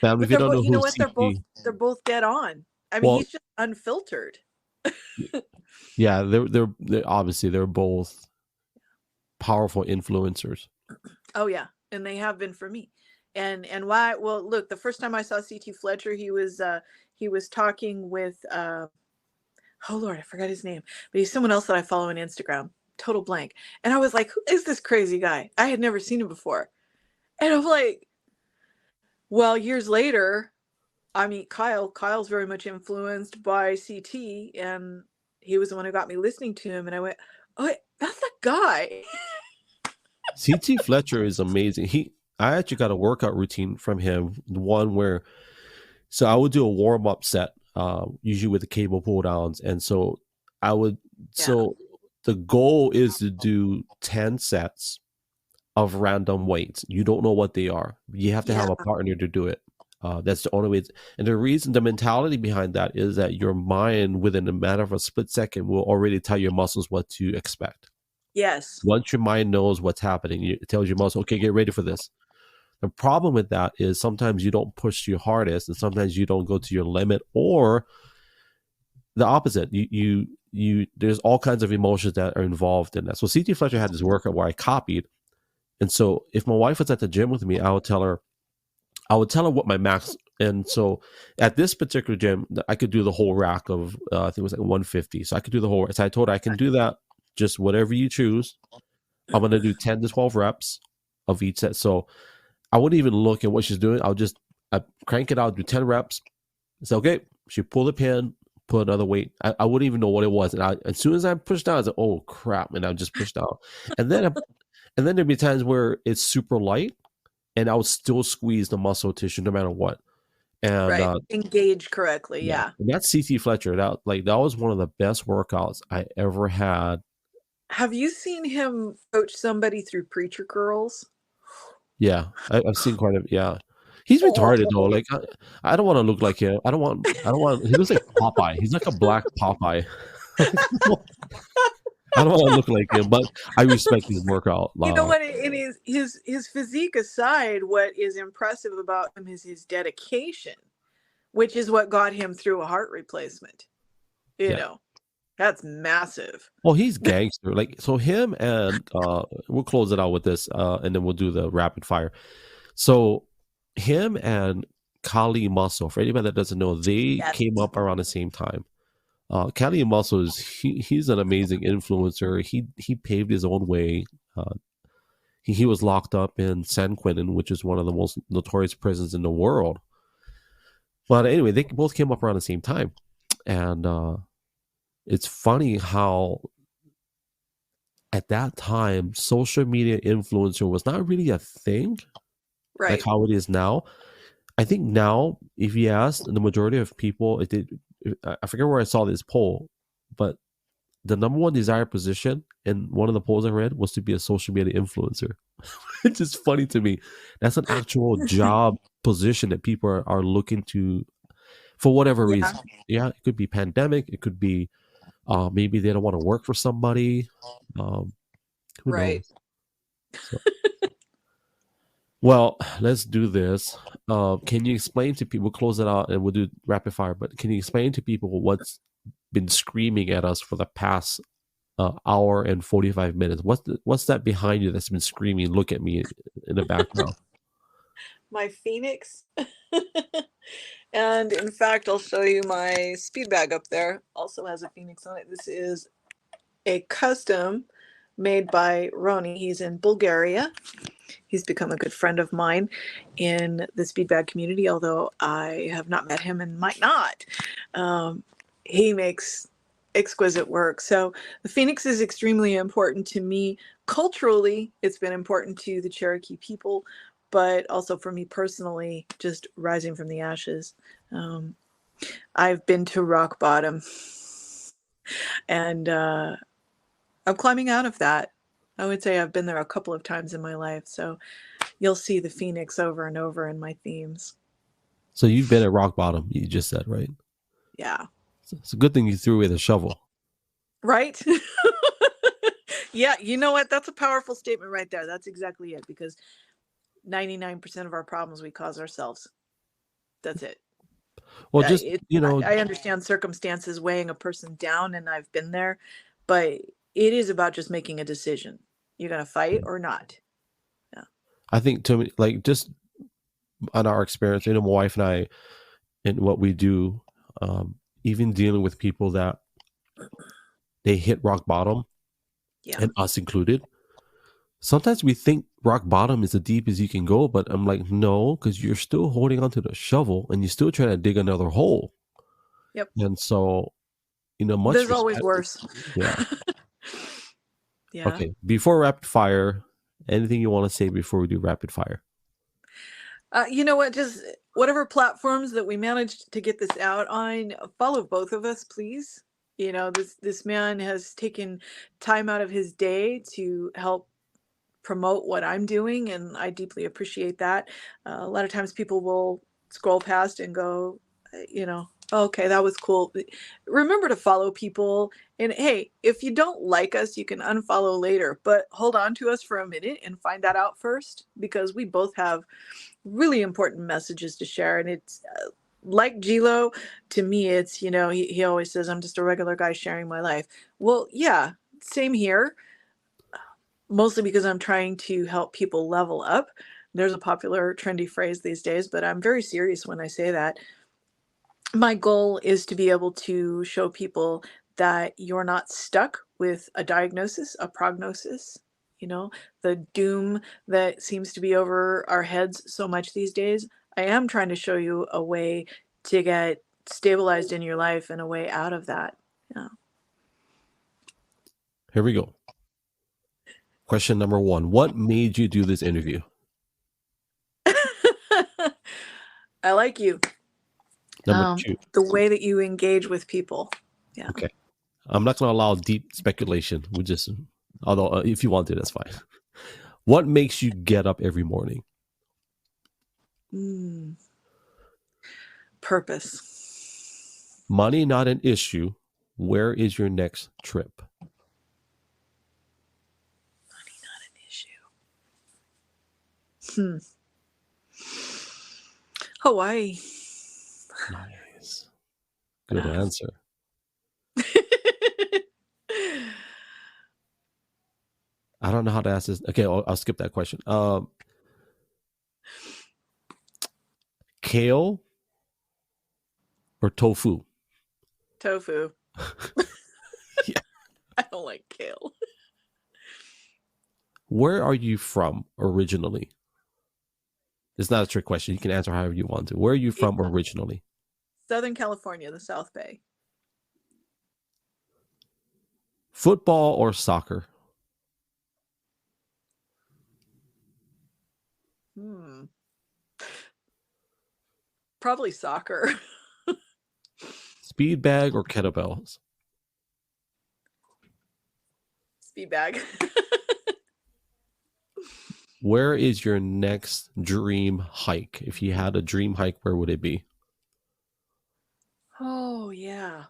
Speaker 1: Family, if you don't know who CT...
Speaker 2: They're both dead on. I mean, he's just unfiltered.
Speaker 1: Yeah, they're obviously they're both powerful influencers.
Speaker 2: Oh yeah, and they have been for me. And why? Well, look, the first time I saw CT Fletcher, he was talking with Oh Lord, I forgot his name, but he's someone else that I follow on Instagram. Total blank. And I was like, who is this crazy guy? I had never seen him before. And I'm like, well, years later, I meet Kyle. Kyle's very much influenced by CT, and he was the one who got me listening to him. And I went, oh, wait, that's that guy.
Speaker 1: CT Fletcher is amazing. I actually got a workout routine from him, the one where, so I would do a warm up set, usually with the cable pull downs, and so I would,
Speaker 2: Yeah.
Speaker 1: so the goal is to do 10 sets of random weights. You don't know what they are. You have to have a partner to do it. That's the only way. And the reason, the mentality behind that is that your mind, within a matter of a split second, will already tell your muscles what to expect.
Speaker 2: Yes.
Speaker 1: Once your mind knows what's happening, it tells your muscle, okay, get ready for this. The problem with that is sometimes you don't push your hardest, and sometimes you don't go to your limit, or the opposite. You there's all kinds of emotions that are involved in that. So CT Fletcher had this workout where I copied. And so if my wife was at the gym with me, I would tell her what my max. And so at this particular gym, I could do the whole rack of, I think it was like 150. So I could do the whole, so I told her I can do that, just whatever you choose. I'm going to do 10 to 12 reps of each set. So I wouldn't even look at what she's doing. I crank it out, do 10 reps. It's okay. She pull the pin, put another weight. I wouldn't even know what it was. And as soon as I pushed down, I was like, oh crap. And I just pushed down. And then there'd be times where it's super light, and I would still squeeze the muscle tissue no matter what. And
Speaker 2: right. Engage correctly. Yeah.
Speaker 1: And that's CT Fletcher. That was one of the best workouts I ever had.
Speaker 2: Have you seen him coach somebody through Preacher Girls?
Speaker 1: Yeah, I've seen quite a, yeah. He's retarded though. Like I don't want to look like him. I don't want. He looks like Popeye. He's like a black Popeye. I don't want to look like him, but I respect his workout.
Speaker 2: You know what? In his physique aside, what is impressive about him is his dedication, which is what got him through a heart replacement. You know, that's massive.
Speaker 1: Well, he's gangster. Like, so him and we'll close it out with this, and then we'll do the rapid fire. So him and Kali Muscle, for anybody that doesn't know, they came up around the same time. Kali Muscle he's an amazing influencer. He paved his own way. He was locked up in San Quentin, which is one of the most notorious prisons in the world. But anyway, they both came up around the same time, and it's funny how at that time social media influencer was not really a thing,
Speaker 2: right?
Speaker 1: Like how it is now. I think now, if you ask the majority of people, I forget where I saw this poll, but the number one desired position in one of the polls I read was to be a social media influencer. It's just funny to me. That's an actual job position that people are looking to, for whatever reason. Yeah, it could be pandemic. It could be maybe they don't want to work for somebody. Who knows? So. Well, let's do this. Can you explain to people, we'll close it out and we'll do rapid fire, but can you explain to people what's been screaming at us for the past hour and 45 minutes? What's that behind you that's been screaming, look at me in the background?
Speaker 2: My Phoenix. And in fact, I'll show you my speed bag up there. Also has a Phoenix on it. This is a custom made by Roni. He's in Bulgaria. He's become a good friend of mine in the speed bag community, although I have not met him and might not. He makes exquisite work. So the Phoenix is extremely important to me. Culturally, it's been important to the Cherokee people, but also for me personally, just rising from the ashes. I've been to rock bottom, and I'm climbing out of that. I would say I've been there a couple of times in my life. So you'll see the Phoenix over and over in my themes.
Speaker 1: So you've been at rock bottom, you just said, right?
Speaker 2: Yeah.
Speaker 1: It's a good thing you threw away the shovel.
Speaker 2: Right? Yeah, you know what? That's a powerful statement right there. That's exactly it, because 99% of our problems we cause ourselves. That's it.
Speaker 1: Well,
Speaker 2: I understand circumstances weighing a person down, and I've been there, but it is about just making a decision. You're going to fight or not. Yeah.
Speaker 1: I think to me, like, just on our experience, my wife and I, and what we do, even dealing with people that they hit rock bottom,
Speaker 2: Yeah.
Speaker 1: and us included. Sometimes we think rock bottom is as deep as you can go, but I'm like, no, because you're still holding onto the shovel and you're still trying to dig another hole.
Speaker 2: Yep.
Speaker 1: And so, much
Speaker 2: There's always
Speaker 1: respect.
Speaker 2: worse.
Speaker 1: Yeah.
Speaker 2: Yeah.
Speaker 1: Okay. Before rapid fire, anything you want to say before we do rapid fire?
Speaker 2: You know what? Just whatever platforms that we managed to get this out on, follow both of us, please. This man has taken time out of his day to help promote what I'm doing, and I deeply appreciate that. A lot of times people will scroll past and go, okay, that was cool. Remember to follow people. And hey, if you don't like us, you can unfollow later, but hold on to us for a minute and find that out first, because we both have really important messages to share. And it's like Gilo, to me, it's, he always says, I'm just a regular guy sharing my life. Well, yeah, same here, mostly because I'm trying to help people level up. There's a popular trendy phrase these days, but I'm very serious when I say that. My goal is to be able to show people that you're not stuck with a diagnosis, a prognosis, the doom that seems to be over our heads so much these days. I am trying to show you a way to get stabilized in your life and a way out of that. Yeah.
Speaker 1: Here we go. Question number 1. What made you do this interview?
Speaker 2: I like you.
Speaker 1: Number 2.
Speaker 2: The way that you engage with people. Yeah.
Speaker 1: Okay. I'm not going to allow deep speculation. Although if you want to, that's fine. What makes you get up every morning?
Speaker 2: Purpose.
Speaker 1: Money not an issue. Where is your next trip?
Speaker 2: Money not an issue. Hawaii.
Speaker 1: Nice. Good answer. I don't know how to ask this. Okay, I'll skip that question. Kale or tofu?
Speaker 2: Tofu.
Speaker 1: Yeah.
Speaker 2: I don't like kale.
Speaker 1: Where are you from originally? It's not a trick question. You can answer however you want to. Where are you from originally?
Speaker 2: Southern California, the South Bay.
Speaker 1: Football or soccer?
Speaker 2: Probably soccer.
Speaker 1: Speed bag or kettlebells?
Speaker 2: Speed bag.
Speaker 1: Where is your next dream hike? If you had a dream hike, where would it be?
Speaker 2: Oh, yeah.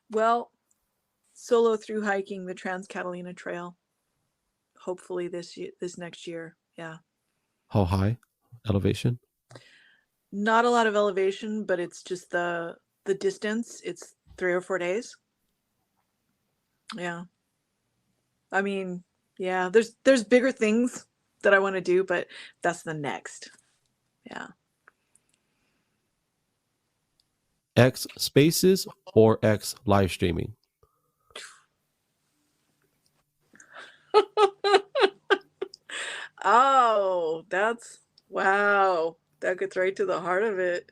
Speaker 2: Well, solo through hiking the Trans Catalina Trail. Hopefully this next year. Yeah.
Speaker 1: How high elevation?
Speaker 2: Not a lot of elevation, but it's just the distance. It's 3 or 4 days. Yeah. I mean, yeah, there's bigger things that I want to do, but that's the next. Yeah.
Speaker 1: X spaces or X live streaming?
Speaker 2: Oh, wow. That gets right to the heart of it.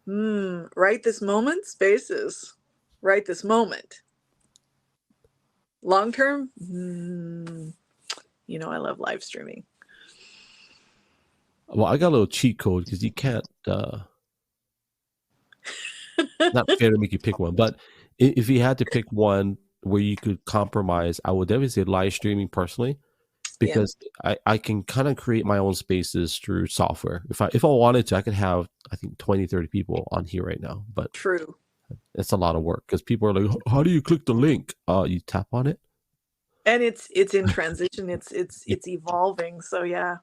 Speaker 2: Right this moment, spaces. Right this moment. Long term, I love live streaming.
Speaker 1: Well, I got a little cheat code because you can't. Not fair to make you pick one, but if you had to pick one where you could compromise, I would definitely say live streaming personally, because I can kind of create my own spaces through software. If I wanted to, I could have, I think, 20, 30 people on here right now, but
Speaker 2: True.
Speaker 1: it's a lot of work because people are like, how do you click the link? You tap on it.
Speaker 2: And it's in transition. It's evolving. So yeah.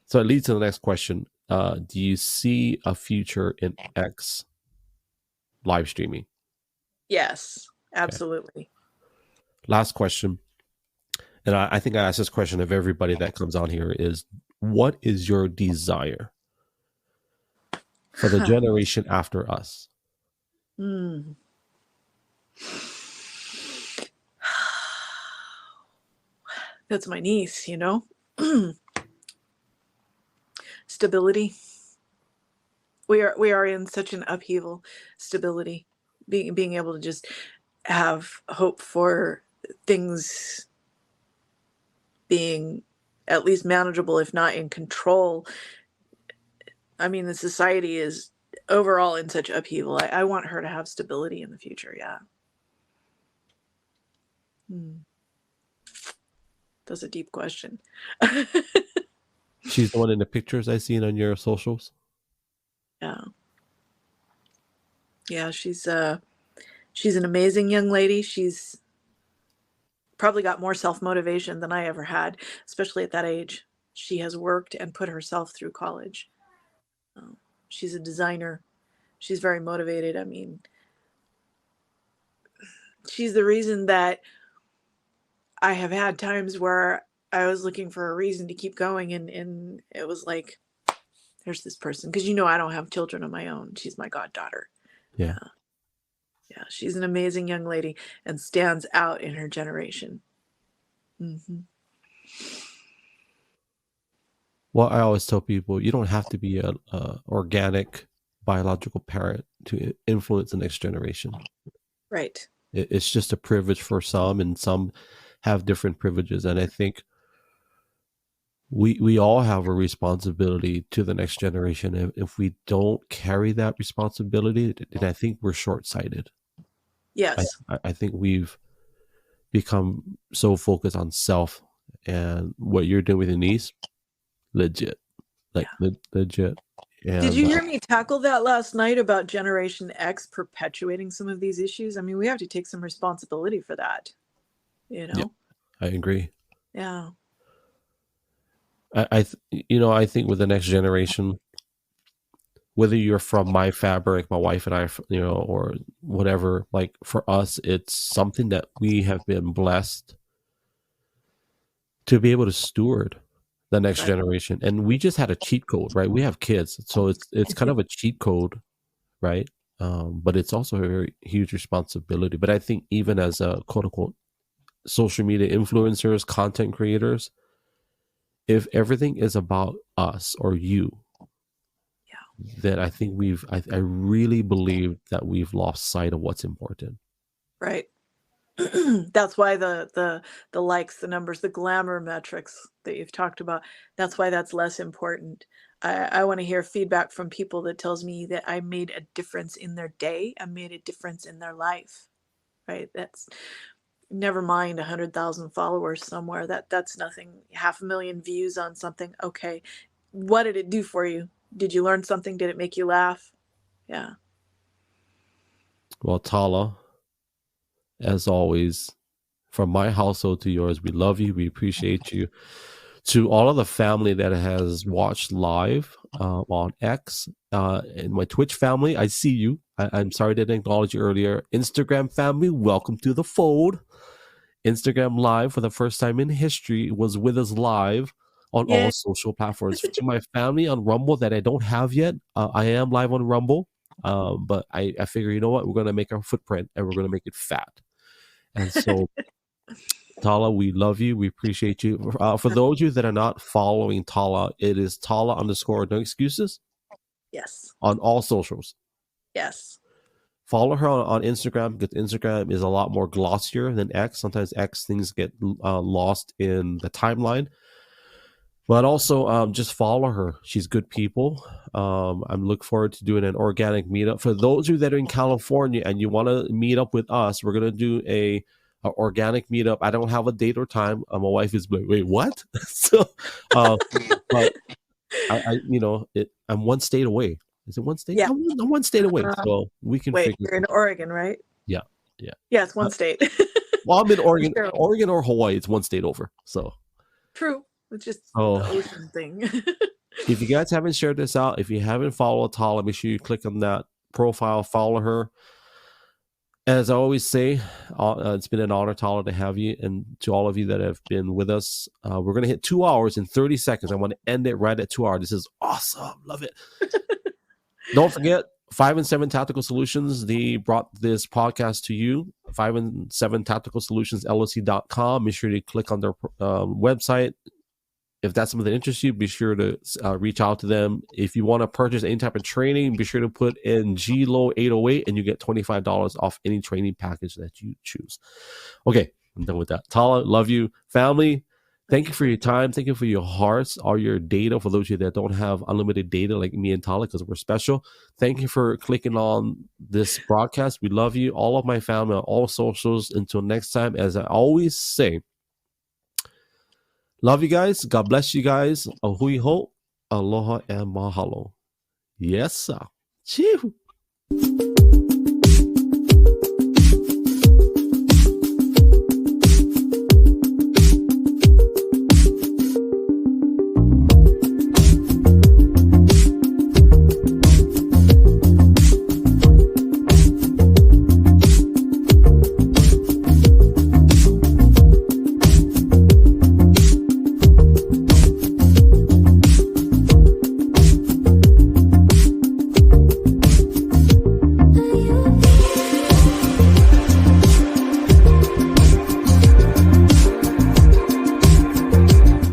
Speaker 1: So it leads to the next question. Do you see a future in X live streaming?
Speaker 2: Yes, absolutely.
Speaker 1: Okay. Last question. and I think I ask this question of everybody that comes on here is, what is your desire for the generation after us?
Speaker 2: Hmm. That's my niece, you know? Stability. We are in such an upheaval. Stability. Being able to just have hope for things being at least manageable, if not in control. I mean, the society is overall in such upheaval. I want her to have stability in the future. Yeah. That's a deep question.
Speaker 1: She's the one in the pictures I seen on your socials.
Speaker 2: Yeah. Yeah, she's an amazing young lady. She's probably got more self-motivation than I ever had, especially at that age. She has worked and put herself through college. She's a designer. She's very motivated. I mean, she's the reason that I have had times where I was looking for a reason to keep going, and it was like, there's this person, because I don't have children of my own. She's my goddaughter.
Speaker 1: Yeah.
Speaker 2: Yeah, she's an amazing young lady and stands out in her generation. Mm-hmm.
Speaker 1: Well, I always tell people, you don't have to be a organic biological parent to influence the next generation.
Speaker 2: Right.
Speaker 1: It's just a privilege for some, and some have different privileges. And I think we all have a responsibility to the next generation. If we don't carry that responsibility, then I think we're short-sighted.
Speaker 2: Yes.
Speaker 1: I think we've become so focused on self, and what you're doing with your niece, legit, like legit. And
Speaker 2: did you hear me tackle that last night about Generation X perpetuating some of these issues? I mean, we have to take some responsibility for that.
Speaker 1: Yeah, I agree.
Speaker 2: Yeah.
Speaker 1: I think with the next generation, whether you're from my fabric, my wife and I, or whatever, like for us, it's something that we have been blessed to be able to steward the next generation. And we just had a cheat code, right? We have kids, so it's kind of a cheat code, right? But it's also a very huge responsibility. But I think even as a quote unquote social media influencers, content creators, if everything is about us or you, then I think I really believe that we've lost sight of what's important.
Speaker 2: Right. That's why the likes, the numbers, the glamour metrics that you've talked about, that's why that's less important. I want to hear feedback from people that tells me that I made a difference in their day. I made a difference in their life. Right. That's, never mind 100,000 followers somewhere. That's nothing. 500,000 views on something. Okay. What did it do for you? Did you learn something? Did it make you laugh? Yeah.
Speaker 1: Well, Tala, as always, from my household to yours, we love you. We appreciate you. To all of the family that has watched live on X, and my Twitch family, I see you. I'm sorry I didn't acknowledge you earlier. Instagram family, welcome to the fold. Instagram Live, for the first time in history, was with us live on all social platforms. To my family on Rumble that I don't have yet, I am live on Rumble, but I figure, you know what? We're going to make our footprint, and we're going to make it fat. And so, Tala, we love you. We appreciate you. For those of you that are not following Tala, it is Tala_no excuses.
Speaker 2: Yes.
Speaker 1: On all socials.
Speaker 2: Yes.
Speaker 1: Follow her on Instagram, because Instagram is a lot more glossier than X. Sometimes X things get lost in the timeline. But also just follow her. She's good people. I'm looking forward to doing an organic meetup. For those of you that are in California and you want to meet up with us, we're going to do a organic meetup. I don't have a date or time. My wife is like, wait, what? So, but I'm one state away. Is it one state?
Speaker 2: Yeah.
Speaker 1: I'm one state away. So we can
Speaker 2: wait,
Speaker 1: figure.
Speaker 2: You're in Oregon, right?
Speaker 1: Yeah.
Speaker 2: Yeah, it's one state.
Speaker 1: Well, I'm in Oregon. Oregon or Hawaii, it's one state over. So
Speaker 2: true. It's just the ocean thing.
Speaker 1: If you guys haven't shared this out, if you haven't followed Tala, make sure you click on that profile, follow her. As I always say, it's been an honor, Tala, to have you. And to all of you that have been with us, we're going to hit 2 hours in 30 seconds. I want to end it right at 2 hours. This is awesome. Love it. Don't forget, 5 and 7 Tactical Solutions. They brought this podcast to you. 5 and 7 Tactical Solutions, LLC.com. Be sure to click on their website. If that's something that interests you, be sure to reach out to them. If you want to purchase any type of training, be sure to put in GLOW808 and you get $25 off any training package that you choose. Okay, I'm done with that. Tala, love you. Family, thank you for your time. Thank you for your hearts, all your data. For those of you that don't have unlimited data like me and Tala, because we're special, thank you for clicking on this broadcast. We love you, all of my family, on all socials. Until next time, as I always say, love you guys. God bless you guys. Ahui ho, aloha, and mahalo. Yes, sir. Chew.